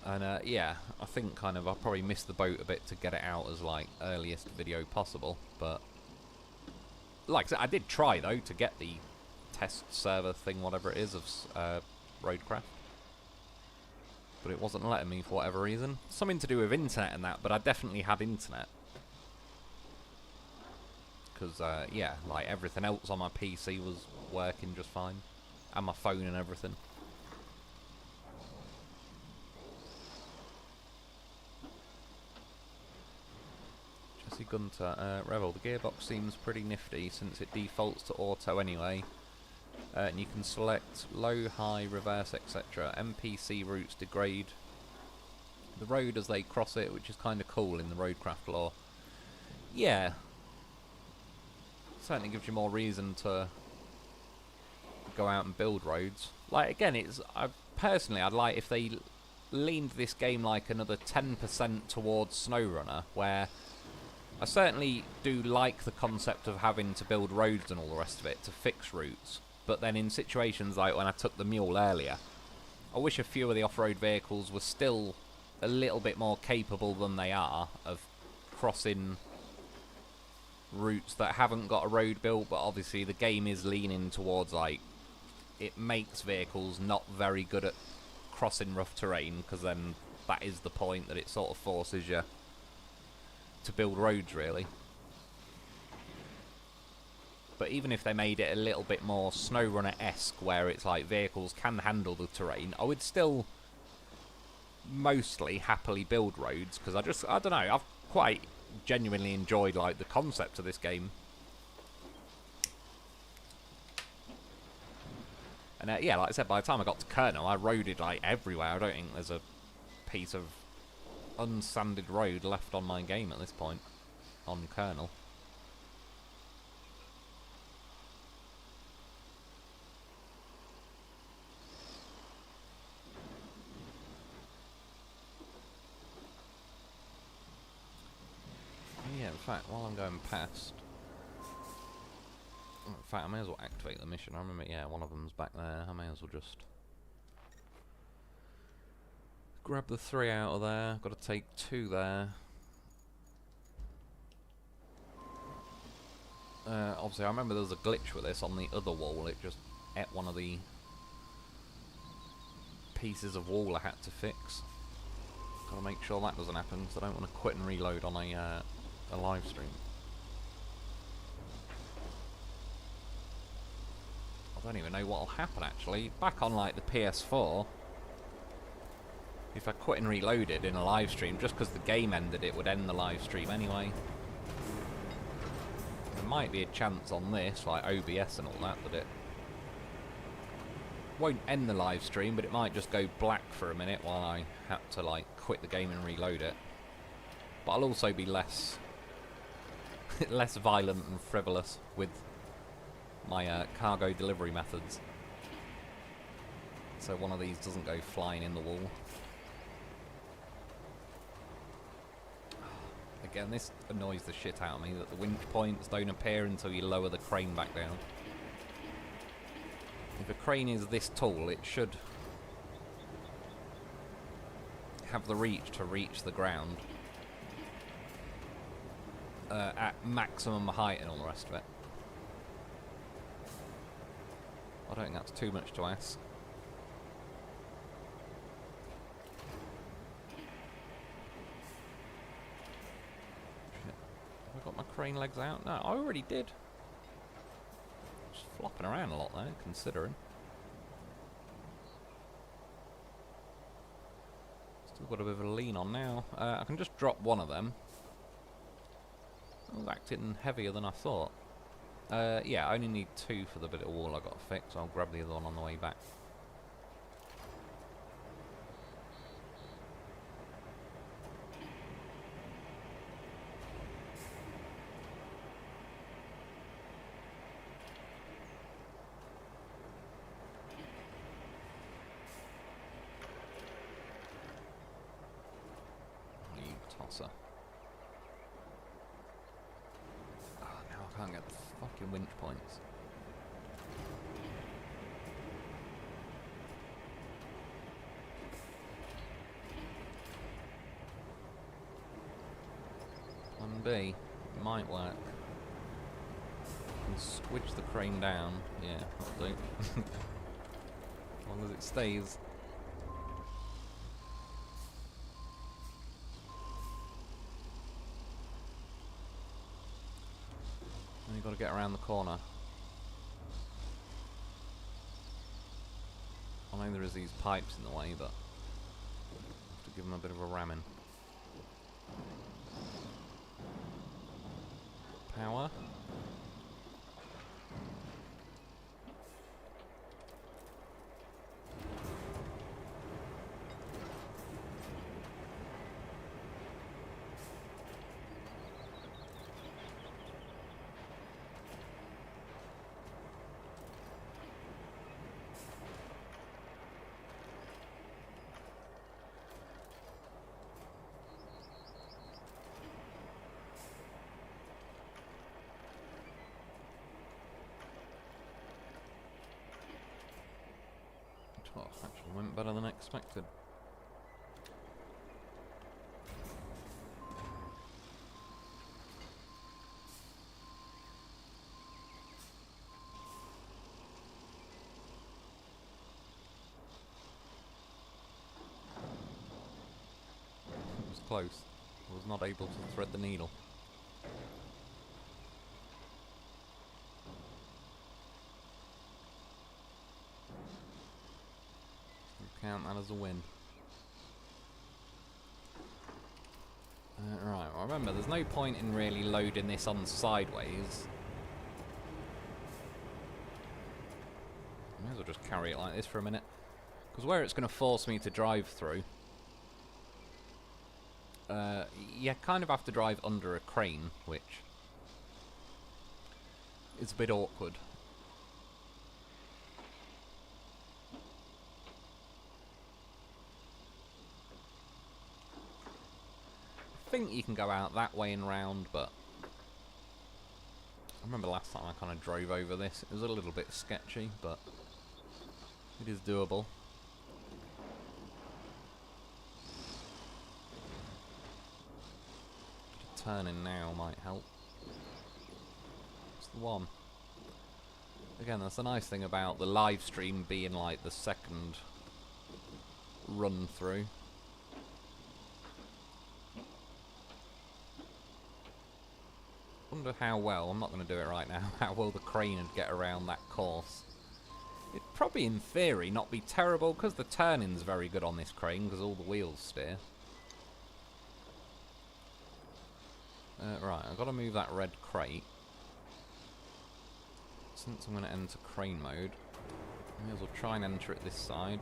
And, yeah, I think kind of I probably missed the boat a bit to get it out as, like, earliest video possible, but... Like I said, I did try, though, to get the test server thing, whatever it is, of Roadcraft. But it wasn't letting me for whatever reason. Something to do with internet and that, but I definitely had internet. Because, yeah, like, everything else on my PC was working just fine. And my phone and everything. Jesse Gunter, Rebel, the gearbox seems pretty nifty since it defaults to auto anyway. And you can select low, high, reverse, etc. NPC routes degrade the road as they cross it, which is kind of cool in the Roadcraft lore. Yeah. Certainly gives you more reason to go out and build roads. Like, again, personally, I'd like if they leaned this game like another 10% towards SnowRunner, where I certainly do like the concept of having to build roads and all the rest of it to fix routes. But then in situations like when I took the mule earlier, I wish a few of the off-road vehicles were still a little bit more capable than they are of crossing routes that haven't got a road built, but obviously the game is leaning towards, like, it makes vehicles not very good at crossing rough terrain, because then that is the point that it sort of forces you to build roads, really. But even if they made it a little bit more SnowRunner-esque, where it's like vehicles can handle the terrain, I would still mostly happily build roads, because I don't know, I've quite genuinely enjoyed, like, the concept of this game. And yeah, like I said, by the time I got to Kernel, I roaded, like, everywhere. I don't think there's a piece of unsanded road left on my game at this point, on Kernel. Yeah, in fact, while I'm going past... In fact, I may as well activate the mission. I remember, yeah, one of them's back there. I may as well just grab the 3 out of there. Got to take 2 there. Obviously, I remember there was a glitch with this on the other wall. It just ate one of the pieces of wall I had to fix. Got to make sure that doesn't happen, because I don't want to quit and reload on a live stream. I don't even know what'll happen, actually. Back on, like, the PS4, if I quit and reloaded in a live stream, just because the game ended, it would end the live stream anyway. There might be a chance on this, like OBS and all that it won't end the live stream, but it might just go black for a minute while I had to, like, quit the game and reload it. But I'll also be less less violent and frivolous with my cargo delivery methods, so one of these doesn't go flying in the wall. Again, this annoys the shit out of me, that the winch points don't appear until you lower the crane back down. If a crane is this tall, it should have the reach to reach the ground at maximum height and all the rest of it. I don't think that's too much to ask. Shit. Have I got my crane legs out? No, I already did. Just flopping around a lot there, considering. Still got a bit of a lean on now. I can just drop one of them. It was acting heavier than I thought. Yeah, I only need 2 for the bit of wall I got to fix. I'll grab the other one on the way back. You tosser. Oh, now I can't get the fucking winch points. Plan B. Might work. Can squidge the crane down. Yeah, that'll do. As long as it stays. And you've got to get around the corner. I know there is these pipes in the way, but I have to give them a bit of a ramming. Power. Oh, actually went better than expected. It was close. I was not able to thread the needle. Count that as a win. Right, well remember, there's no point in really loading this on sideways. I may as well just carry it like this for a minute. Because where it's going to force me to drive through, you kind of have to drive under a crane, which is a bit awkward. I think you can go out that way and round, but I remember last time I kind of drove over this. It was a little bit sketchy, but it is doable. Turning now might help. It's the one. Again, that's the nice thing about the live stream being like the second run through. Wonder how well, I'm not going to do it right now, how well the crane would get around that course. It'd probably in theory not be terrible because the turning's very good on this crane because all the wheels steer. Right, I've got to move that red crate. Since I'm going to enter crane mode, I may as well try and enter it this side.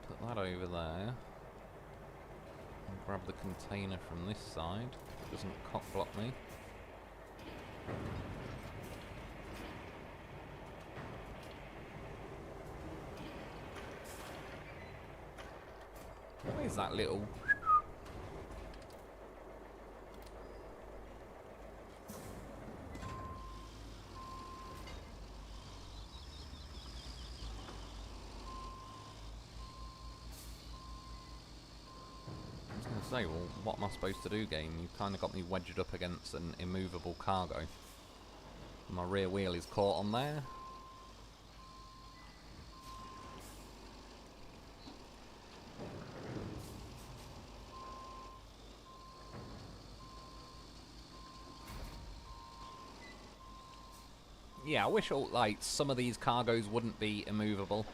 Put that over there. And grab the container from this side. It doesn't cock block me. What is that little... I was going to say, well, what am I supposed to do, game? You kind of got me wedged up against an immovable cargo. My rear wheel is caught on there. Yeah, I wish all, like, some of these cargoes wouldn't be immovable.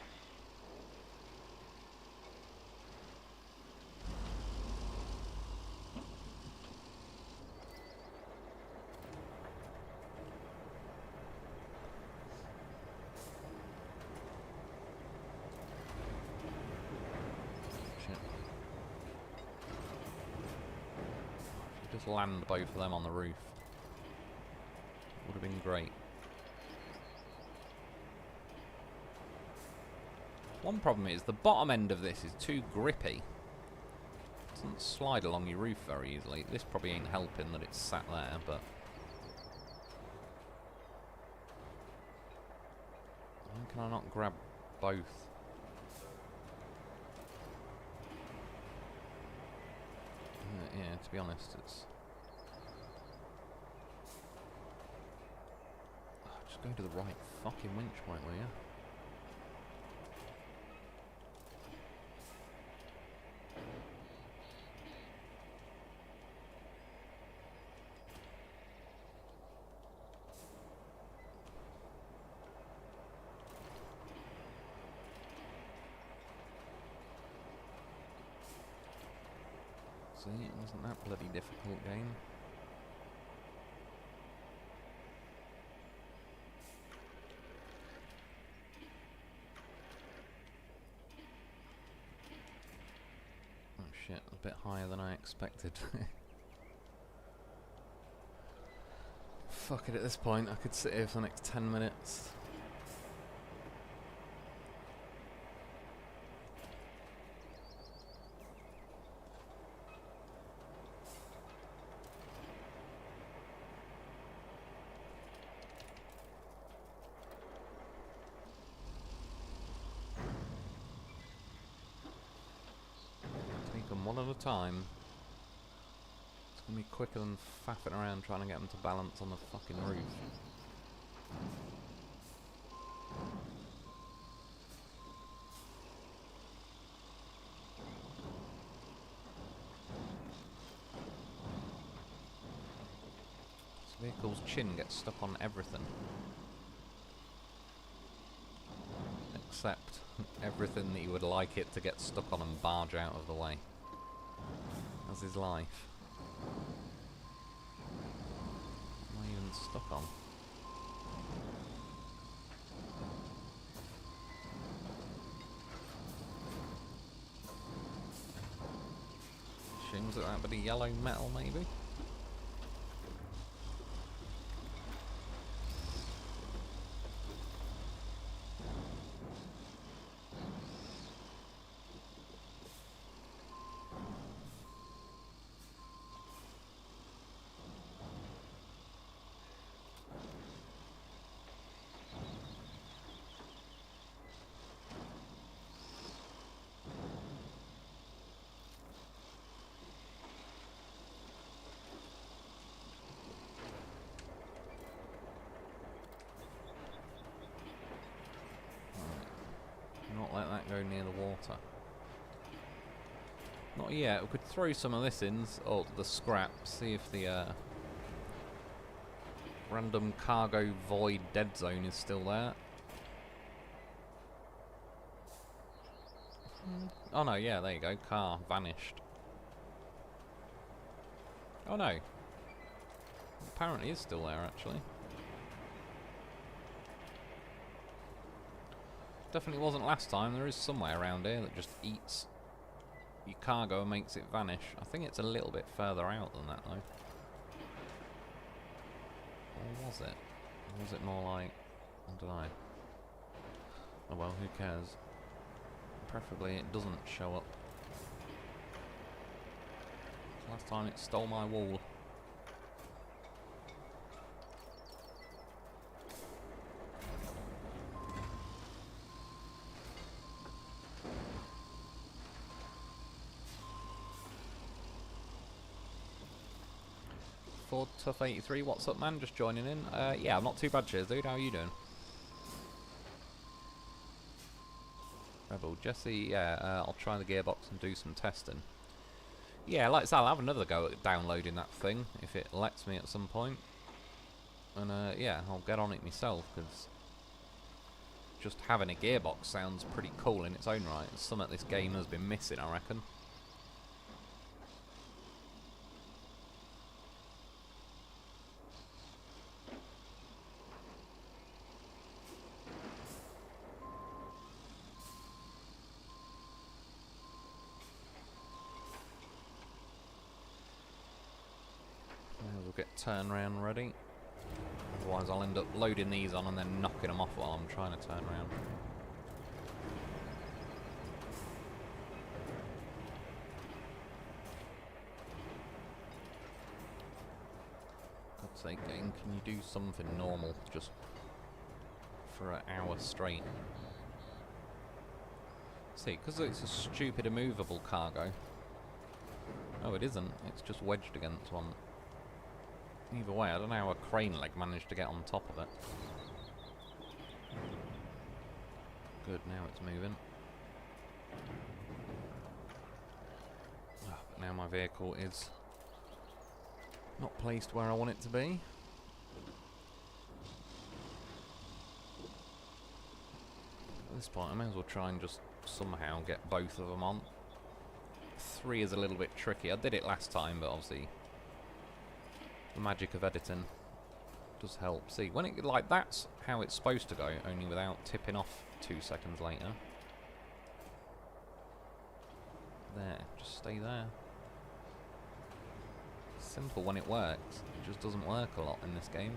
Just land both of them on the roof. Would have been great. One problem is the bottom end of this is too grippy. It doesn't slide along your roof very easily. This probably ain't helping that it's sat there, but... Why can I not grab both? Yeah, to be honest, it's... Oh, just go to the right fucking winch point, will you? See, it wasn't that bloody difficult game. Oh shit, a bit higher than I expected. Fuck it, at this point I could sit here for the next 10 minutes. One at a time. It's gonna be quicker than faffing around trying to get them to balance on the fucking roof. This vehicle's chin gets stuck on everything. Except everything that you would like it to get stuck on and barge out of the way. As his life. What am I even stuck on? Assumes that bit of yellow metal, maybe? Not let that go near the water. Not yet. We could throw some of this in, or the scrap, see if the random cargo void dead zone is still there. Oh no, yeah, there you go. Car vanished. Oh no. Apparently it's still there, actually. Definitely wasn't last time. There is somewhere around here that just eats your cargo and makes it vanish. I think it's a little bit further out than that, though. Or was it? Or was it more like... I don't know. Oh well, who cares? Preferably it doesn't show up. Last time it stole my wall. Ford Tough 83, what's up, man? Just joining in. Yeah, I'm not too bad, cheers, dude. How are you doing? Rebel Jesse, yeah, I'll try the gearbox and do some testing. Yeah, like I said, I'll have another go at downloading that thing if it lets me at some point. And yeah, I'll get on it myself because just having a gearbox sounds pretty cool in its own right. It's something this game has been missing, I reckon. well get turnaround ready. Otherwise I'll end up loading these on and then knocking them off while I'm trying to turn around. God's sake, game, can you do something normal just for an hour straight? See, because it's a stupid immovable cargo. Oh, it isn't. It's just wedged against one. Either way, I don't know how a crane leg managed to get on top of it. Good, now it's moving. Oh, but now my vehicle is not placed where I want it to be. At this point, I may as well try and just somehow get both of them on. 3 is a little bit tricky. I did it last time, but obviously the magic of editing does help. See, when it like that's how it's supposed to go, only without tipping off 2 seconds later. There, just stay there. Simple when it works. It just doesn't work a lot in this game.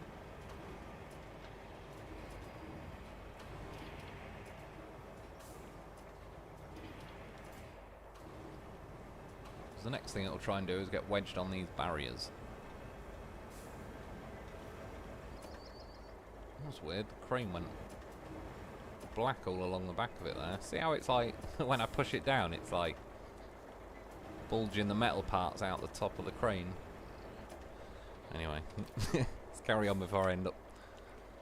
The next thing it'll try and do is get wedged on these barriers. That's weird. The crane went black all along the back of it there. See how it's like, when I push it down, it's like bulging the metal parts out the top of the crane. Anyway, let's carry on before I end up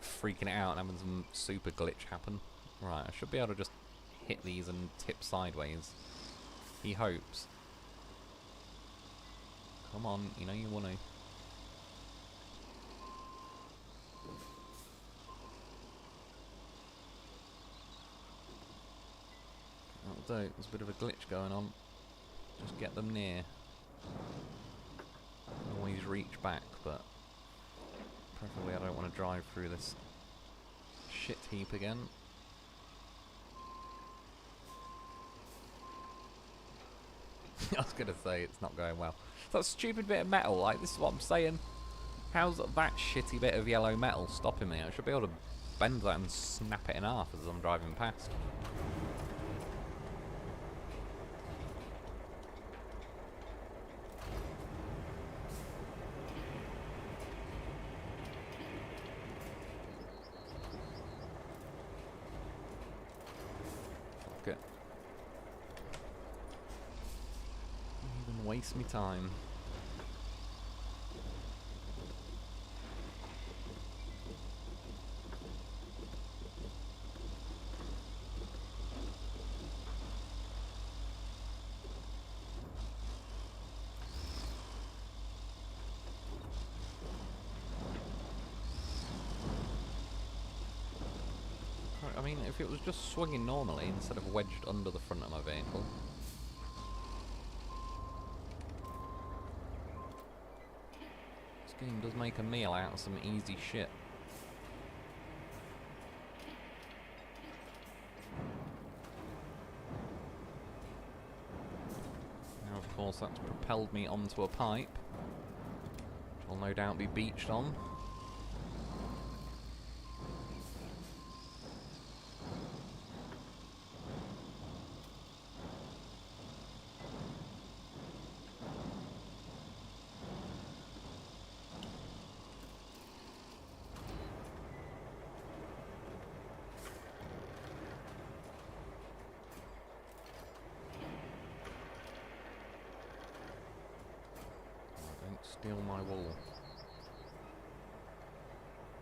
freaking it out and having some super glitch happen. Right, I should be able to just hit these and tip sideways. He hopes. Come on, you know you want to. That'll do. There's a bit of a glitch going on. Just get them near. Always reach back, but preferably I don't want to drive through this shit heap again. I was going to say it's not going well. That stupid bit of metal, like, this is what I'm saying. How's that shitty bit of yellow metal stopping me? I should be able to bend that and snap it in half as I'm driving past. Fuck it. Don't even waste me time. I mean, if it was just swinging normally instead of wedged under the front of my vehicle. This game does make a meal out of some easy shit. Now, of course, that's propelled me onto a pipe, which I'll no doubt be beached on. Steal my wool.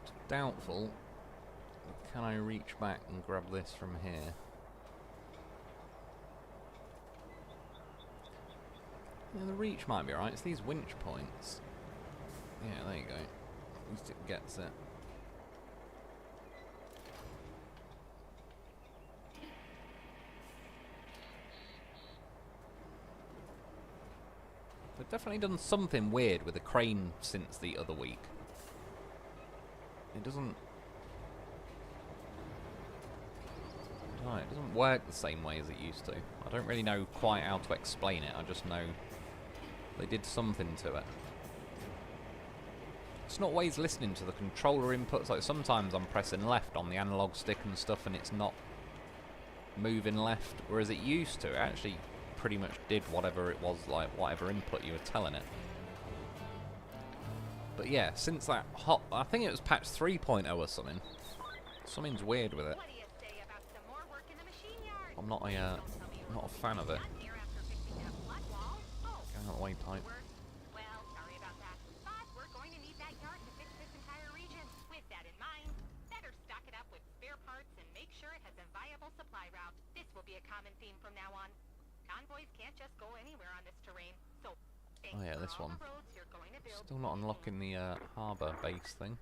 It's doubtful. Can I reach back and grab this from here? Yeah, the reach might be alright. It's these winch points. Yeah, there you go. At least it gets it. They've definitely done something weird with the crane since the other week. It doesn't work the same way as it used to. I don't really know quite how to explain it. I just know they did something to it. It's not always listening to the controller inputs. Like sometimes I'm pressing left on the analog stick and stuff and it's not moving left, whereas it used to. It actually pretty much did whatever it was, like whatever input you were telling it. But yeah, since that I think it was patch 3.0 or something. Something's weird with it. What do you say about some more work in the machine yard? I'm not a fan of it. Got here after fixing that flood wall. Oh, Get out of the way, pipe. well, sorry about that. But we're going to need that yard to fix this entire region. With that in mind, better stock it up with spare parts and make sure it has a viable supply route. This will be a common theme from now on. Convoys can't just go anywhere on this terrain. So, Oh yeah, this one. Still not unlocking the harbour base thing.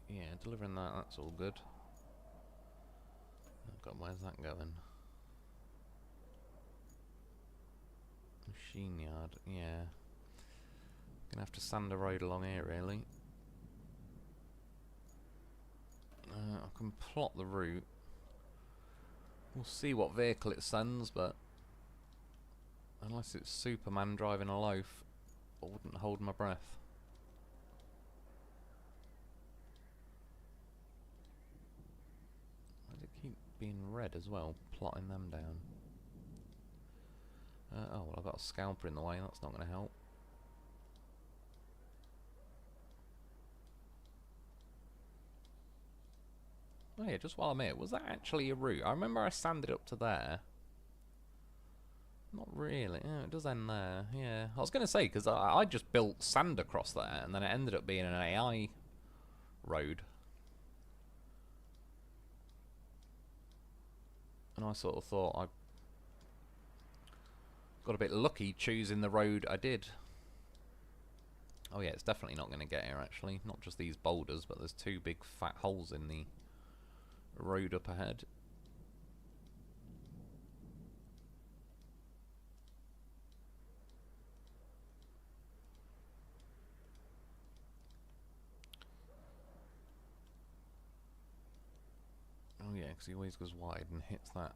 Yeah, delivering that, that's all good. Oh God, where's that going? Machine yard, yeah. Gonna have to sand a road along here, really. I can plot the route. We'll see what vehicle it sends, but unless it's Superman driving a loaf, I wouldn't hold my breath. Why does it keep being red as well, plotting them down? Oh, well, I've got a scalper in the way, that's not going to help. Oh yeah, just while I'm here, was that actually a route? I remember I sanded up to there. Not really. Yeah, it does end there. Yeah, I was going to say, because I just built sand across there, and then it ended up being an AI road. And I sort of thought I got a bit lucky choosing the road I did. Oh yeah, it's definitely not going to get here, actually. Not just these boulders, but there's two big fat holes in the road up ahead. Oh yeah, because he always goes wide and hits that.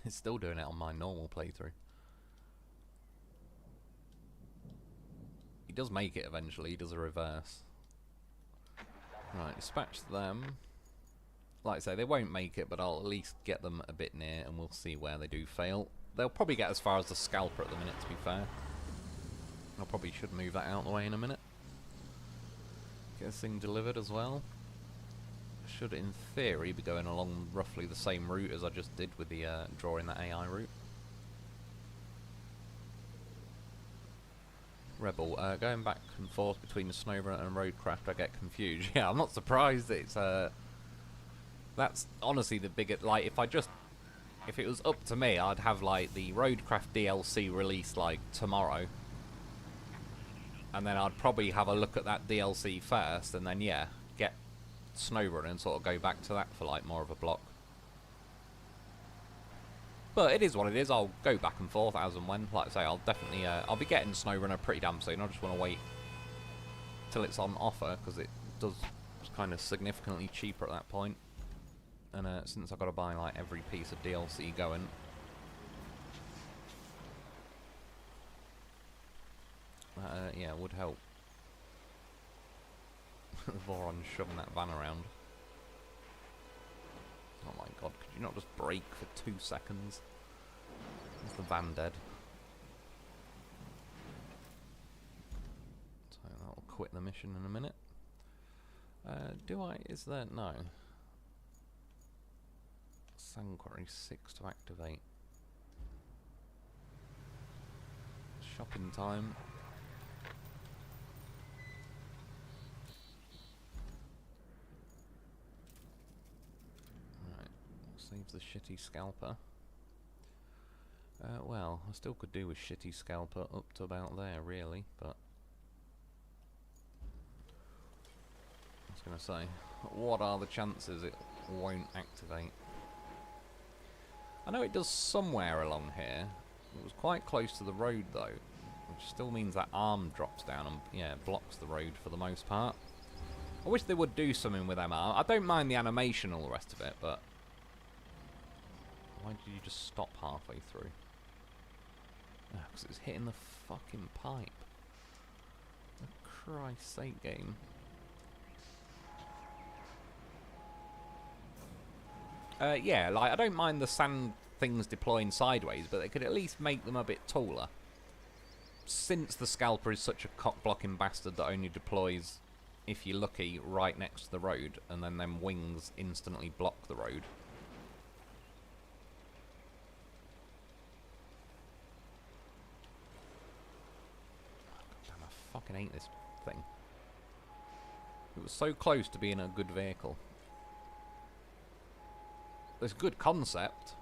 It's still doing it on my normal playthrough. He does make it eventually, he does a reverse. Right, dispatch them. Like I say, they won't make it, but I'll at least get them a bit near, and we'll see where they do fail. They'll probably get as far as the scalper at the minute, to be fair. I probably should move that out of the way in a minute. Get this thing delivered as well. Should, in theory, be going along roughly the same route as I just did with the drawing that AI route. Rebel, going back and forth between the Snowrunner and Roadcraft, I get confused. Yeah, I'm not surprised that it's that's honestly the biggest. Like, if it was up to me, I'd have like the Roadcraft DLC released like tomorrow, and then I'd probably have a look at that DLC first, and then yeah, get Snowrunner and sort of go back to that for like more of a block. But it is what it is. I'll go back and forth as and when. Like I say, I'll definitely I'll be getting Snowrunner pretty damn soon. I just want to wait till it's on offer, because it does kind of significantly cheaper at that point. And since I've got to buy like every piece of DLC going, yeah, it would help. Voron's shoving that van around. Oh my god, could you not just brake for 2 seconds? Is the van dead? So that'll quit the mission in a minute. Is there? No. Sand quarry 6 to activate. Shopping time. Right, save the shitty scalper. Well, I still could do with shitty scalper up to about there, really, but I was going to say, what are the chances it won't activate? I know it does somewhere along here. It was quite close to the road though, which still means that arm drops down and yeah, blocks the road for the most part. I wish they would do something with them arm. I don't mind the animation and all the rest of it, but why did you just stop halfway through? Because it's hitting the fucking pipe. For Christ's sake, game. Yeah, like, I don't mind the sand things deploying sideways, but they could at least make them a bit taller. Since the scalper is such a cock-blocking bastard that only deploys, if you're lucky, right next to the road, and then them wings instantly block the road. Damn, I fucking hate this thing. It was so close to being a good vehicle. It's a good concept.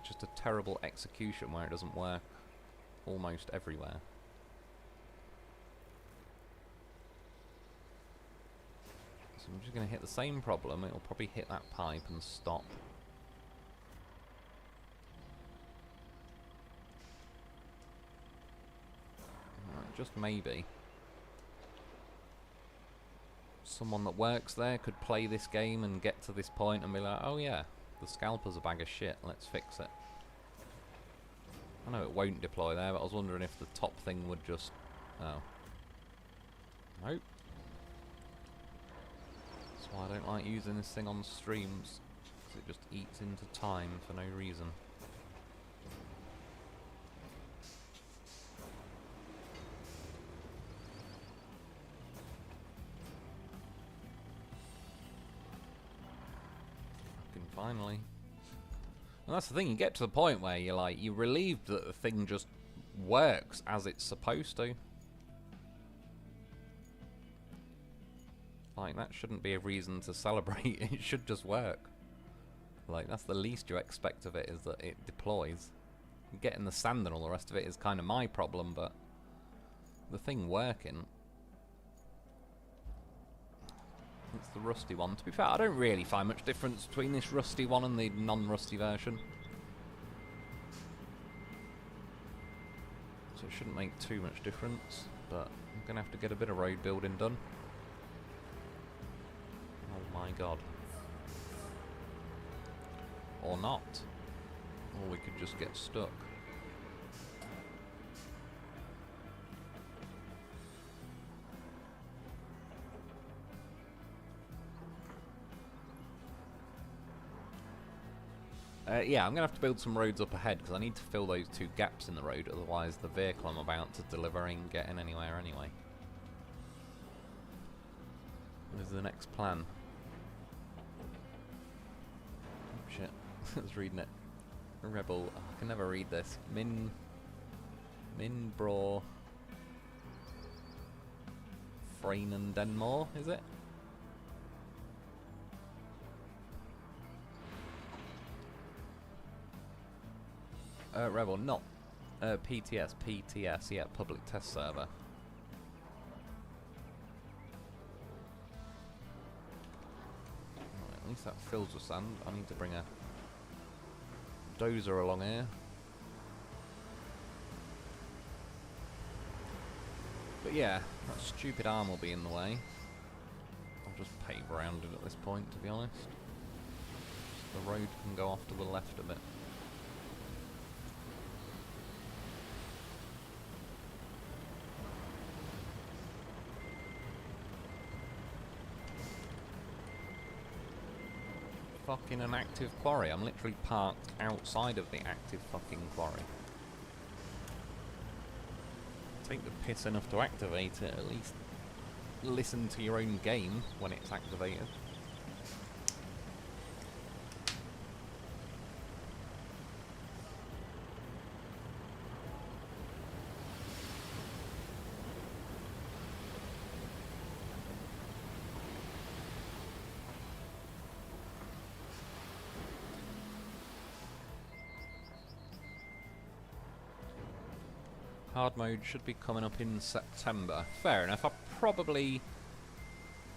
Just a terrible execution where it doesn't work almost everywhere. So I'm just going to hit the same problem. It'll probably hit that pipe and stop. Right, just maybe. Someone that works there could play this game and get to this point and be like, oh yeah, the scalper's a bag of shit, let's fix it. I know it won't deploy there, but I was wondering if the top thing would just... Oh. Nope. That's why I don't like using this thing on streams, because it just eats into time for no reason. Finally. And that's the thing, you get to the point where you're like, you're relieved that the thing just works as it's supposed to. Like, that shouldn't be a reason to celebrate, it should just work. Like, that's the least you expect of it, is that it deploys. Getting the sand and all the rest of it is kind of my problem, but the thing working... It's the rusty one. To be fair, I don't really find much difference between this rusty one and the non-rusty version. So it shouldn't make too much difference, but I'm going to have to get a bit of road building done. Oh my god. Or not. Or we could just get stuck. Yeah, I'm going to have to build some roads up ahead, because I need to fill those two gaps in the road, otherwise the vehicle I'm about to deliver ain't getting anywhere anyway. What is the next plan? Oh shit, I was reading it. Rebel, oh, I can never read this. Minbro Freinen Denmore, is it? Rebel, not PTS, yeah, public test server. Right, at least that fills with sand. I need to bring a dozer along here. But yeah, that stupid arm will be in the way. I'll just pave around it at this point, to be honest. The road can go off to the left a bit. Fucking an active quarry. I'm literally parked outside of the active fucking quarry. Take the piss enough to activate it, at least listen to your own game when it's activated. Hard mode should be coming up in September. Fair enough. I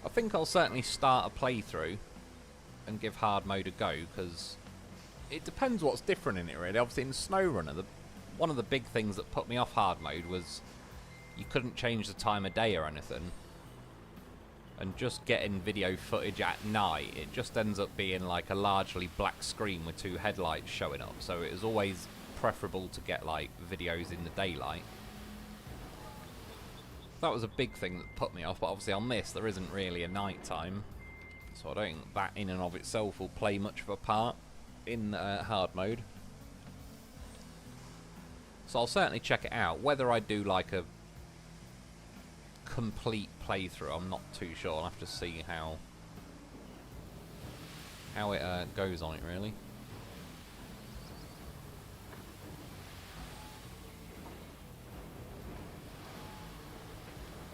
think I'll certainly start a playthrough and give hard mode a go, because it depends what's different in it, really. Obviously, in SnowRunner, one of the big things that put me off hard mode was you couldn't change the time of day or anything. And just getting video footage at night, it just ends up being like a largely black screen with two headlights showing up. So it was always preferable to get like videos in the daylight. That was a big thing that put me off, but obviously on this there isn't really a night time, so I don't think that in and of itself will play much of a part in hard mode. So I'll certainly check it out. Whether I do like a complete playthrough, I'm not too sure. I'll have to see how it goes on it, really.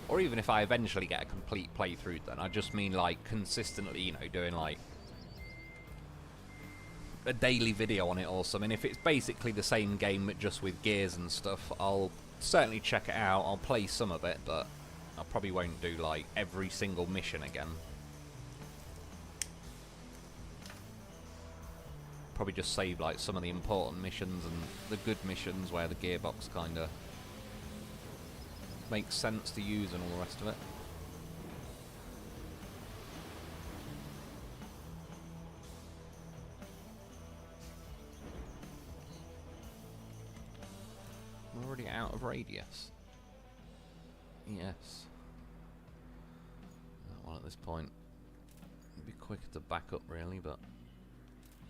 Or even if I eventually get a complete playthrough, then I just mean like consistently, you know, doing like a daily video on it or something. If it's basically the same game but just with gears and stuff, I'll certainly check it out. I'll play some of it, but I probably won't do like every single mission again. Probably just save like some of the important missions and the good missions where the gearbox kind of makes sense to use and all the rest of it. We're already out of radius. Yes. Well, at this point, it'd be quicker to back up really, but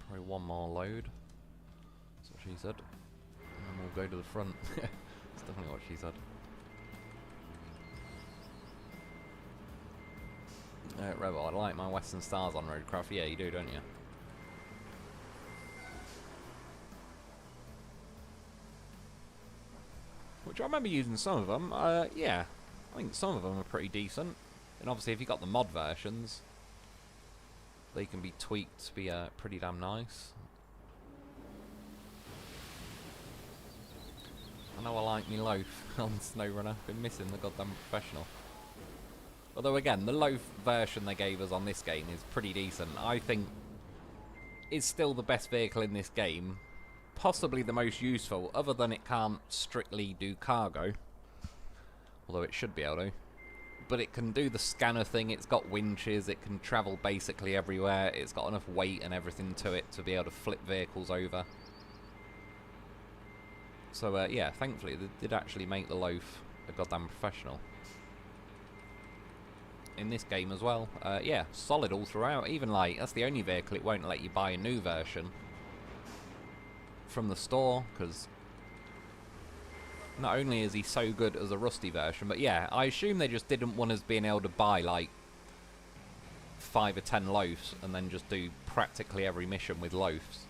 probably one more load. That's what she said. And then we'll go to the front. That's definitely what she said. Rebel, I like my Western Stars on Roadcraft. Yeah, you do, don't you? Which I remember using some of them. Yeah, I think some of them are pretty decent. And obviously, if you got the mod versions, they can be tweaked to be pretty damn nice. I know I like me loaf on SnowRunner. Been missing the goddamn professional. Although again, the loaf version they gave us on this game is pretty decent. I think it's still the best vehicle in this game. Possibly the most useful, other than it can't strictly do cargo. Although it should be able to. But it can do the scanner thing, it's got winches, it can travel basically everywhere, it's got enough weight and everything to it to be able to flip vehicles over. So yeah, thankfully they did actually make the loaf a goddamn professional. In this game as well. Yeah, solid all throughout. Even like, that's the only vehicle it won't let you buy a new version from the store, because not only is he so good as a rusty version, but yeah, I assume they just didn't want us being able to buy like 5 or 10 loafs and then just do practically every mission with loafs.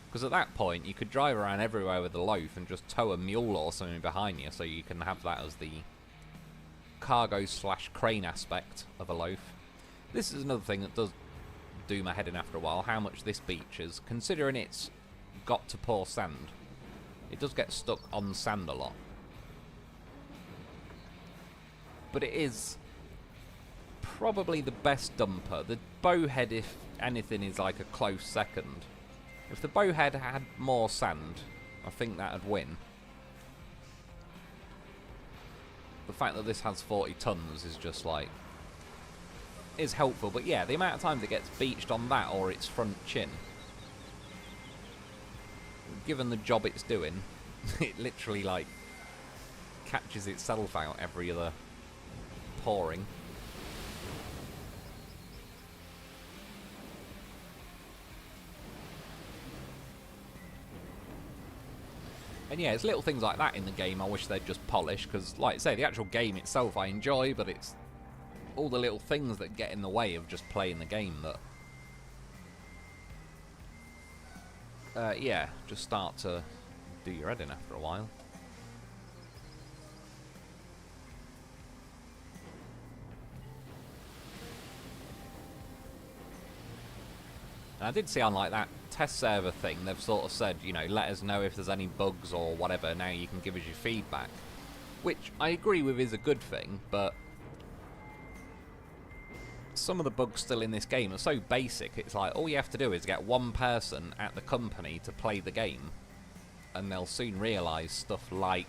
Because at that point you could drive around everywhere with a loaf and just tow a mule or something behind you, so you can have that as the cargo / crane aspect of a loaf. This is another thing that does do my head in after a while, how much this beach is, considering it's got to pour sand. It does get stuck on sand a lot. But it is probably the best dumper. The bowhead, if anything, is like a close second. If the bowhead had more sand, I think that'd win. The fact that this has 40 tons is just like, is helpful. But yeah, the amount of times it gets beached on that or its front chin, given the job it's doing, it literally like catches itself out every other pouring. And yeah, it's little things like that in the game I wish they'd just polish, because like I say, the actual game itself I enjoy, but it's all the little things that get in the way of just playing the game that yeah, just start to do your head in after a while. And I did see on like that test server thing, they've sort of said, you know, let us know if there's any bugs or whatever, now you can give us your feedback. Which I agree with is a good thing, but some of the bugs still in this game are so basic, it's like all you have to do is get one person at the company to play the game, and they'll soon realise stuff like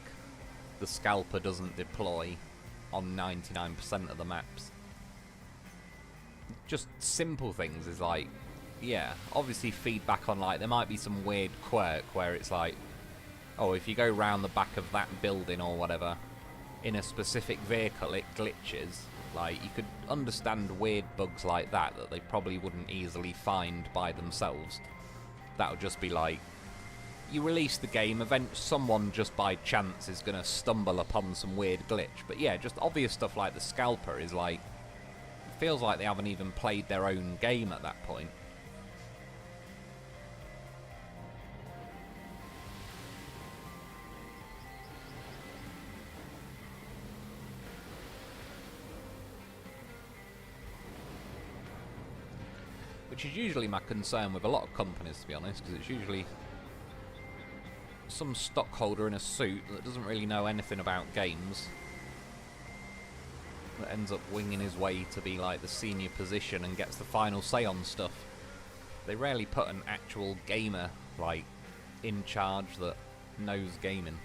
the scalper doesn't deploy on 99% of the maps. Just simple things is like, yeah, obviously feedback on like, there might be some weird quirk where it's like, oh, if you go round the back of that building or whatever, in a specific vehicle it glitches. Like, you could understand weird bugs like that they probably wouldn't easily find by themselves. That would just be like, you release the game, someone just by chance is going to stumble upon some weird glitch. But yeah, just obvious stuff like the scalper is like, it feels like they haven't even played their own game at that point. Which is usually my concern with a lot of companies, to be honest, because it's usually some stockholder in a suit that doesn't really know anything about games that ends up winging his way to be like the senior position and gets the final say on stuff. They rarely put an actual gamer like in charge that knows gaming.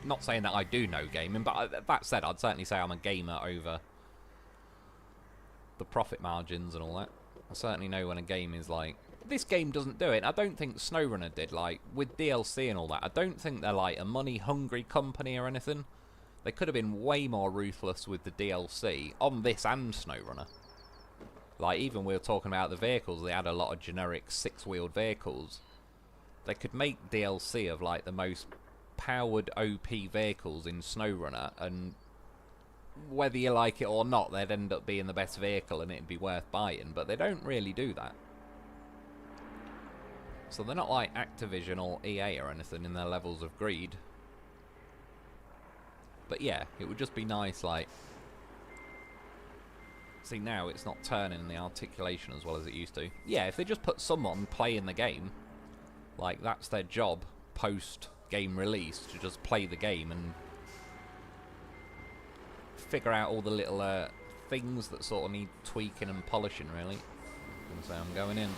Not saying that I do know gaming, but that said, I'd certainly say I'm a gamer over the profit margins and all that. I certainly know when a game is like, this game doesn't do it. I don't think SnowRunner did, like, with DLC and all that. I don't think they're like a money-hungry company or anything. They could have been way more ruthless with the DLC on this and SnowRunner. Like, even we were talking about the vehicles, they had a lot of generic six-wheeled vehicles. They could make DLC of, like, the most powered OP vehicles in SnowRunner, and whether you like it or not, they'd end up being the best vehicle and it'd be worth buying, but they don't really do that. So they're not like Activision or EA or anything in their levels of greed. But yeah, it would just be nice, like... See, now it's not turning the articulation as well as it used to. Yeah, if they just put someone playing the game, like, that's their job post-game release, to just play the game and figure out all the little things that sort of need tweaking and polishing, really. So I'm going in.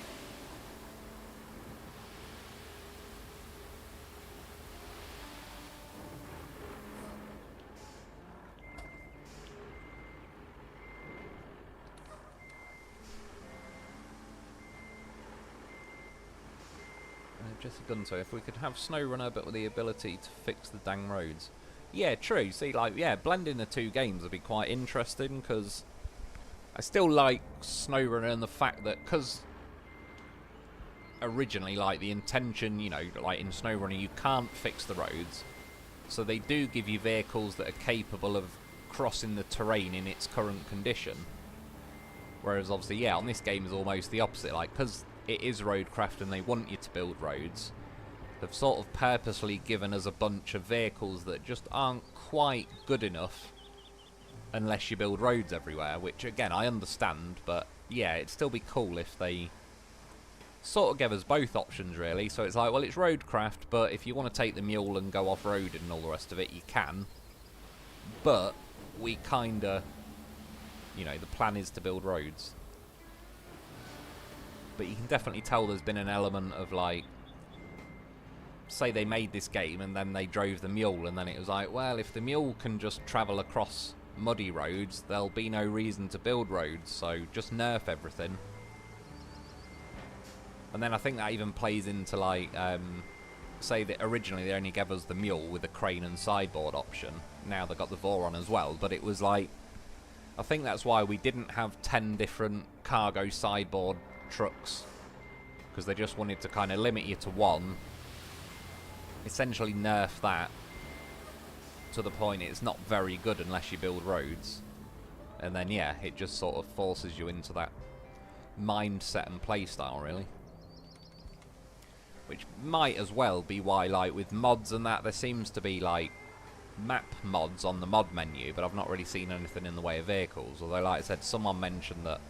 Jesse Gunto, if we could have SnowRunner but with the ability to fix the dang roads. Yeah, true. See, like, yeah, blending the two games would be quite interesting, because I still like SnowRunner and the fact that, because originally, like, the intention, you know, like in SnowRunner, you can't fix the roads, so they do give you vehicles that are capable of crossing the terrain in its current condition. Whereas, obviously, yeah, on this game is almost the opposite, like, because it is Roadcraft and they want you to build roads, they've sort of purposely given us a bunch of vehicles that just aren't quite good enough unless you build roads everywhere, which again I understand, but yeah, it'd still be cool if they sort of gave us both options, really. So it's like, well, it's Roadcraft, but if you want to take the mule and go off-road and all the rest of it, you can, but we kinda, you know, the plan is to build roads. But you can definitely tell there's been an element of, like, say they made this game and then they drove the mule, and then it was like, well, if the mule can just travel across muddy roads, there'll be no reason to build roads, so just nerf everything. And then I think that even plays into, like, say that originally they only gave us the mule with the crane and sideboard option. Now they've got the Voron as well, but it was like, I think that's why we didn't have 10 different cargo sideboard trucks, because they just wanted to kind of limit you to one, essentially nerf that to the point it's not very good unless you build roads, and then yeah, it just sort of forces you into that mindset and playstyle, really. Which might as well be why, like, with mods and that, there seems to be, like, map mods on the mod menu, but I've not really seen anything in the way of vehicles, although, like I said, someone mentioned that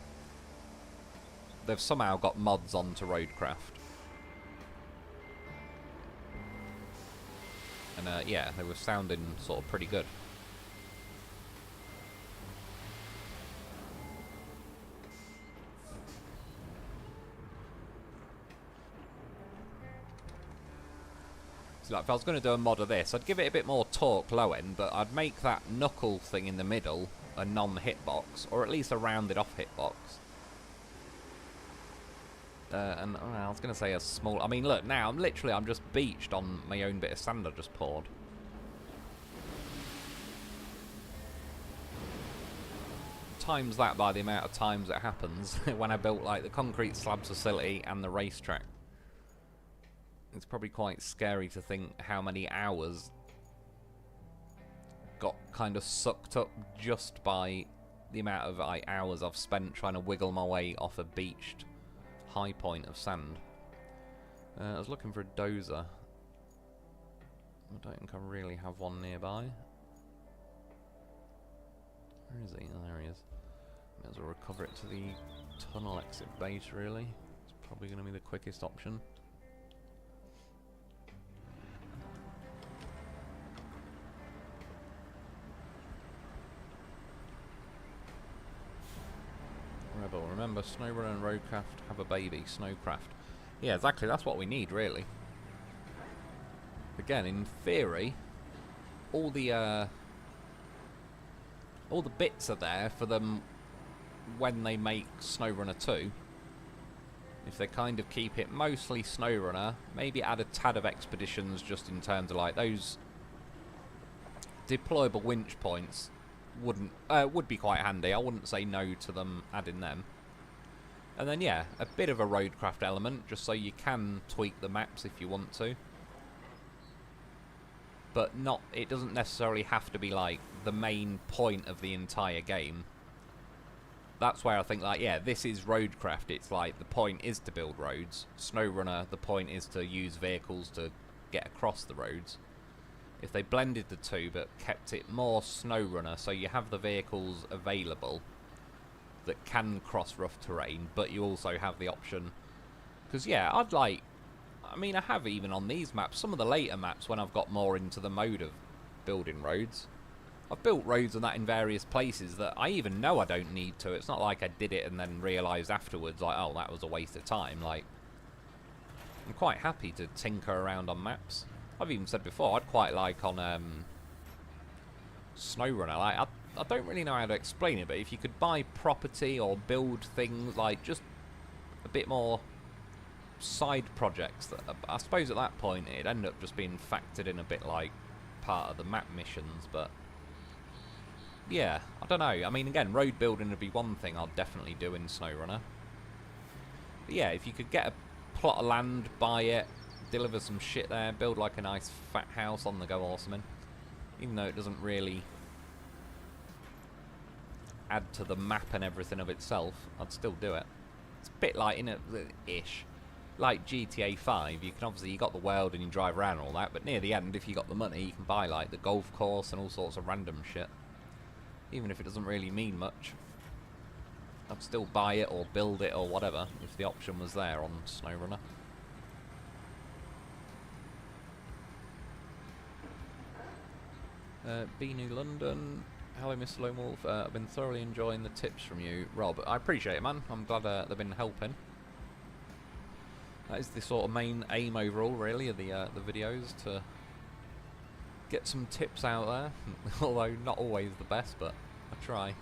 they've somehow got mods onto Roadcraft. And yeah, they were sounding sort of pretty good. So, like, if I was going to do a mod of this, I'd give it a bit more torque low end, but I'd make that knuckle thing in the middle a non-hitbox, or at least a rounded off hitbox. And I was going to say a small... I mean, look, now I'm just beached on my own bit of sand I just poured. Times that by the amount of times it happens when I built like the concrete slabs facility and the racetrack. It's probably quite scary to think how many hours got kind of sucked up just by the amount of hours I've spent trying to wiggle my way off a beached high point of sand. I was looking for a dozer. I don't think I really have one nearby. Where is he? Oh, there he is. May as well recover it to the tunnel exit base, really. It's probably going to be the quickest option. Rebel, remember, SnowRunner and Roadcraft have a baby, Snowcraft. Yeah, exactly, that's what we need, really. Again, in theory, all the bits are there for them when they make SnowRunner 2. If they kind of keep it mostly SnowRunner, maybe add a tad of expeditions just in terms of like those deployable winch points would be quite handy. I wouldn't say no to them adding them. And then yeah, a bit of a Roadcraft element just so you can tweak the maps if you want to. But not, it doesn't necessarily have to be like the main point of the entire game. That's where I think like, yeah, this is Roadcraft. It's like the point is to build roads. SnowRunner, the point is to use vehicles to get across the roads. If they blended the two but kept it more SnowRunner, so you have the vehicles available that can cross rough terrain, but you also have the option. Because yeah, I mean, I have even on these maps, some of the later maps when I've got more into the mode of building roads. I've built roads and that in various places that I even know I don't need to. It's not like I did it and then realised afterwards, like, oh, that was a waste of time. Like, I'm quite happy to tinker around on maps. I've even said before, I'd quite like on SnowRunner, like, I don't really know how to explain it, but if you could buy property or build things, like, just a bit more side projects, that I suppose at that point it'd end up just being factored in a bit like part of the map missions, but yeah, I don't know. I mean, again, road building would be one thing I'd definitely do in SnowRunner. But yeah, if you could get a plot of land, buy it, deliver some shit there, build like a nice fat house on the go or something, even though it doesn't really add to the map and everything of itself, I'd still do it. It's a bit like, ish, like GTA 5, you can obviously, you got the world and you drive around and all that, but near the end, if you got the money, you can buy like the golf course and all sorts of random shit. Even if it doesn't really mean much, I'd still buy it or build it or whatever, if the option was there on SnowRunner. New London, hello Mr. Lone Wolf, I've been thoroughly enjoying the tips from you, Rob. I appreciate it, man. I'm glad they've been helping. That is the sort of main aim overall, really, of the videos, to get some tips out there. Although not always the best, but I try.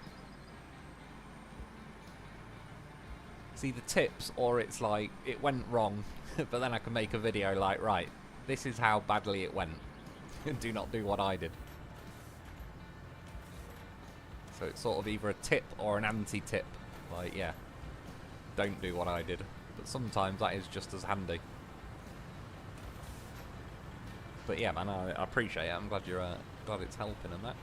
It's either tips or it's like, it went wrong, but then I can make a video like, right, this is how badly it went. Do not do what I did. So it's sort of either a tip or an anti-tip. Like, yeah, don't do what I did. But sometimes that is just as handy. But yeah, man, I appreciate it. I'm glad you're glad it's helping and that.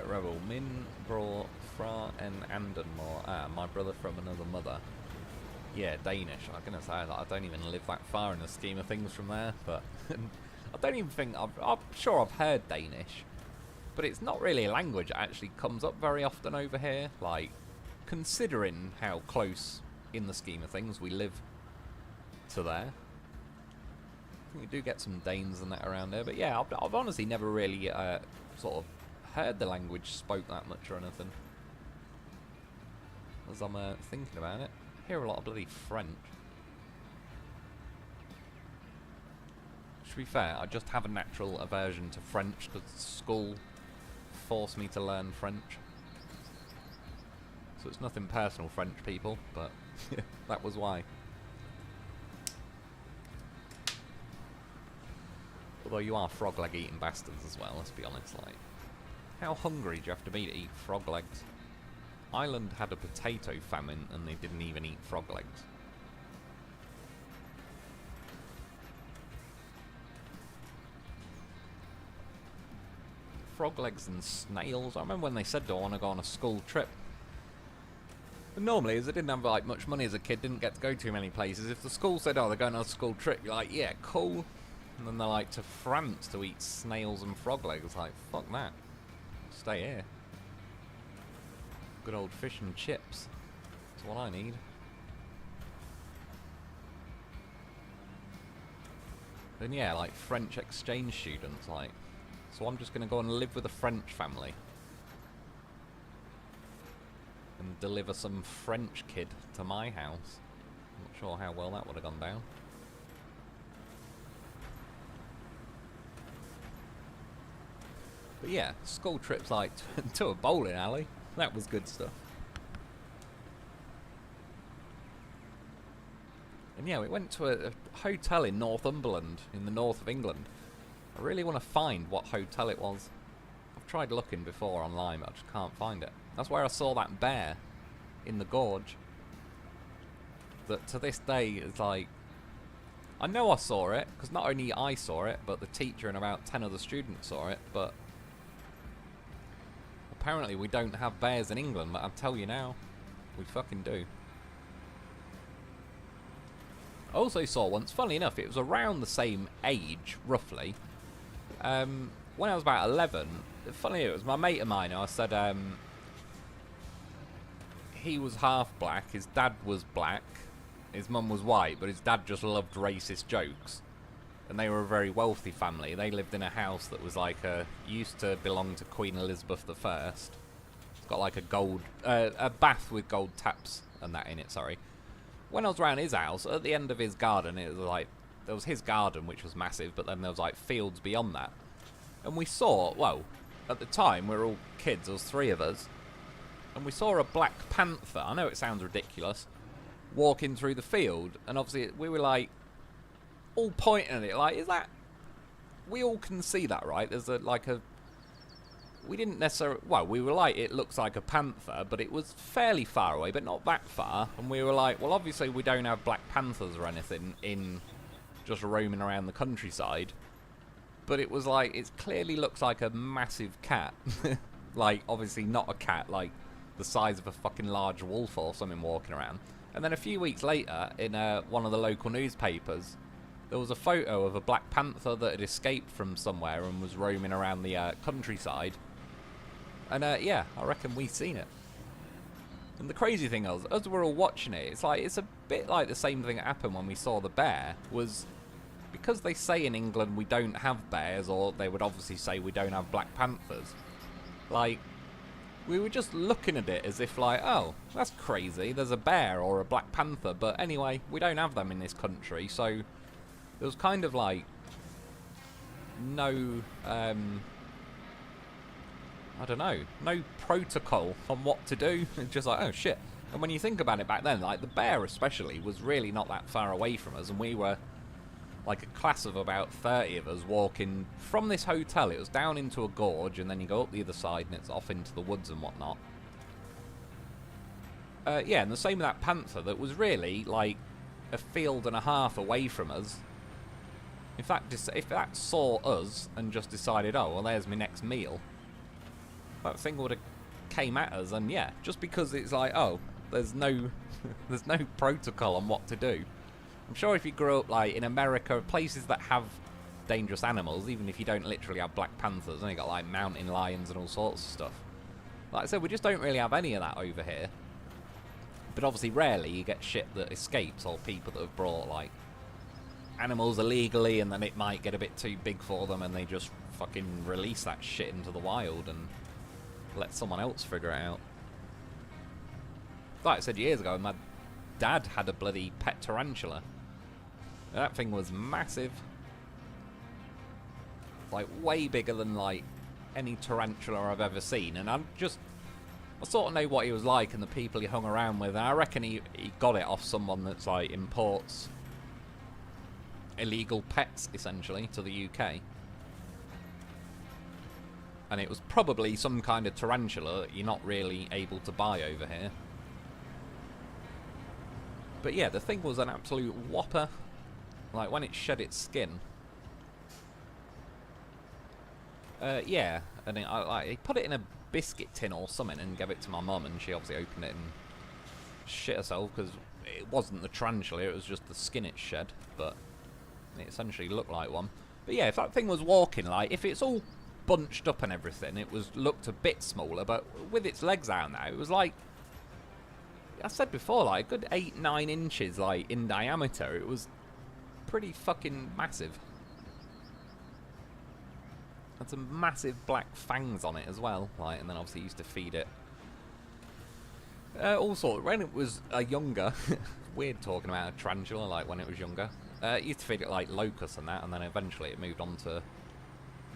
Rebel, Min, Bra, Fra, and Andenmore. Ah, my brother from another mother. Yeah, Danish. I'm gonna say that I don't even live that far in the scheme of things from there, but I don't even think I'm sure I've heard Danish, but it's not really a language that actually comes up very often over here. Like, considering how close in the scheme of things we live to there, I think we do get some Danes and that around there. But yeah, I've honestly never really sort of heard the language spoke that much or anything. As I'm thinking about it, I hear a lot of bloody French. Should be fair, I just have a natural aversion to French because school forced me to learn French. So it's nothing personal, French people, but that was why. Although you are frog leg eating bastards as well, let's be honest, like. How hungry do you have to be to eat frog legs? Ireland had a potato famine and they didn't even eat frog legs. Frog legs and snails. I remember when they said, do I want to go on a school trip? And normally, as I didn't have like much money as a kid, didn't get to go too many places. If the school said, oh, they're going on a school trip, you're like, yeah, cool. And then they're like, to France to eat snails and frog legs. Like, fuck that. Stay here. Good old fish and chips. That's what I need. Then yeah, like French exchange students, like. So I'm just going to go and live with a French family. And deliver some French kid to my house. I'm not sure how well that would have gone down. But yeah, school trips like to a bowling alley. That was good stuff. And yeah, we went to a hotel in Northumberland, in the north of England. I really want to find what hotel it was. I've tried looking before online, but I just can't find it. That's where I saw that bear in the gorge. That to this day is like... I know I saw it, because not only I saw it, but the teacher and about 10 other students saw it, but... Apparently we don't have bears in England, but I'll tell you now, we fucking do. I also saw once, funnily enough, it was around the same age, roughly. When I was about 11, funny, it was my mate of mine, I said, he was half black, his dad was black, his mum was white, but his dad just loved racist jokes. And they were a very wealthy family. They lived in a house that was like used to belong to Queen Elizabeth I. It's got like a bath with gold taps and that in it, sorry. When I was around his house, at the end of his garden, it was like, there was his garden, which was massive, but then there was like fields beyond that. And we saw, well, at the time, we were all kids, there was 3 of us, and we saw a black panther, I know it sounds ridiculous, walking through the field, and obviously we were like, all pointing at it, like, is that, we all can see that, right? There's we didn't necessarily, well, we were like, it looks like a panther, but it was fairly far away, but not that far, and we were like, well, obviously we don't have black panthers or anything in just roaming around the countryside, but it was like, it clearly looks like a massive cat, like, obviously not a cat, like, the size of a fucking large wolf or something walking around, and then a few weeks later, in one of the local newspapers, there was a photo of a black panther that had escaped from somewhere and was roaming around the countryside. And yeah, I reckon we've seen it. And the crazy thing is, as we're all watching it, it's like, it's a bit like the same thing that happened when we saw the bear, was because they say in England we don't have bears, or they would obviously say we don't have black panthers. Like, we were just looking at it as if like, oh, that's crazy, there's a bear or a black panther, but anyway, we don't have them in this country, so... There was kind of like no, I don't know, no protocol on what to do. It's just like, oh shit. And when you think about it back then, like the bear especially was really not that far away from us, and we were like a class of about 30 of us walking from this hotel. It was down into a gorge, and then you go up the other side and it's off into the woods and whatnot. Yeah, and the same with that panther that was really like a field and a half away from us. If that saw us and just decided, oh, well, there's my next meal, that thing would have came at us, and yeah, just because it's like, oh, there's no there's no protocol on what to do. I'm sure if you grew up like in America, places that have dangerous animals, even if you don't literally have black panthers, and you got like mountain lions and all sorts of stuff. Like I said, we just don't really have any of that over here. But obviously rarely you get shit that escapes, or people that have brought like animals illegally, and then it might get a bit too big for them and they just fucking release that shit into the wild and let someone else figure it out. Like I said years ago, my dad had a bloody pet tarantula. That thing was massive. Like, way bigger than, like, any tarantula I've ever seen. And I sort of know what he was like and the people he hung around with. And I reckon he got it off someone that's, like, imports illegal pets, essentially, to the UK. And it was probably some kind of tarantula that you're not really able to buy over here. But yeah, the thing was an absolute whopper. Like, when it shed its skin. Yeah, and he put it in a biscuit tin or something and gave it to my mum, and she obviously opened it and shit herself, because it wasn't the tarantula, it was just the skin it shed, but it essentially looked like one. But yeah, if that thing was walking, like, if it's all bunched up and everything, it looked a bit smaller, but with its legs out now, it was like, I said before, like a good 8-9 inches like in diameter. It was pretty fucking massive. Had some massive black fangs on it as well, like, and then obviously used to feed it also when it was younger. Weird talking about a tarantula like when it was younger. Used to feed it like locusts and that, and then eventually it moved on to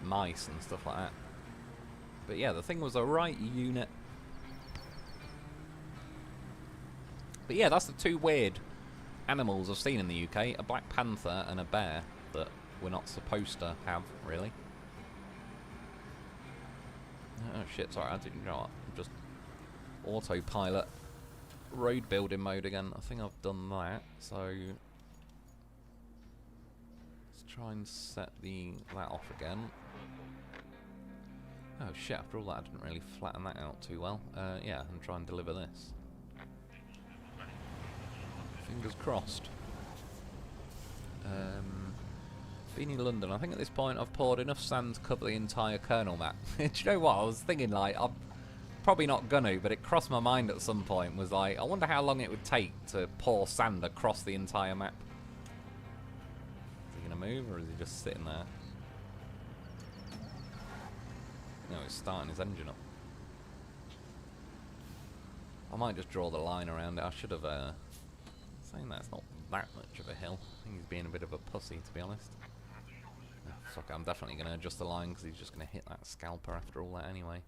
mice and stuff like that. But yeah, the thing was a right unit. But yeah, that's the two weird animals I've seen in the UK. A black panther and a bear that we're not supposed to have, really. Oh shit, sorry, I didn't know what. I'm just autopilot road building mode again. I think I've done that, so let's try and set that off again. Oh shit, after all that I didn't really flatten that out too well. Yeah, and try and deliver this. Fingers crossed. Beanie London, I think at this point I've poured enough sand to cover the entire Kernel map. Do you know what? I was thinking, like, I'm probably not gonna, but it crossed my mind at some point, was like, I wonder how long it would take to pour sand across the entire map. Is he gonna move, or is he just sitting there? No, he's starting his engine up. I might just draw the line around it. I should have, saying that's not that much of a hill. I think he's being a bit of a pussy, to be honest. Oh, fuck, I'm definitely going to adjust the line, because he's just going to hit that scalper after all that anyway.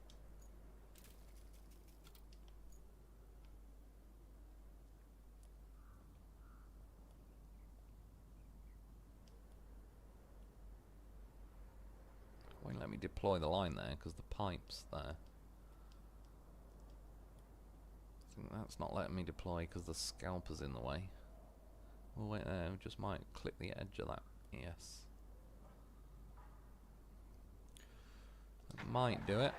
Won't let me deploy the line there, because the pipe's there. I think that's not letting me deploy, because the scalper's in the way. Well, wait there, we just might click the edge of that. Yes. That might do it.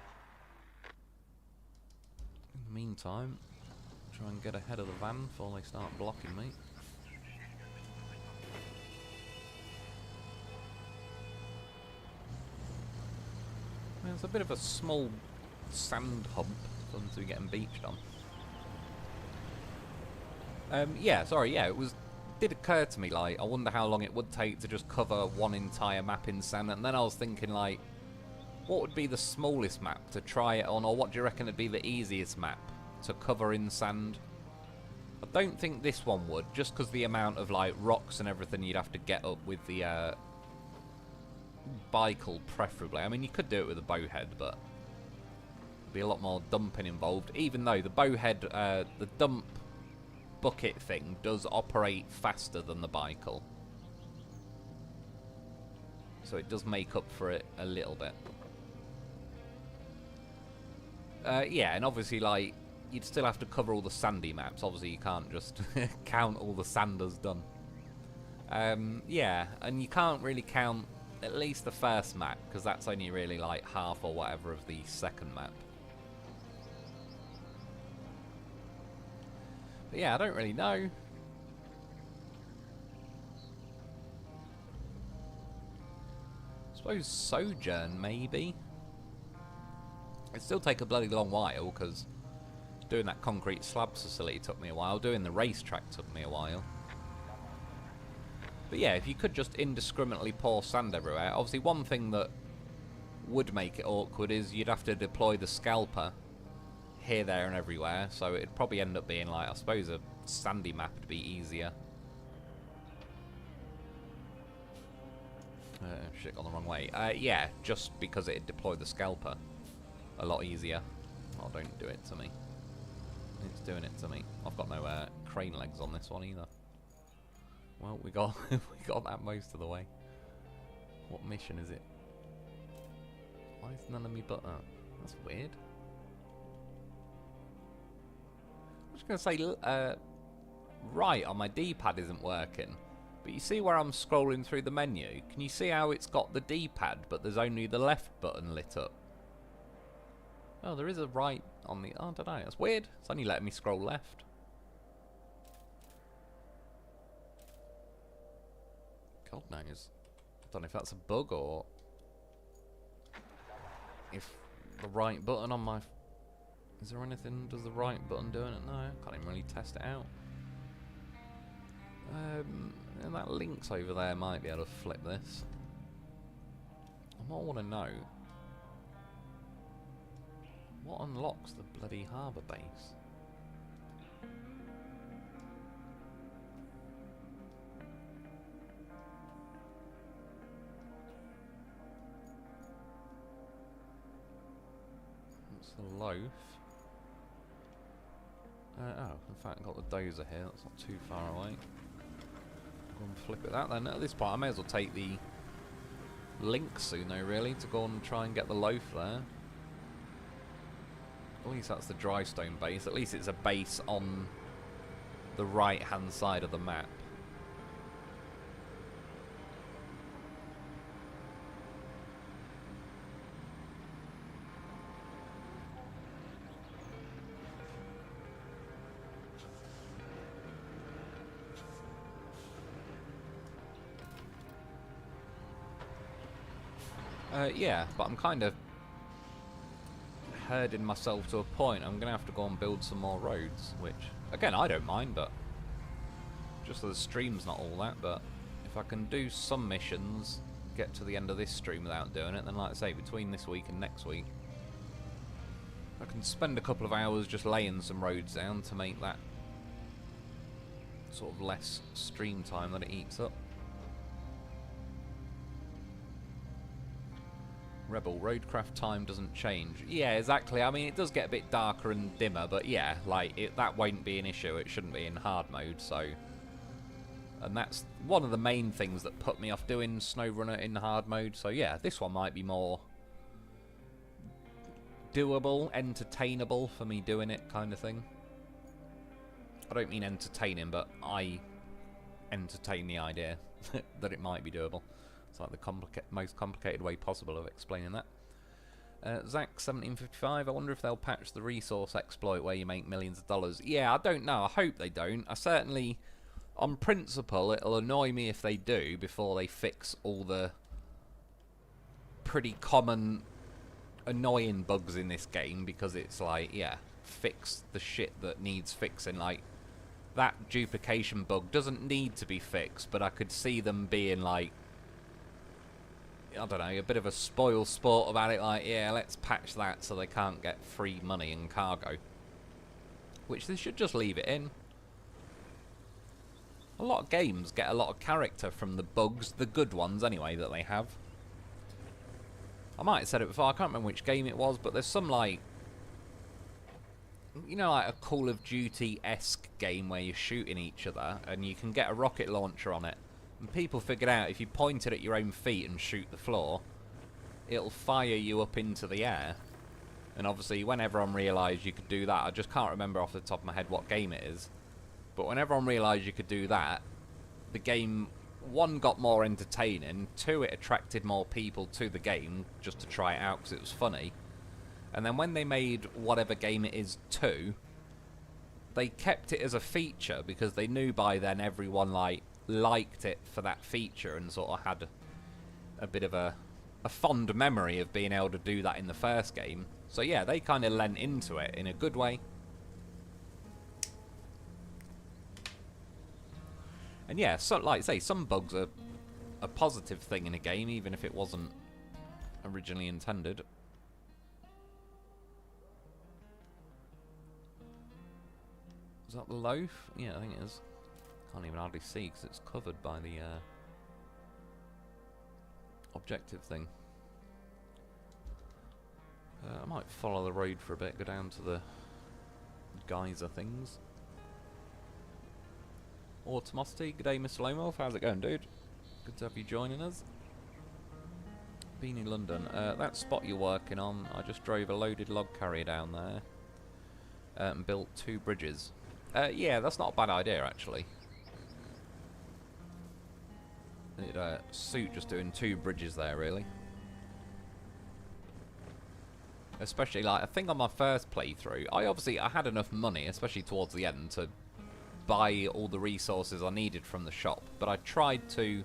In the meantime, try and get ahead of the van before they start blocking me. I mean, it's a bit of a small sand hump for them to be getting beached on. Yeah, sorry, yeah, it did occur to me, like, I wonder how long it would take to just cover one entire map in sand, and then I was thinking, like, what would be the smallest map to try it on, or what do you reckon would be the easiest map to cover in sand? I don't think this one would, just because the amount of, like, rocks and everything you'd have to get up with the, bicycle, preferably. I mean, you could do it with a bowhead, but there'd be a lot more dumping involved, even though the bowhead, the dump bucket thing does operate faster than the bicycle, so it does make up for it a little bit. Yeah, and obviously, like, you'd still have to cover all the sandy maps. Obviously, you can't just count all the sanders done. Yeah, and you can't really count at least the first map, because that's only really like half or whatever of the second map. But yeah, I don't really know. I suppose Sojourn, maybe. It'd still take a bloody long while, because doing that concrete slabs facility took me a while. Doing the racetrack took me a while. But yeah, if you could just indiscriminately pour sand everywhere. Obviously, one thing that would make it awkward is you'd have to deploy the scalper here, there, and everywhere. So it'd probably end up being, like, I suppose a sandy map would be easier. Shit, gone the wrong way. Yeah, just because it deployed the scalper a lot easier. Oh, don't do it to me. It's doing it to me. I've got no crane legs on this one either. Well, we got we got that most of the way. What mission is it? Why is none of me but that? That's weird. I'm just gonna say, right on my D-pad isn't working. But you see where I'm scrolling through the menu? Can you see how it's got the D-pad, but there's only the left button lit up? Oh, there is a right on the... Oh, I don't know. That's weird. It's only letting me scroll left. God knows. I don't know if that's a bug or... if the right button on my... Is there anything... Does the right button doing it? No, I can't even really test it out. And that links over there might be able to flip this. I might want to know what unlocks the bloody harbour base. It's the loaf. Oh, in fact, I've got the dozer here. That's not too far away. Go and flip it that then. At this point, I may as well take the link soon, though, really, to go and try and get the loaf there. At least that's the dry stone base. At least it's a base on the right-hand side of the map. Yeah, but I'm kind of herding myself to a point. I'm going to have to go and build some more roads, which, again, I don't mind, but just so the stream's not all that, but if I can do some missions, get to the end of this stream without doing it, then like I say, between this week and next week, I can spend a couple of hours just laying some roads down to make that sort of less stream time that it eats up. Rebel, Roadcraft time doesn't change. Yeah, exactly. I mean, it does get a bit darker and dimmer, but yeah, like, that won't be an issue. It shouldn't be in hard mode, so... And that's one of the main things that put me off doing SnowRunner in hard mode, so yeah, this one might be more doable, entertainable for me doing it, kind of thing. I don't mean entertaining, but I entertain the idea that it might be doable. It's like the most complicated way possible of explaining that. Zach1755, I wonder if they'll patch the resource exploit where you make millions of dollars. Yeah, I don't know. I hope they don't. I certainly, on principle, it'll annoy me if they do before they fix all the pretty common annoying bugs in this game, because it's like, yeah, fix the shit that needs fixing. Like, that duplication bug doesn't need to be fixed, but I could see them being like, I don't know, a bit of a spoil sport about it, like, yeah, let's patch that so they can't get free money and cargo. Which they should just leave it in. A lot of games get a lot of character from the bugs, the good ones anyway, that they have. I might have said it before, I can't remember which game it was, but there's some, like, you know, like a Call of Duty-esque game where you're shooting each other and you can get a rocket launcher on it. And people figured out if you point it at your own feet and shoot the floor, it'll fire you up into the air. And obviously, when everyone realised you could do that, I just can't remember off the top of my head what game it is, but when everyone realised you could do that, the game, one, got more entertaining, two, it attracted more people to the game just to try it out because it was funny. And then when they made whatever game it is 2, they kept it as a feature because they knew by then everyone, like, liked it for that feature and sort of had a bit of a fond memory of being able to do that in the first game. So yeah, they kind of lent into it in a good way. And yeah, so, like I say, some bugs are a positive thing in a game, even if it wasn't originally intended. Is that the loaf? Yeah, I think it is. Can't even hardly see because it's covered by the objective thing. I might follow the road for a bit, go down to the geyser things. Automosity, g'day Mr. LoneWolf, how's it going, dude? Good to have you joining us. Beanie London, that spot you're working on, I just drove a loaded log carrier down there and built 2 bridges. Yeah, that's not a bad idea actually. It'd suit just doing 2 bridges there really. Especially like, I think on my first playthrough, I had enough money, especially towards the end, to buy all the resources I needed from the shop, but I tried to,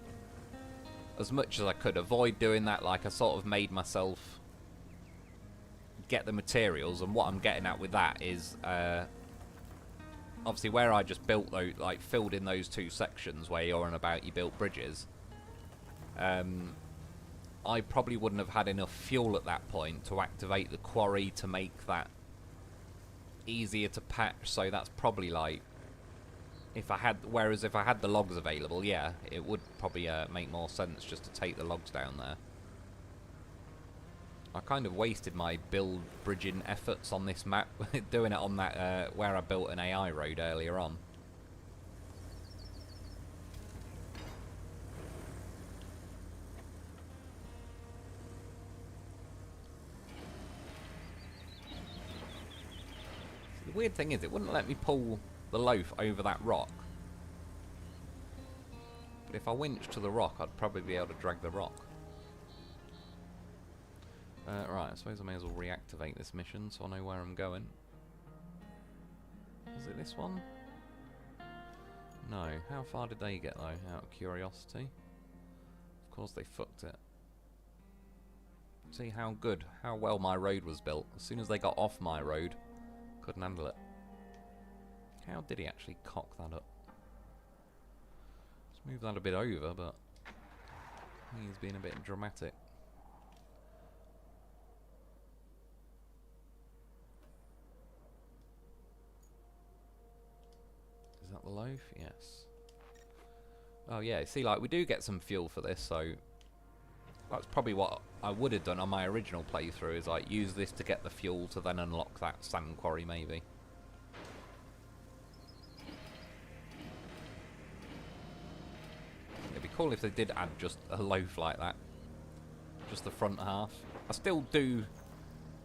as much as I could, avoid doing that. Like, I sort of made myself get the materials, and what I'm getting at with that is obviously where I just built those, like filled in those 2 sections where you're on about you built bridges, I probably wouldn't have had enough fuel at that point to activate the quarry to make that easier to patch, so that's probably like, whereas if I had the logs available, yeah, it would probably make more sense just to take the logs down there. I kind of wasted my build bridging efforts on this map, doing it on that, where I built an AI road earlier on. The weird thing is, it wouldn't let me pull the loaf over that rock. But if I winch to the rock, I'd probably be able to drag the rock. Right, I suppose I may as well reactivate this mission so I know where I'm going. Was it this one? No. How far did they get though, out of curiosity? Of course they fucked it. See how well my road was built. As soon as they got off my road, couldn't handle it. How did he actually cock that up? Let's move that a bit over, but he's being a bit dramatic. Is that the loaf? Yes. Oh yeah, see, like, we do get some fuel for this, so that's probably what I would have done on my original playthrough, is like use this to get the fuel to then unlock that sand quarry maybe. It'd be cool if they did add just a loaf like that. Just the front half. I still do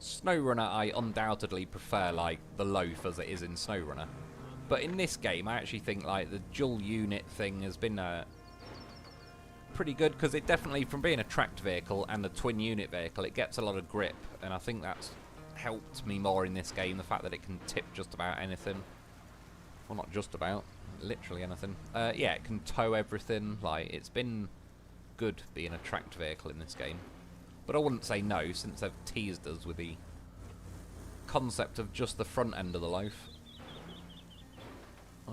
SnowRunner, I undoubtedly prefer like the loaf as it is in SnowRunner. But in this game I actually think like the dual unit thing has been pretty good, because it definitely, from being a tracked vehicle and a twin unit vehicle, it gets a lot of grip, and I think that's helped me more in this game, the fact that it can tip just about anything. Well, not just about, literally anything. Yeah, it can tow everything. Like, it's been good being a tracked vehicle in this game, but I wouldn't say no, since they've teased us with the concept of just the front end of the loaf.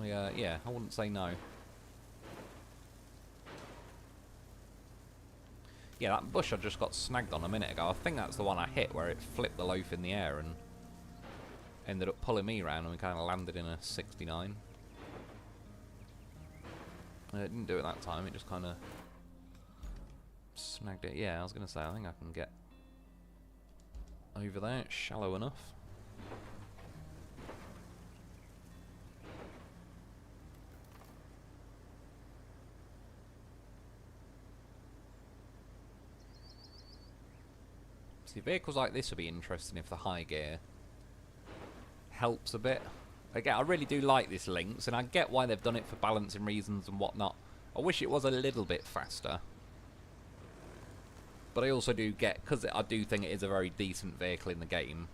Yeah, I wouldn't say no. Yeah, that bush I just got snagged on a minute ago, I think that's the one I hit where it flipped the loaf in the air and ended up pulling me around, and we kind of landed in a 69. It didn't do it that time, it just kind of snagged it. Yeah, I was going to say, I think I can get over there, it's shallow enough. See, vehicles like this would be interesting if the high gear helps a bit. Again, I really do like this Lynx, and I get why they've done it for balancing reasons and whatnot. I wish it was a little bit faster. But I also do get, because I do think it is a very decent vehicle in the game.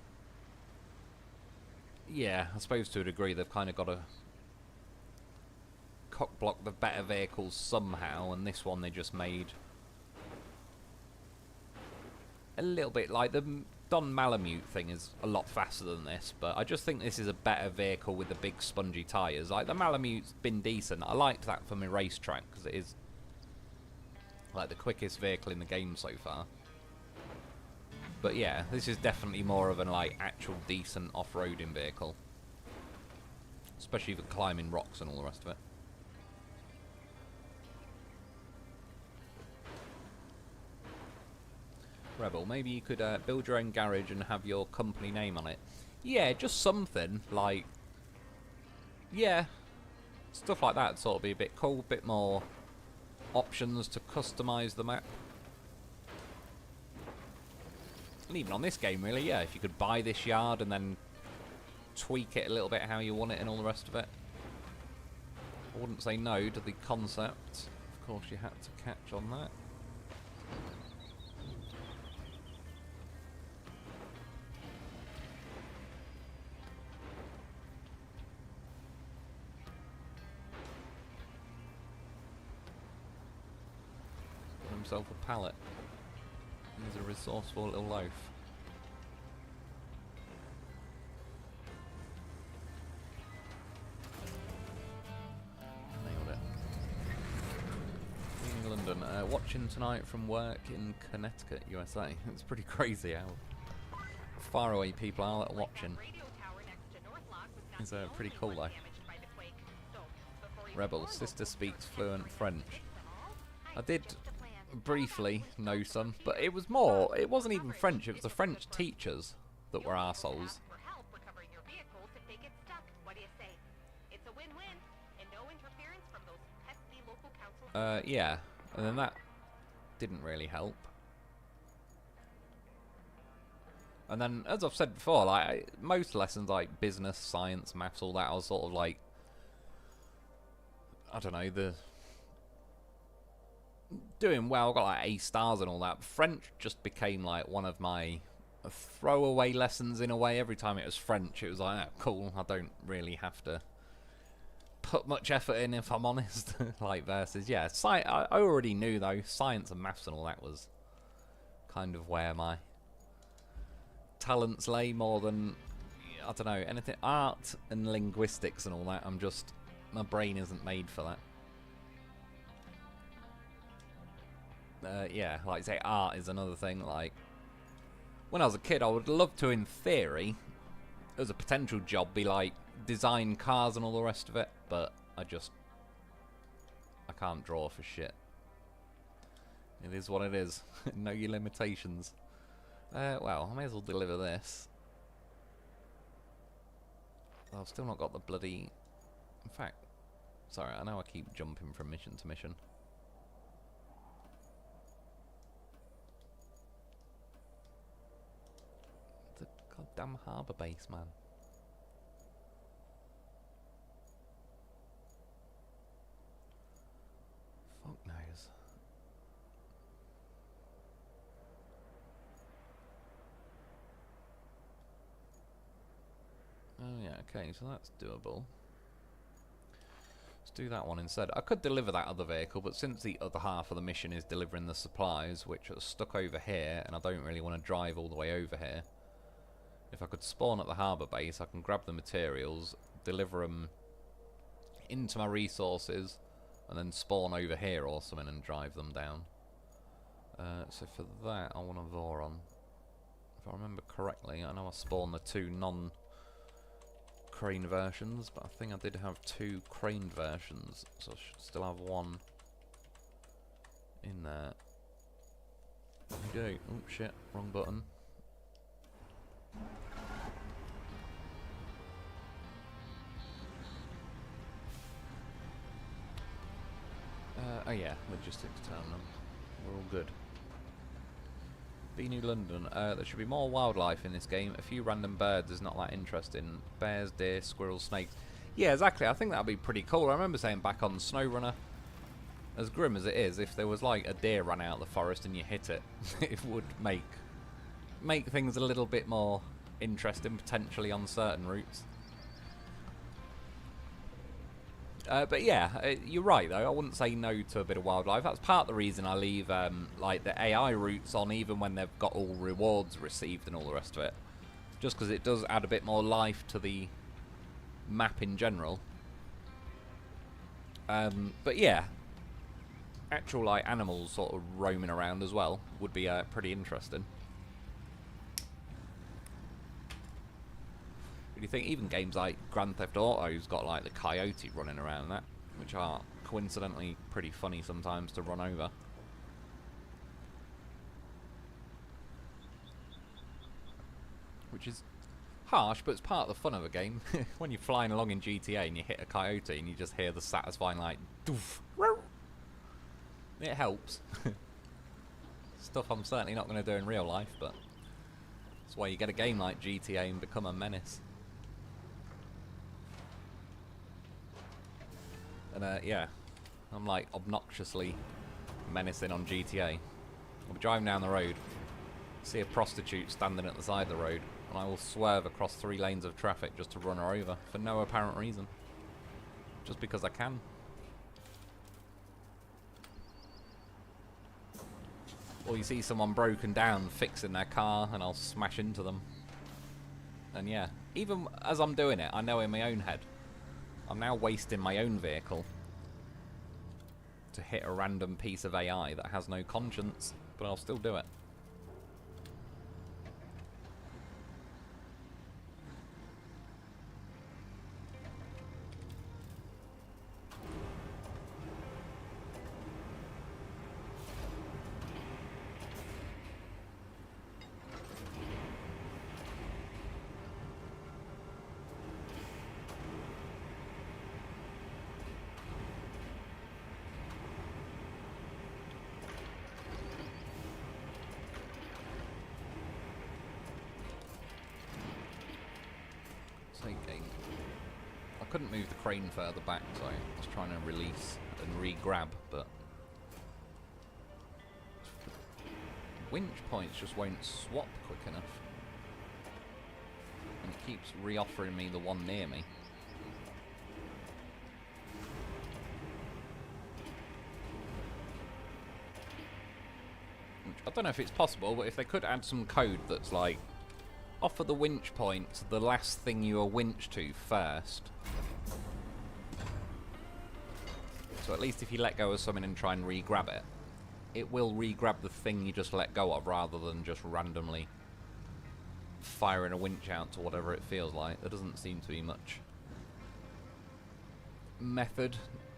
Yeah, I suppose to a degree they've kind of got to cock-block the better vehicles somehow, and this one they just made a little bit like the Don Malamute thing is a lot faster than this, but I just think this is a better vehicle with the big spongy tyres. Like, the Malamute's been decent. I liked that for my racetrack, because it is like the quickest vehicle in the game so far. But yeah, this is definitely more of an like actual decent off-roading vehicle, especially for climbing rocks and all the rest of it. Rebel, maybe you could build your own garage and have your company name on it. Yeah, just something like, yeah, stuff like that sort of be a bit cool, bit more options to customise the map. And even on this game, really, yeah, if you could buy this yard and then tweak it a little bit how you want it and all the rest of it. I wouldn't say no to the concept. Of course, you had to catch on that. Got himself a pallet. He's a resourceful little loaf. Nailed it. In London, watching tonight from work in Connecticut, USA. It's pretty crazy how far away people are that are watching. It's pretty cool though. Rebel, sister speaks fluent French. I did briefly know some, but it was more, it wasn't even French, it was the French teachers that were arseholes. Yeah, and then that didn't really help. And then, as I've said before, like most lessons like business, science, maths, all that, I was sort of like, I don't know, doing well, got like A stars and all that. French just became like one of my throwaway lessons in a way. Every time it was French, it was like, oh, cool, I don't really have to put much effort in, if I'm honest. Like versus, yeah, I already knew though, science and maths and all that was kind of where my talents lay more than, I don't know, anything, art and linguistics and all that. I'm just, my brain isn't made for that. Yeah, like say art is another thing. Like when I was a kid, I would love to, in theory, as a potential job, be like design cars and all the rest of it, but I can't draw for shit. It is what it is. Know your limitations. Well, I may as well deliver this. I've still not got the bloody... In fact, sorry, I know I keep jumping from mission to mission. The goddamn harbour base, man. Fuck knows. Oh yeah, okay, so that's doable. Let's do that one instead. I could deliver that other vehicle, but since the other half of the mission is delivering the supplies, which are stuck over here, and I don't really want to drive all the way over here, if I could spawn at the harbour base, I can grab the materials, deliver them into my resources, and then spawn over here or something and drive them down. So for that, I want a Voron. If I remember correctly, I know I spawned the two non-crane versions, but I think I did have two crane versions, so I should still have one in there. We do. Oh shit, wrong button. Oh yeah, logistics terminal. We're all good. New London. There should be more wildlife in this game. A few random birds is not that interesting. Bears, deer, squirrels, snakes. Yeah, exactly. I think that'd be pretty cool. I remember saying back on SnowRunner, as grim as it is, if there was like a deer run out of the forest and you hit it, it would make things a little bit more interesting potentially on certain routes. But yeah, you're right though. I wouldn't say no to a bit of wildlife. That's part of the reason I leave like the AI routes on, even when they've got all rewards received and all the rest of it. Just because it does add a bit more life to the map in general. But yeah, actual like animals sort of roaming around as well would be pretty interesting. Do you think even games like Grand Theft Auto's got like the coyote running around that, which are coincidentally pretty funny sometimes to run over. which is harsh, but it's part of the fun of a game. When you're flying along in GTA and you hit a coyote and you just hear the satisfying like doof, it helps. Stuff I'm certainly not going to do in real life, but that's why you get a game like GTA and become a menace. And yeah, I'm like obnoxiously menacing on GTA. I'll be driving down the road, see a prostitute standing at the side of the road, and I will swerve across 3 lanes of traffic just to run her over for no apparent reason. Just because I can. Or you see someone broken down fixing their car and I'll smash into them. And yeah, even as I'm doing it, I know in my own head, I'm now wasting my own vehicle to hit a random piece of AI that has no conscience, but I'll still do it. I couldn't move the crane further back, so I was trying to release and re-grab, but winch points just won't swap quick enough. And it keeps re-offering me the one near me. I don't know if it's possible, but if they could add some code that's like, offer the winch point the last thing you are winched to first. So at least if you let go of something and try and re-grab it, it will re-grab the thing you just let go of rather than just randomly firing a winch out to whatever it feels like. There doesn't seem to be much method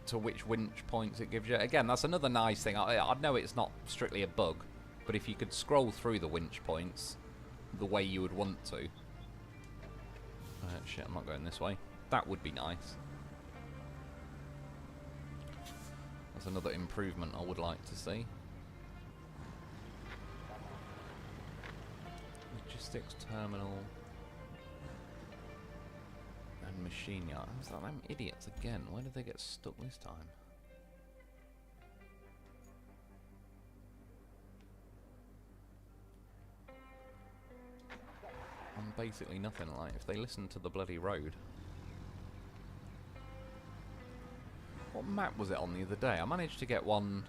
to which winch points it gives you. Again, that's another nice thing. I know it's not strictly a bug, but if you could scroll through the winch points the way you would want to. Shit, I'm not going this way. That would be nice. That's another improvement I would like to see. Logistics terminal and machine yard. How's that? Them idiots again. Where did they get stuck this time? On basically nothing. Like, if they listen to the bloody road. What map was it on the other day? I managed to get one.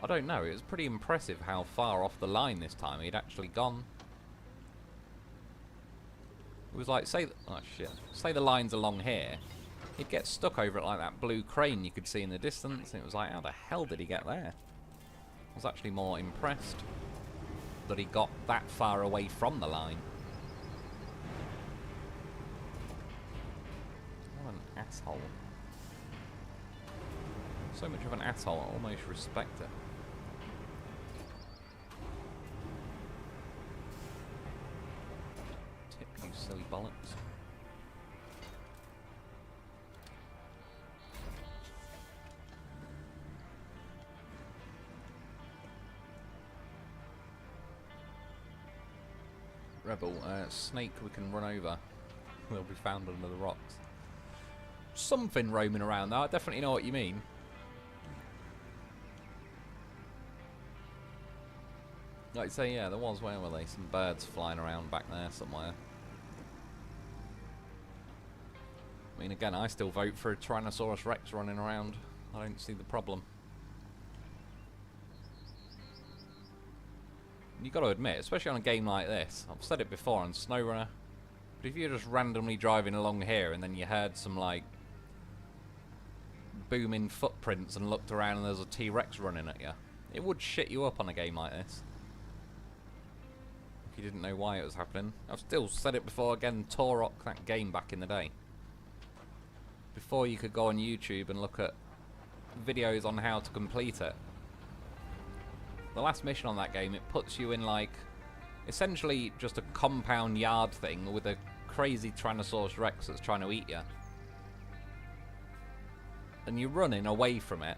I don't know. It was pretty impressive how far off the line this time he'd actually gone. It was like, say, oh shit, say the line's along here. He'd get stuck over it like that blue crane you could see in the distance. And it was like, how the hell did he get there? I was actually more impressed that he got that far away from the line. What an asshole. So much of an asshole, I almost respect it. Tip, you silly bollocks. Rebel, snake we can run over. They'll be found under the rocks. Something roaming around though, I definitely know what you mean. Like I say, yeah, there was, where were they? Some birds flying around back there somewhere. I mean, again, I still vote for a Tyrannosaurus Rex running around. I don't see the problem. You got to admit, especially on a game like this, I've said it before on SnowRunner, but if you're just randomly driving along here and then you heard some like booming footprints and looked around and there's a T-Rex running at you, it would shit you up on a game like this. If you didn't know why it was happening. I've still said it before, again, Torok, that game back in the day. Before you could go on YouTube and look at videos on how to complete it. The last mission on that game, it puts you in like essentially just a compound yard thing with a crazy Tyrannosaurus Rex that's trying to eat you. And you're running away from it.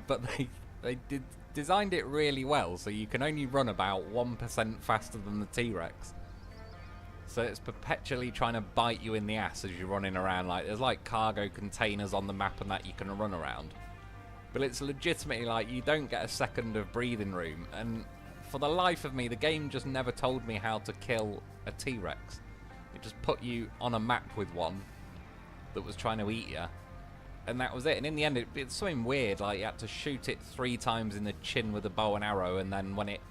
But they designed it really well, so you can only run about 1% faster than the T-Rex. So it's perpetually trying to bite you in the ass as you're running around. Like, there's like cargo containers on the map and that you can run around. But it's legitimately like you don't get a second of breathing room. And for the life of me, the game just never told me how to kill a T-Rex. It just put you on a map with one that was trying to eat you. And that was it. And in the end, it's something weird. Like, you had to shoot it 3 times in the chin with a bow and arrow. And then when it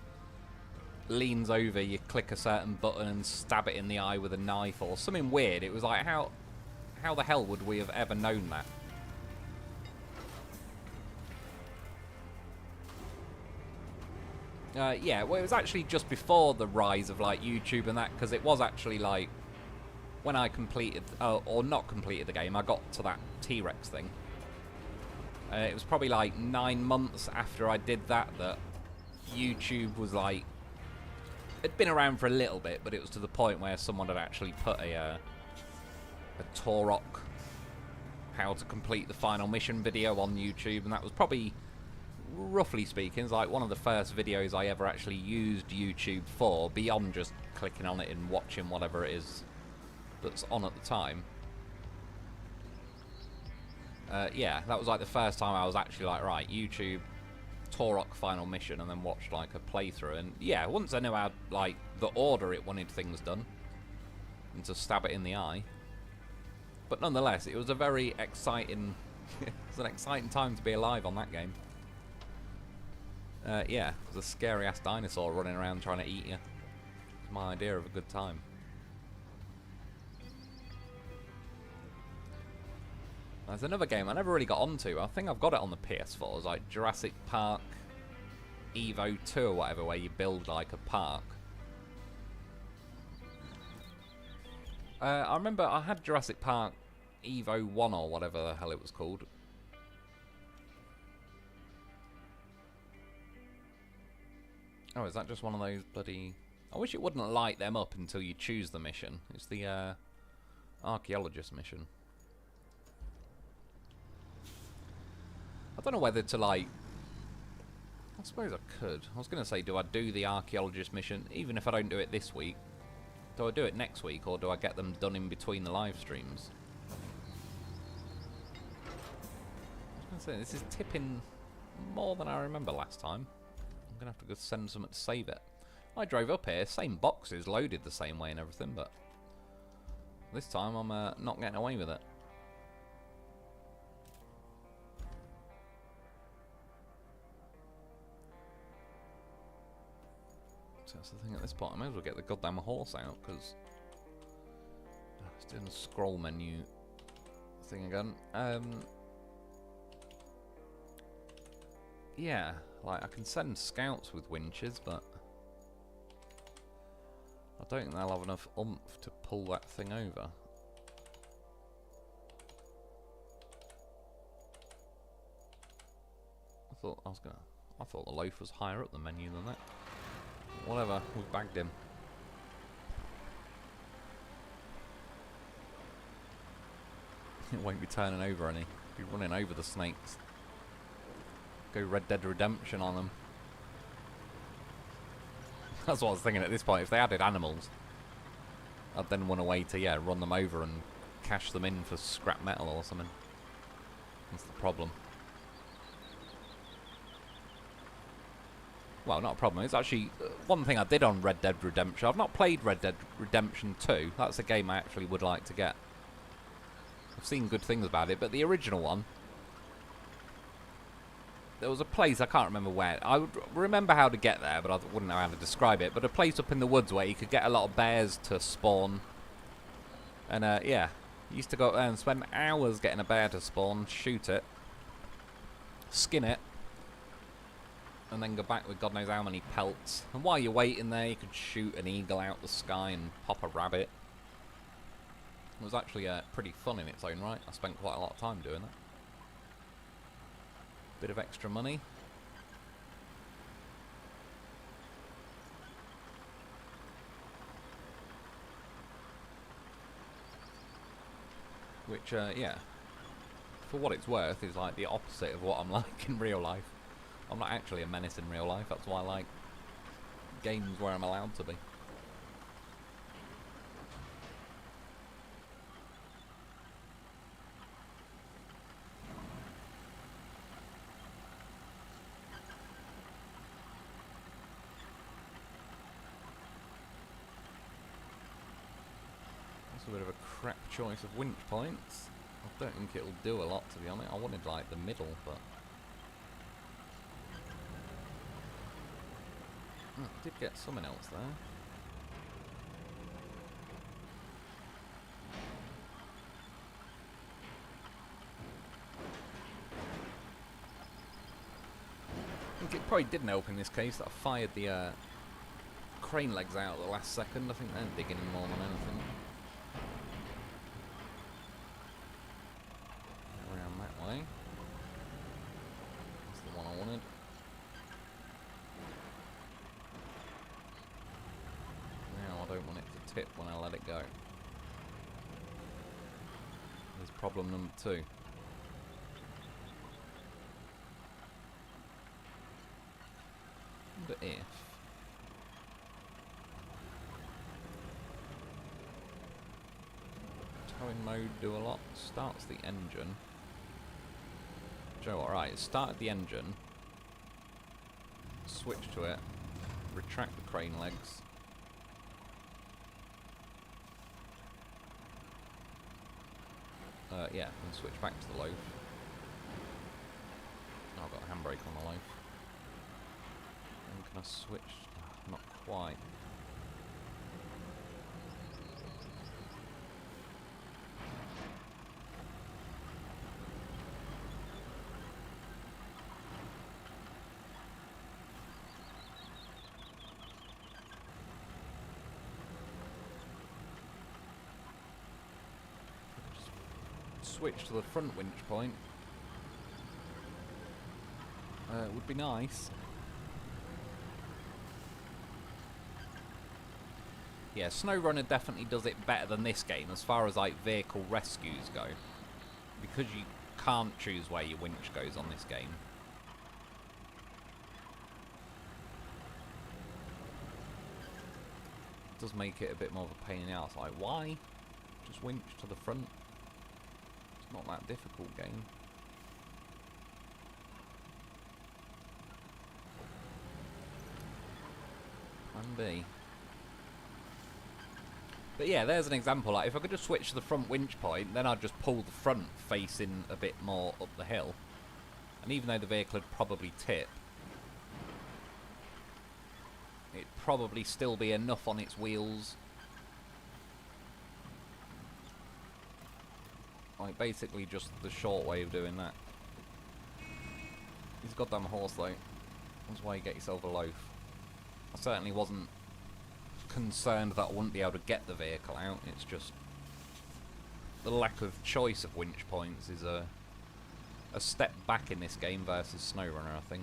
leans over, you click a certain button and stab it in the eye with a knife or something weird. It was like, how the hell would we have ever known that? Yeah, well, it was actually just before the rise of like YouTube and that, because it was actually like when I completed or not completed the game, I got to that T-Rex thing. It was probably like 9 months after I did that YouTube was like, it'd been around for a little bit, but it was to the point where someone had actually put a Torok how to complete the final mission video on YouTube, and that was probably, roughly speaking, it's like one of the first videos I ever actually used YouTube for, beyond just clicking on it and watching whatever it is that's on at the time. Yeah, that was like the first time I was actually like, right, YouTube Torok final mission, and then watched like a playthrough. And yeah, once I knew how like the order it wanted things done and to stab it in the eye, but nonetheless it was a very exciting it was an exciting time to be alive on that game. Yeah, it was a scary ass dinosaur running around trying to eat you. It's my idea of a good time. There's another game I never really got onto. I think I've got it on the PS4. It's like Jurassic Park Evo 2 or whatever, where you build like a park. I remember I had Jurassic Park Evo 1 or whatever the hell it was called. Oh, is that just one of those bloody... I wish it wouldn't light them up until you choose the mission. It's the archaeologist mission. I don't know whether to, like... I suppose I could. I was going to say, do I do the archaeologist mission, even if I don't do it this week? Do I do it next week, or do I get them done in between the live streams? I was going to say, this is tipping more than I remember last time. I'm going to have to go send something to save it. I drove up here, same boxes, loaded the same way and everything, but this time I'm not getting away with it. So that's the thing at this point. I might as well get the goddamn horse out, because it's doing the scroll menu thing again. Yeah, like I can send scouts with winches, but I don't think they'll have enough oomph to pull that thing over. I thought the loaf was higher up the menu than that. Whatever, we've bagged him. It won't be turning over any. Be running over the snakes. Go Red Dead Redemption on them. That's what I was thinking at this point. If they added animals, I'd then want a way to, yeah, run them over and cash them in for scrap metal or something. That's the problem. Well, not a problem. It's actually one thing I did on Red Dead Redemption. I've not played Red Dead Redemption 2. That's a game I actually would like to get. I've seen good things about it, but the original one, there was a place, I can't remember where. I would remember how to get there, but I wouldn't know how to describe it. But a place up in the woods where you could get a lot of bears to spawn. And yeah, used to go up there and spend hours getting a bear to spawn, shoot it, skin it, and then go back with God knows how many pelts. And while you're waiting there, you could shoot an eagle out the sky and pop a rabbit. It was actually pretty fun in its own right. I spent quite a lot of time doing that. Bit of extra money. Which, yeah, for what it's worth, is like the opposite of what I'm like in real life. I'm not actually a menace in real life, that's why I like games where I'm allowed to be. A bit of a crap choice of winch points. I don't think it'll do a lot, to be honest. I wanted like the middle, but I did get something else there. I think it probably didn't help in this case that I fired the crane legs out at the last second. I think they're digging in more than anything. Way. That's the one I wanted. Now I don't want it to tip when I let it go. There's problem number 2. But if towing mode do a lot, starts the engine. Joe, alright, it started the engine, switch to it, retract the crane legs, yeah, and switch back to the loaf. Oh, I've got a handbrake on the loaf. And can I switch? Oh, not quite. Switch to the front winch point would be nice. Yeah, SnowRunner definitely does it better than this game as far as like vehicle rescues go, because you can't choose where your winch goes on this game. It does make it a bit more of a pain in the ass. Like, why just winch to the front? Not that difficult game. Plan B. But yeah, there's an example. Like, if I could just switch to the front winch point, then I'd just pull the front facing a bit more up the hill. And even though the vehicle would probably tip, it'd probably still be enough on its wheels. Like, basically just the short way of doing that. He's a goddamn horse, though. That's why you get yourself a loaf. I certainly wasn't concerned that I wouldn't be able to get the vehicle out. It's just the lack of choice of winch points is a step back in this game versus SnowRunner, I think.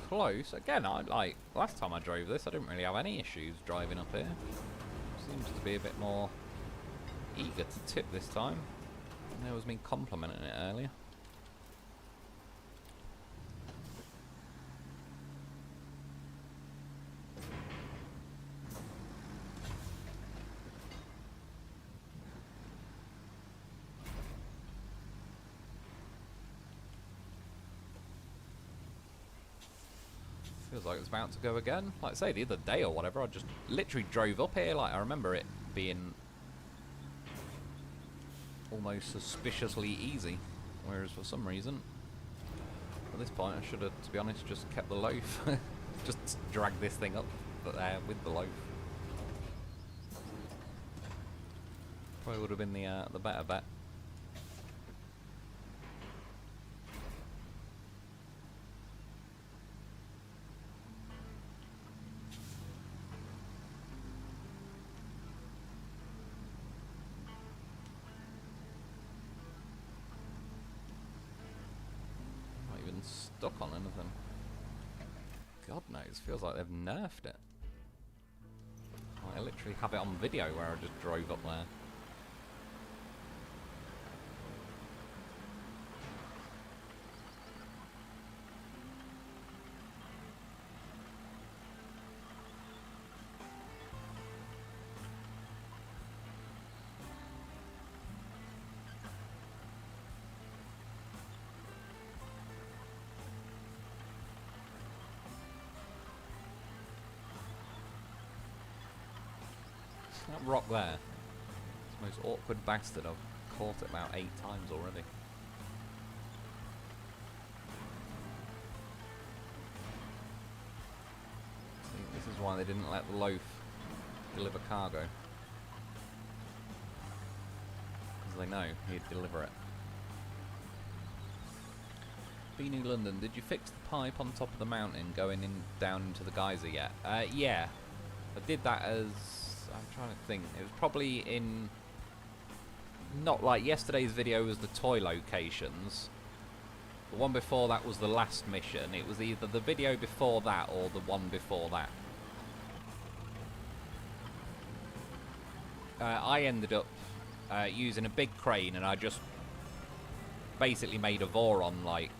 Close. Again, like last time I drove this, I didn't really have any issues driving up here. Seems to be a bit more eager to tip this time. And there was me complimenting it earlier. Feels like it's about to go again. Like I say, the other day or whatever, I just literally drove up here. Like, I remember it being almost suspiciously easy. Whereas for some reason, at this point I should have, to be honest, just kept the loaf. Just drag this thing up with the loaf. Probably would have been the better bet. Not even stuck on anything. God knows, feels like they've nerfed it. I literally have it on video where I just drove up there. That rock there, it's the most awkward bastard. I've caught it about 8 times already. See, this is why they didn't let the loaf deliver cargo. Because they know he'd deliver it. New London, did you fix the pipe on top of the mountain going in down into the geyser yet? Yeah. I did that as... I'm trying to think. It was probably in... Not like yesterday's video was the toy locations. The one before that was the last mission. It was either the video before that or the one before that. I ended up using a big crane, and I just basically made a Voron, like,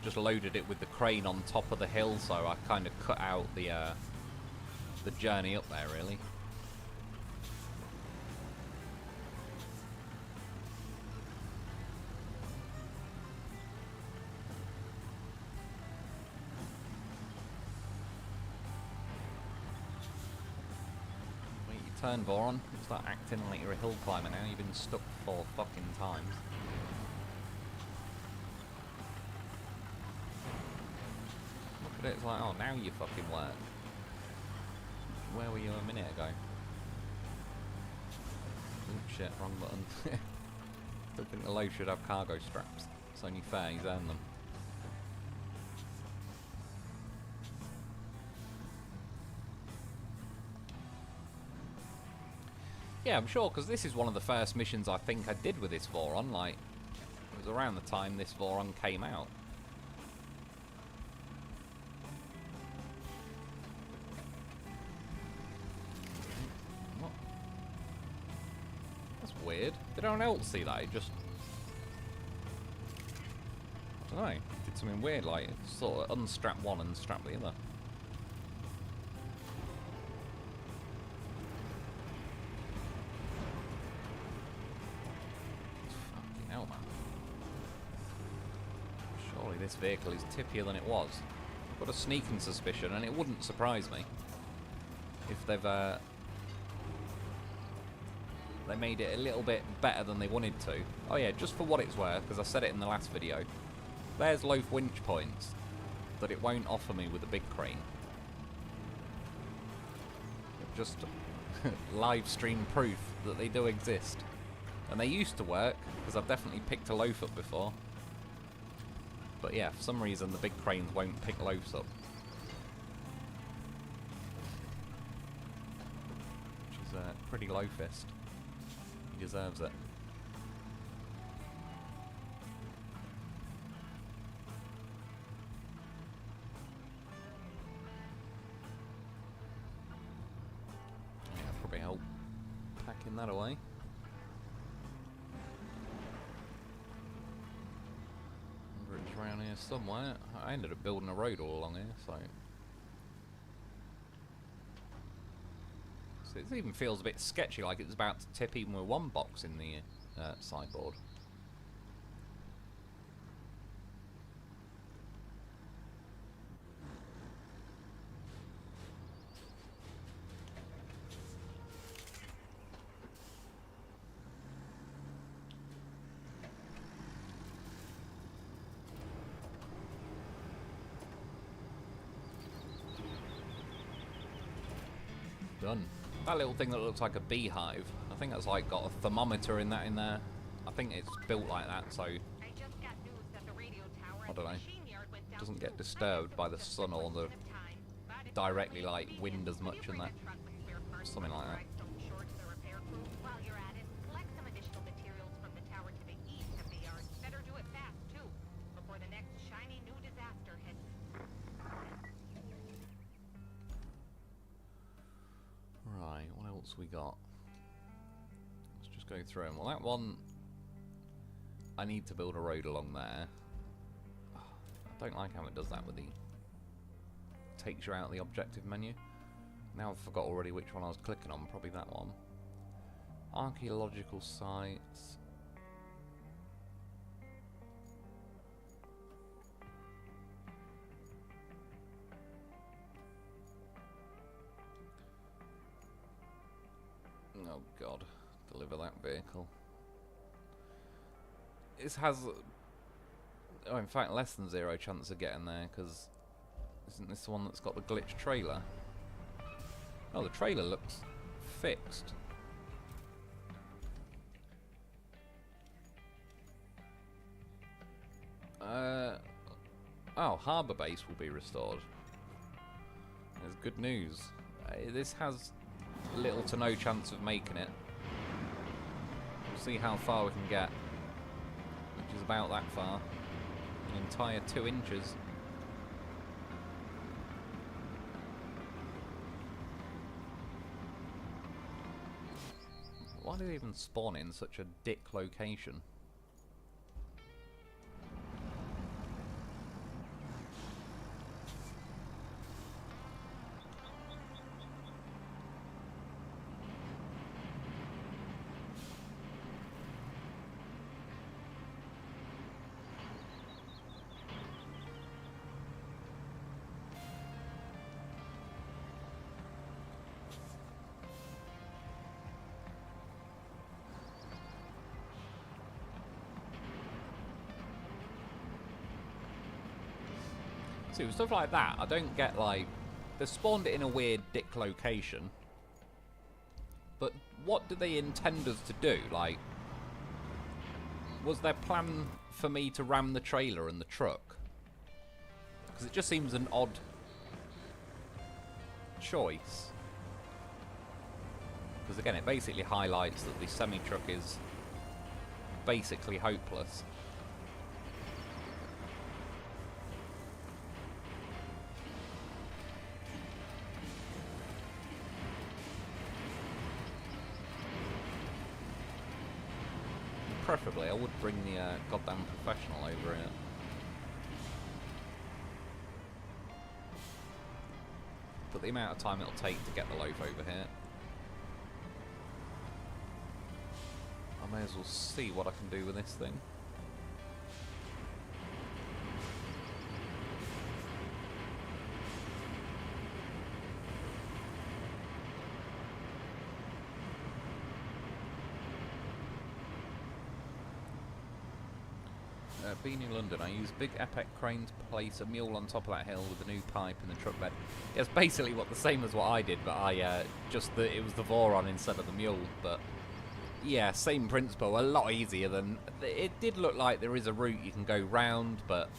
just loaded it with the crane on top of the hill, so I kind of cut out the journey up there, really. Wait, you turn, Voron. You start acting like you're a hill climber now. You've been stuck 4 fucking times. It's like, oh, now you fucking work. Where were you a minute ago? Oh shit, wrong button. Still think the loaf should have cargo straps. It's only fair, he's earned them. Yeah, I'm sure, because this is one of the first missions I think I did with this Voron. Like, it was around the time this Voron came out. Weird. Did anyone else see that? It just... I don't know. Did something weird, like, it sort of unstrap one and strap the other. Fucking hell, man. Surely this vehicle is tippier than it was. I've got a sneaking suspicion, and it wouldn't surprise me if they've, they made it a little bit better than they wanted to. Oh yeah, just for what it's worth, because I said it in the last video, there's loaf winch points that it won't offer me with a big crane. Just live stream proof that they do exist. And they used to work, because I've definitely picked a loaf up before. But yeah, for some reason the big cranes won't pick loafs up. Which is pretty loafist. Deserves it. Yeah, probably help packing that away. It's around here somewhere. I ended up building a road all along here, so it even feels a bit sketchy, like it's about to tip even with one box in the sideboard. done. That little thing that looks like a beehive, I think that's like got a thermometer in there. I think it's built like that, so I just got news that the radio tower I don't know. at the machine yard went down Doesn't too. get disturbed by the sun or the directly like wind as much and that. Something like that. While you're at it, collect some additional materials from the tower to the east of the yard. Better do it fast too, before the next shiny new disaster hits. Right, what else we got? Let's just go through them. Well, that one, I need to build a road along there. I don't like how it does that with the... takes you out of the objective menu. Now I've forgot already which one I was clicking on, probably that one. Archaeological sites. Oh god, deliver that vehicle. This has, oh, in fact, less than 0 chance of getting there, because isn't this the one that's got the glitch trailer? Oh, the trailer looks fixed. Oh, harbour base will be restored. There's good news. This has little to no chance of making it. We'll see how far we can get, which is about that far. An entire 2 inches. Why do they even spawn in such a dick location? See, with stuff like that, I don't get, like... They spawned it in a weird dick location. But what do they intend us to do? Like... Was their plan for me to ram the trailer and the truck? Because it just seems an odd... choice. Because again, it basically highlights that the semi-truck is... basically hopeless. Preferably, I would bring the goddamn professional over here. But the amount of time it'll take to get the loaf over here, I may as well see what I can do with this thing. Being in London, I use big epic crane to place a mule on top of that hill with a new pipe in the truck bed. It's basically the same as what I did, but I it was the Voron instead of the mule. But yeah, same principle, a lot easier than it did look like. There is a route you can go round, but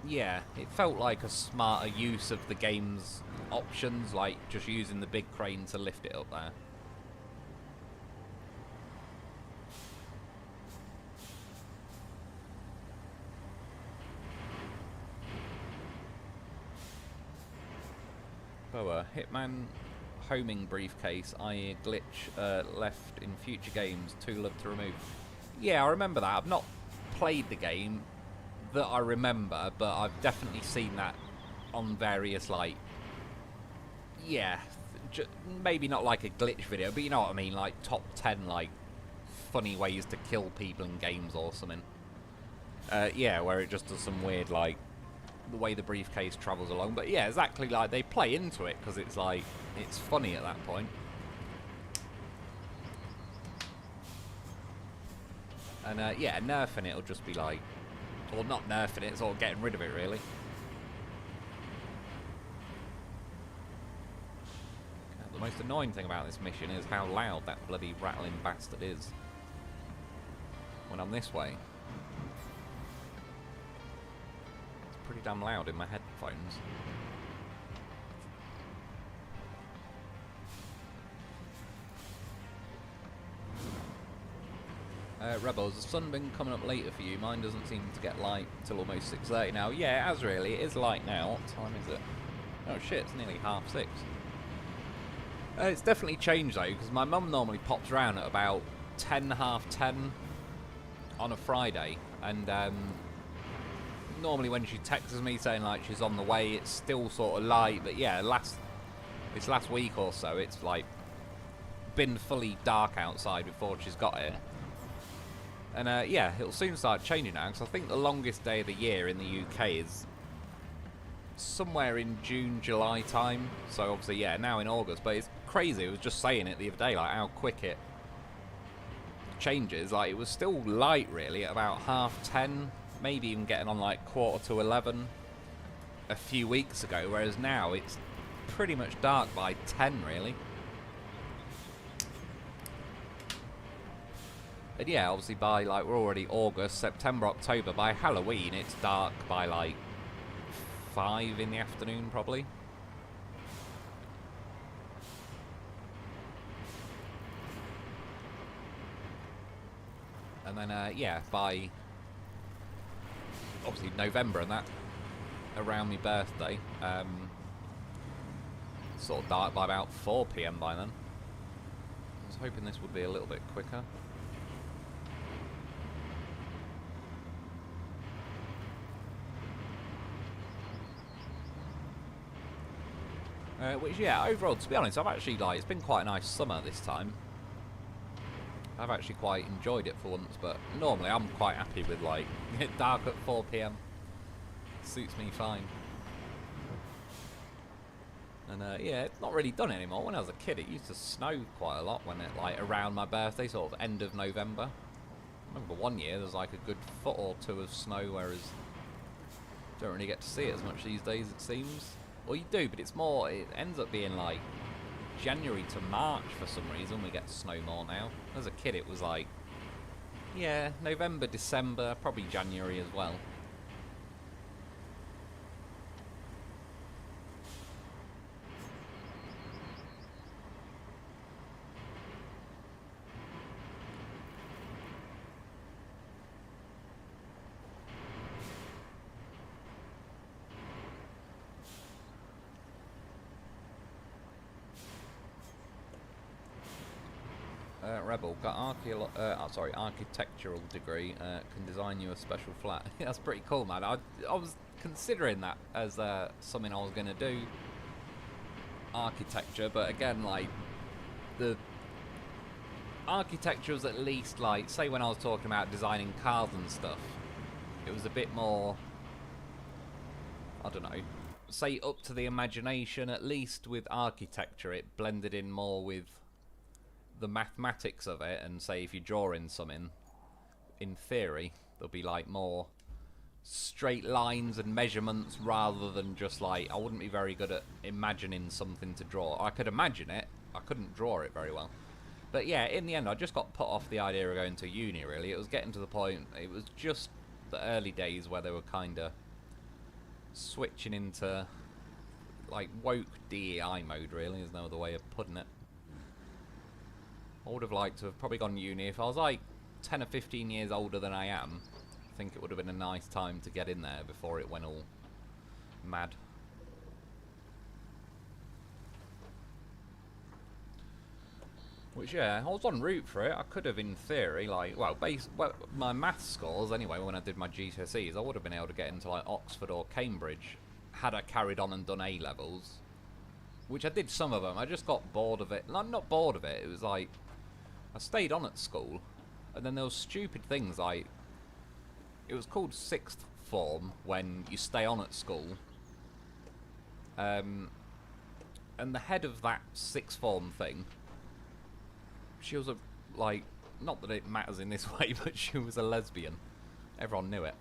yeah, it felt like a smarter use of the game's options, like just using the big crane to lift it up there. Hitman homing briefcase, i.e. a glitch left in future games, too love to remove. Yeah, I remember that. I've not played the game that I remember, but I've definitely seen that on various, like, yeah, maybe not like a glitch video, but you know what I mean, like top 10, like, funny ways to kill people in games or something. Yeah, where it just does some weird, like, the way the briefcase travels along. But yeah, exactly, like they play into it because it's like it's funny at that point. And yeah, nerfing it will just be like, or not nerfing it, sort of getting rid of it really. the most annoying thing about this mission is how loud that bloody rattling bastard is when I'm this way. It's pretty damn loud in my headphones. Rebels, has the sun been coming up later for you? Mine doesn't seem to get light till almost 6:30 now. Yeah, it has really. It is light now. What time is it? Oh shit, it's nearly 6:30. It's definitely changed though, because my mum normally pops around at about 10, 10:30 on a Friday, and normally when she texts me saying like she's on the way, it's still sort of light. But yeah, this last week or so, it's like been fully dark outside before she's got here. And yeah, it'll soon start changing now, because I think the longest day of the year in the UK is somewhere in June, July time. So obviously, yeah, now in August. But it's crazy. I was just saying it the other day, like how quick it changes. Like it was still light really at about 10:30, maybe even getting on like 11:15 a few weeks ago. Whereas now it's pretty much dark by 10 really. And yeah, obviously by like we're already August, September, October. By Halloween, it's dark by like 5 in the afternoon, probably. And then yeah, by obviously November and that, around my birthday, sort of dark by about 4 PM by then. I was hoping this would be a little bit quicker. Which, yeah, overall, to be honest, I've actually, like, it's been quite a nice summer this time. I've actually quite enjoyed it for once, but normally I'm quite happy with, like, dark at 4 PM. Suits me fine. And, yeah, it's not really done anymore. When I was a kid, it used to snow quite a lot when it, like, around my birthday, sort of end of November. I remember one year there was, like, a good foot or two of snow, whereas don't really get to see it as much these days, it seems. Well, you do, but it's more, it ends up being like January to March for some reason. We get snow more now. As a kid, it was like, yeah, November, December, probably January as well. Rebel, got architectural degree, can design you a special flat. That's pretty cool, man. I was considering that as something I was going to do, architecture, but again, like, the architecture was at least, like, say when I was talking about designing cars and stuff, it was a bit more, I don't know, say up to the imagination. At least with architecture, it blended in more with the mathematics of it, and say if you're drawing something, in theory there'll be like more straight lines and measurements rather than just like, I wouldn't be very good at imagining something to draw. I could imagine it, I couldn't draw it very well. But yeah, in the end I just got put off the idea of going to uni really. It was getting to the point, it was just the early days where they were kind of switching into like woke DEI mode really, there's no other way of putting it. I would have liked to have probably gone to uni. If I was like 10 or 15 years older than I am, I think it would have been a nice time to get in there before it went all mad. Which, yeah, I was en route for it. I could have, in theory, like, well, my maths scores anyway, when I did my GCSEs, I would have been able to get into like Oxford or Cambridge had I carried on and done A-levels. Which I did some of them. I just got bored of it. I'm not bored of it. It was like, I stayed on at school, and then there was stupid things like, it was called sixth form when you stay on at school, and the head of that sixth form thing, she was a, like, not that it matters in this way, but she was a lesbian. Everyone knew it,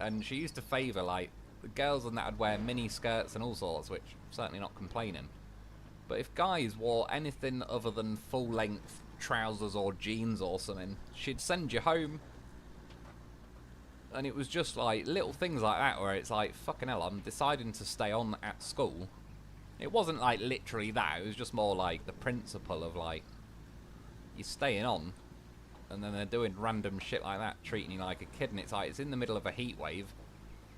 and she used to favour like the girls and that would wear mini skirts and all sorts, which I'm certainly not complaining. But if guys wore anything other than full-length trousers or jeans or something, she'd send you home. And it was just like little things like that where it's like, fucking hell, I'm deciding to stay on at school. It wasn't like literally that, it was just more like the principle of like, you're staying on, and then they're doing random shit like that, treating you like a kid, and it's like, it's in the middle of a heat wave.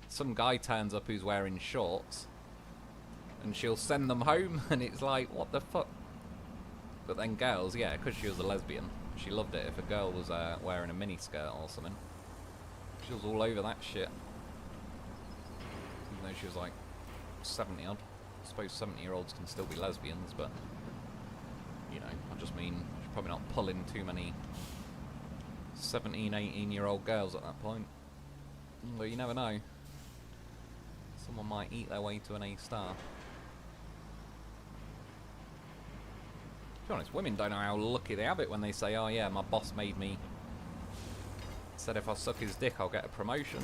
Some guy turns up who's wearing shorts, and she'll send them home, and it's like, what the fuck? But then girls, yeah, because she was a lesbian, she loved it if a girl was wearing a miniskirt or something. She was all over that shit. Even though she was like 70 odd. I suppose 70-year-olds can still be lesbians, but, you know, I just mean, she's probably not pulling too many 17, 18-year-old girls at that point. But you never know. Someone might eat their way to an A star. To be honest, women don't know how lucky they have it when they say, oh yeah, my boss made me, said if I suck his dick I'll get a promotion.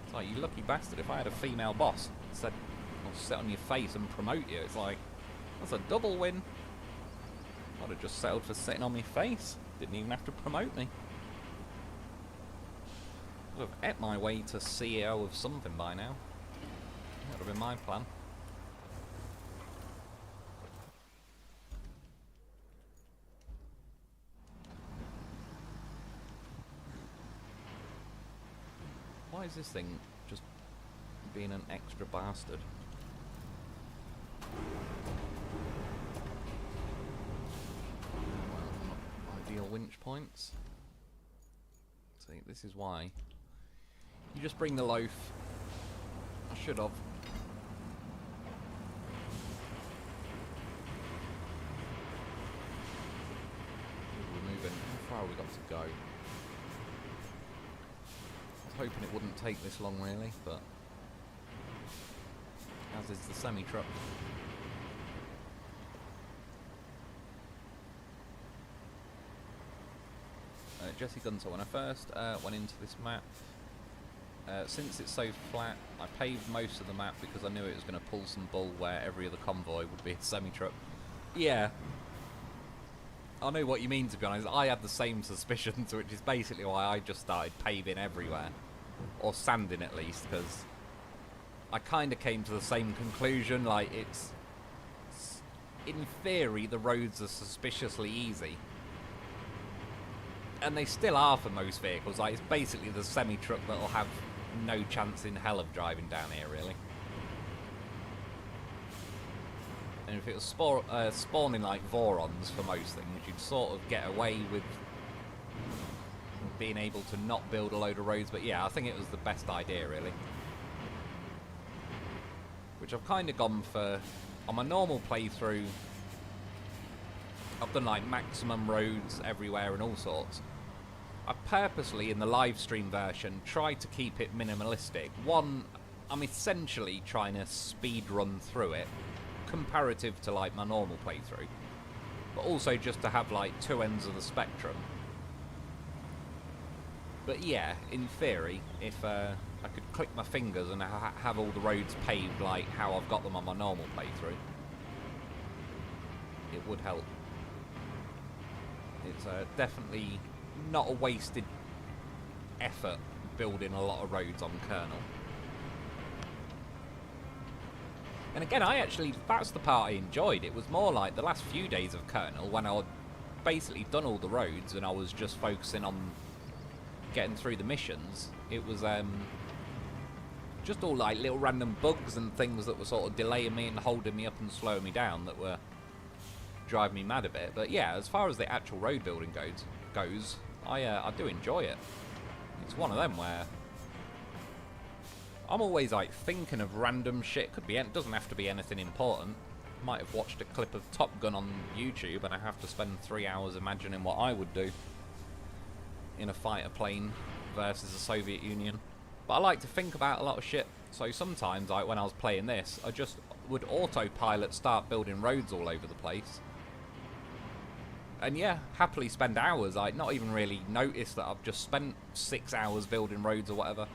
It's like, you lucky bastard, if I had a female boss said I'll sit on your face and promote you, it's like, that's a double win. I'd have just settled for sitting on my face, didn't even have to promote me. I'd have ate my way to CEO of something by now. That would have been my plan. Why is this thing just being an extra bastard? Well, not ideal winch points. See, this is why. You just bring the loaf. I should have. We're moving. How far have we got to go? Hoping it wouldn't take this long really, but as is the semi-truck. Jesse Gunter, when I first went into this map, since it's so flat, I paved most of the map because I knew it was going to pull some bull where every other convoy would be a semi-truck. Yeah. I know what you mean, to be honest. I had the same suspicions, which is basically why I just started paving everywhere. Or sanding at least, because I kind of came to the same conclusion, like it's in theory the roads are suspiciously easy. And they still are for most vehicles, like it's basically the semi-truck that'll have no chance in hell of driving down here really. And if it was spawning like Vorons for most things, you'd sort of get away with being able to not build a load of roads, but yeah, I think it was the best idea really. Which I've kind of gone for. On my normal playthrough, I've done like maximum roads everywhere and all sorts. I purposely, in the live stream version, tried to keep it minimalistic. One, I'm essentially trying to speed run through it, comparative to like my normal playthrough, but also just to have like two ends of the spectrum. But yeah, in theory, if I could click my fingers and have all the roads paved like how I've got them on my normal playthrough, it would help. It's definitely not a wasted effort building a lot of roads on Kernel. And again, that's the part I enjoyed. It was more like the last few days of Kernel when I'd basically done all the roads and I was just focusing on getting through the missions. It was just all like little random bugs and things that were sort of delaying me and holding me up and slowing me down that were driving me mad a bit. But yeah, as far as the actual road building goes, I do enjoy it. It's one of them where I'm always like thinking of random shit. It doesn't have to be anything important. Might have watched a clip of Top Gun on YouTube and I have to spend 3 hours imagining what I would do in a fighter plane versus the Soviet Union. But I like to think about a lot of shit. So sometimes, like when I was playing this, I just would autopilot start building roads all over the place. And yeah, happily spend hours, like not even really notice that I've just spent 6 hours building roads or whatever.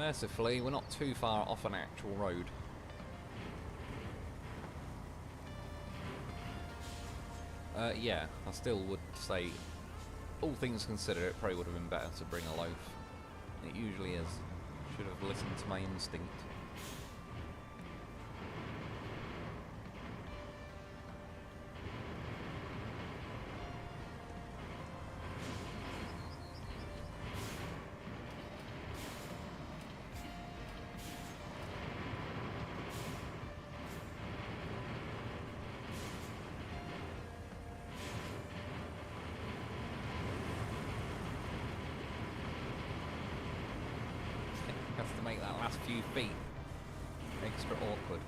Mercifully, we're not too far off an actual road. Yeah, I still would say, all things considered, it probably would have been better to bring a loaf. It usually is. Should have listened to my instinct. Has to make that last few feet extra awkward.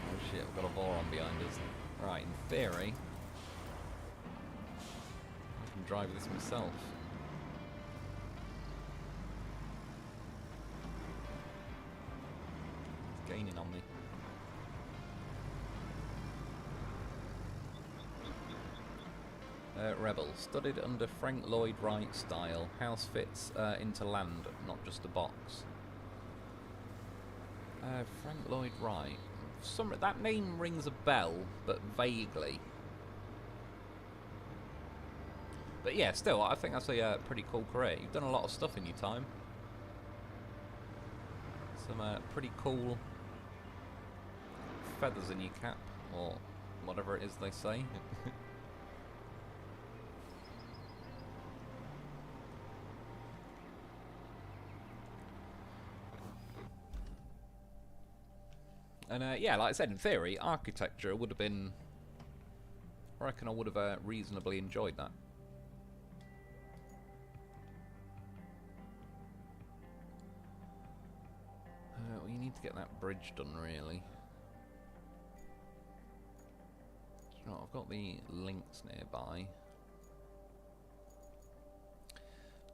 Oh shit, we've got a Voron behind us. Right, in theory, I can drive this myself. It's gaining on me. Rebel, studied under Frank Lloyd Wright style. House fits into land, not just a box. Frank Lloyd Wright. That name rings a bell, but vaguely. But yeah, still, I think that's a pretty cool career. You've done a lot of stuff in your time. Some pretty cool feathers in your cap, or whatever it is they say. And yeah, like I said, in theory, architecture would have been... I reckon I would have reasonably enjoyed that. We need to get that bridge done, really. You know, I've got the links nearby.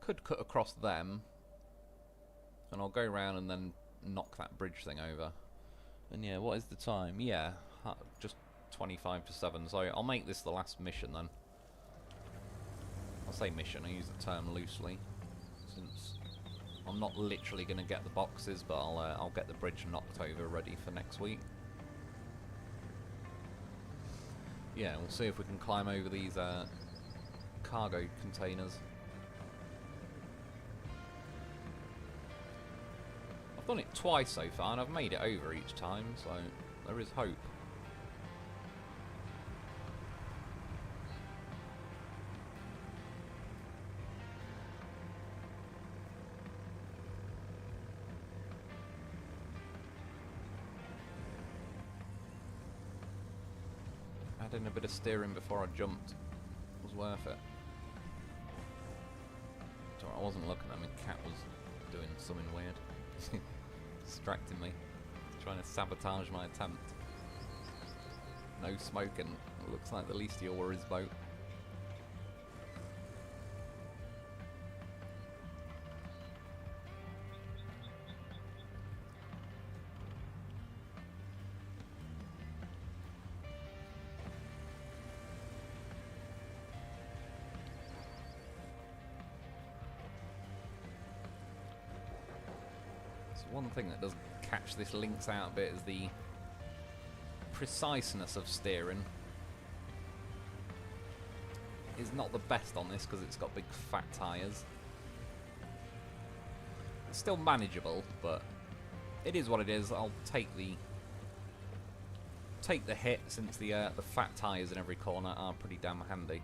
Could cut across them, and I'll go around and then knock that bridge thing over. And yeah, what is the time? Yeah, just 25 to 7, so I'll make this the last mission then. I'll say mission, I use the term loosely, since I'm not literally going to get the boxes, but I'll get the bridge knocked over ready for next week. Yeah, we'll see if we can climb over these cargo containers. I've done it twice so far, and I've made it over each time, so there is hope. Adding a bit of steering before I jumped was worth it. So I wasn't looking at me, cat was doing something weird. Distracting me, trying to sabotage my attempt. No smoking. Looks like the least of your worries, boat. One thing that does catch this links out a bit is the preciseness of steering. Is not the best on this because it's got big fat tyres. It's still manageable, but it is what it is. I'll take the hit since the fat tyres in every corner are pretty damn handy.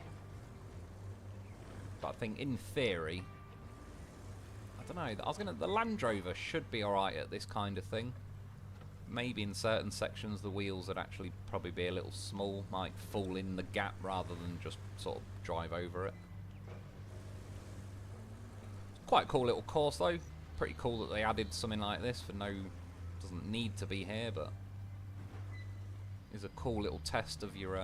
But I think in theory, I don't know, the Land Rover should be alright at this kind of thing. Maybe in certain sections the wheels would actually probably be a little small, might fall in the gap rather than just sort of drive over it. Quite a cool little course though. Pretty cool that they added something like this for doesn't need to be here, but is a cool little test of your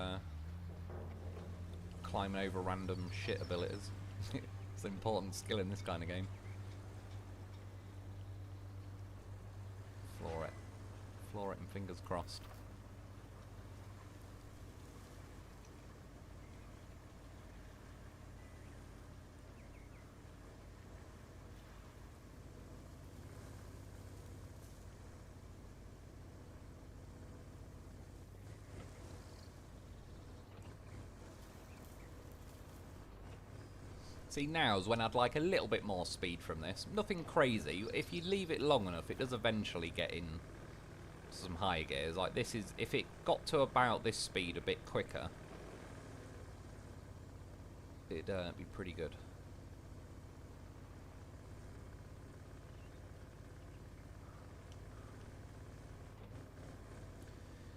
climbing over random shit abilities. It's an important skill in this kind of game. Floor it and fingers crossed. See, now's when I'd like a little bit more speed from this. Nothing crazy. If you leave it long enough, it does eventually get in some higher gears. Like this is, if it got to about this speed a bit quicker, it'd be pretty good.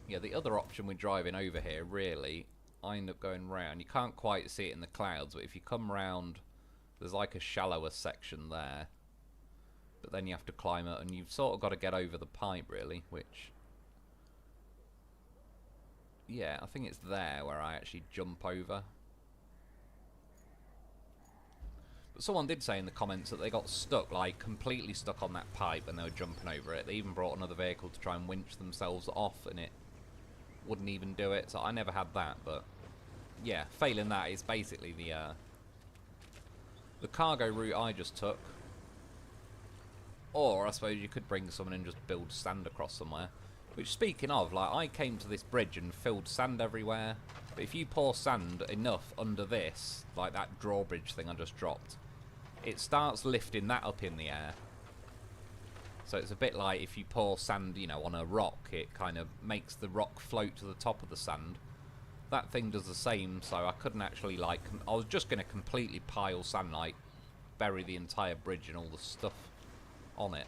Yeah, the other option with driving over here, really, I end up going round. You can't quite see it in the clouds, but if you come round, there's like a shallower section there. But then you have to climb it, and you've sort of got to get over the pipe, really, which... yeah, I think it's there where I actually jump over. But someone did say in the comments that they got stuck, like, completely stuck on that pipe when they were jumping over it. They even brought another vehicle to try and winch themselves off, and it wouldn't even do it, so I never had that, but yeah, failing that is basically the cargo route I just took. Or I suppose you could bring someone and just build sand across somewhere, which, speaking of, like, I came to this bridge and filled sand everywhere, but if you pour sand enough under this, like that drawbridge thing I just dropped, it starts lifting that up in the air. So it's a bit like if you pour sand, you know, on a rock, it kind of makes the rock float to the top of the sand. That thing does the same, so I couldn't actually, like... I was just going to completely pile sand, like, bury the entire bridge and all the stuff on it.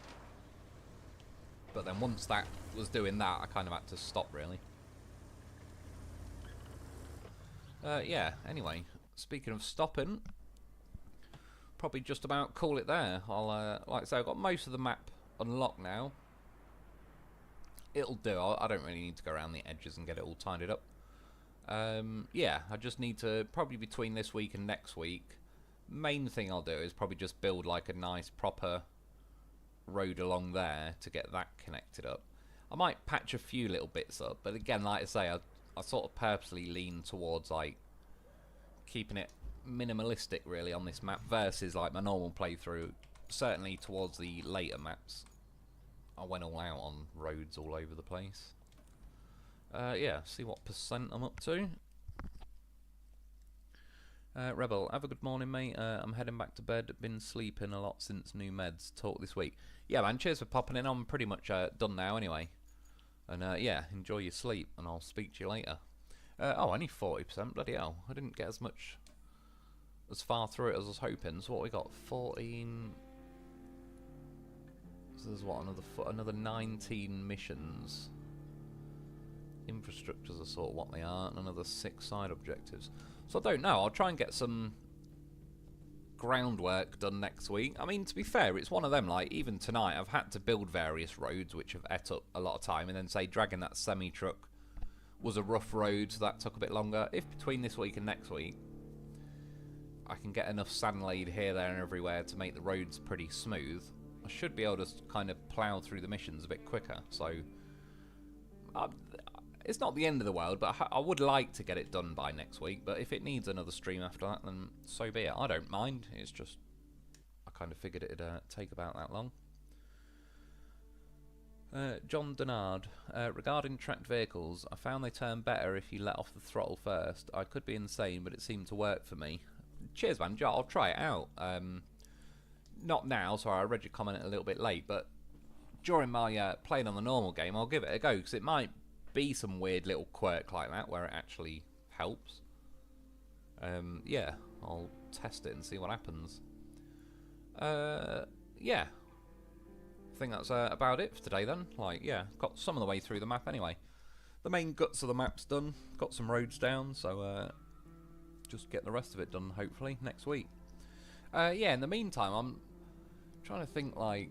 But then once that was doing that, I kind of had to stop, really. Yeah, anyway, speaking of stopping, probably just about call it there. I'll, like I say, I've got most of the map unlocked now. It'll do. I don't really need to go around the edges and get it all tidied up. Yeah, I just need to, probably between this week and next week, main thing I'll do is probably just build like a nice proper road along there to get that connected up. I might patch a few little bits up, but again, like I say, I sort of purposely lean towards like keeping it minimalistic really on this map versus like my normal playthrough. Certainly towards the later maps, I went all out on roads all over the place. Yeah, see what percent I'm up to. Rebel, have a good morning, mate. I'm heading back to bed. Been sleeping a lot since new meds. Talk this week. Yeah, man, cheers for popping in. I'm pretty much done now anyway. And yeah, enjoy your sleep, and I'll speak to you later. Oh, only 40%. Bloody hell. I didn't get as far through it as I was hoping. So what we got? 14... So there's what, another 19 missions. Infrastructures are sort of what they are, and another 6 side objectives. So I don't know, I'll try and get some groundwork done next week. I mean, to be fair, it's one of them, like, even tonight I've had to build various roads which have ate up a lot of time, and then say dragging that semi-truck was a rough road, so that took a bit longer. If between this week and next week I can get enough sand laid here, there and everywhere to make the roads pretty smooth, I should be able to kind of plough through the missions a bit quicker. So it's not the end of the world, but I would like to get it done by next week. But if it needs another stream after that, then so be it. I don't mind. It's just I kind of figured it'd take about that long. John Denard, regarding tracked vehicles, I found they turn better if you let off the throttle first. I could be insane, but it seemed to work for me. Cheers, man. I'll try it out. Not now, sorry, I read your comment a little bit late, but during my playing on the normal game, I'll give it a go, because it might be some weird little quirk like that where it actually helps. Yeah, I'll test it and see what happens. Yeah, I think that's about it for today then. Like, yeah, got some of the way through the map anyway. The main guts of the map's done, got some roads down, so just get the rest of it done hopefully next week. Yeah, in the meantime, I'm trying to think, like,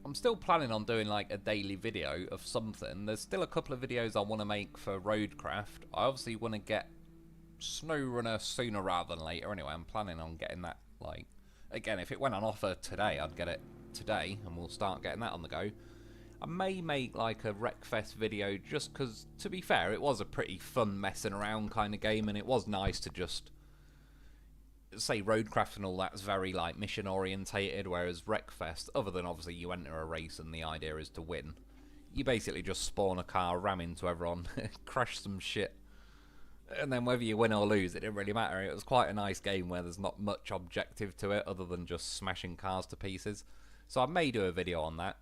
I'm still planning on doing like a daily video of something. There's still a couple of videos I want to make for Roadcraft. I obviously want to get SnowRunner sooner rather than later anyway. I'm planning on getting that, like, again, if it went on offer today, I'd get it today and we'll start getting that on the go. I may make like a Wreckfest video just because, to be fair, it was a pretty fun messing around kind of game, and it was nice to just say Roadcraft and all that's very like mission orientated, whereas Wreckfest, other than obviously you enter a race and the idea is to win, you basically just spawn a car, ram into everyone, crash some shit, And then whether you win or lose, it didn't really matter. It was quite a nice game where there's not much objective to it other than just smashing cars to pieces. So I may do a video on that.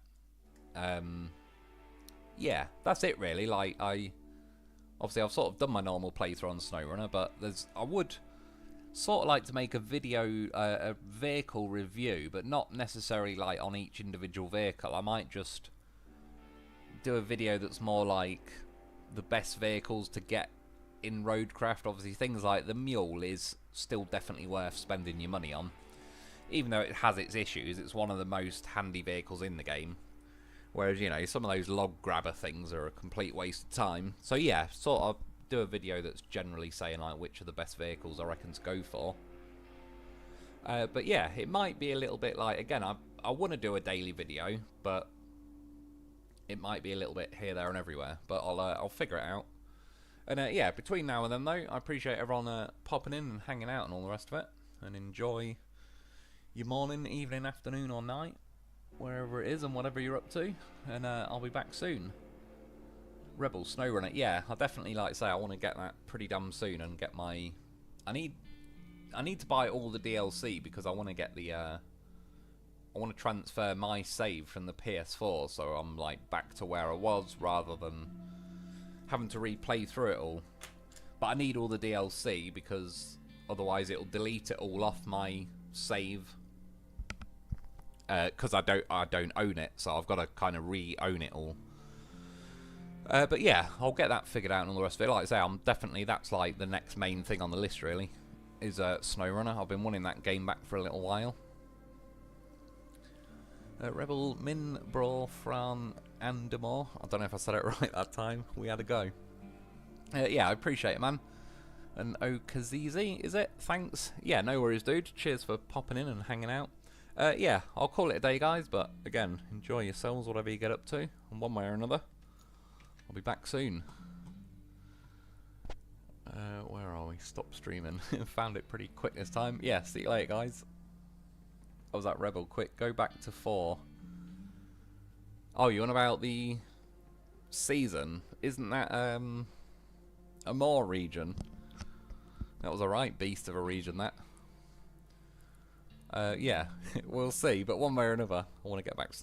Yeah, that's it really. Like, obviously I've sort of done my normal playthrough on SnowRunner, but I would sort of like to make a video, a vehicle review, but not necessarily like on each individual vehicle. I might just do a video that's more like the best vehicles to get in Roadcraft. Obviously things like the mule is still definitely worth spending your money on. Even though it has its issues, it's one of the most handy vehicles in the game. Whereas, you know, some of those log grabber things are a complete waste of time. So yeah, sort of do a video that's generally saying like which are the best vehicles I reckon to go for. But yeah, it might be a little bit like, again, I want to do a daily video, but it might be a little bit here, there and everywhere. But I'll figure it out. And yeah, between now and then though, I appreciate everyone popping in and hanging out and all the rest of it. And enjoy your morning, evening, afternoon or night, wherever it is and whatever you're up to. And I'll be back soon. Rebel SnowRunner, yeah, I definitely, like I say, I want to get that pretty damn soon and get my... I need to buy all the DLC because I want to get the... I want to transfer my save from the PS4 so I'm like back to where I was rather than having to replay through it all. But I need all the DLC because otherwise it'll delete it all off my save. Because I don't own it, so I've got to kind of re-own it all. But yeah, I'll get that figured out and all the rest of it. Like I say, that's like the next main thing on the list really, is SnowRunner. I've been wanting that game back for a little while. Rebel Min Brawl Fran Andemore. I don't know if I said it right that time. We had a go. Yeah, I appreciate it, man. And Okazizi, is it? Thanks. Yeah, no worries, dude. Cheers for popping in and hanging out. Yeah, I'll call it a day, guys. But again, enjoy yourselves, whatever you get up to, in one way or another. I'll be back soon. Where are we? Stop streaming. Found it pretty quick this time. Yeah, see you later, guys. I was at Rebel. Quick, go back to 4. Oh, you on about the season? Isn't that a more region? That was a right beast of a region, that. Yeah, we'll see. But one way or another, I want to get back to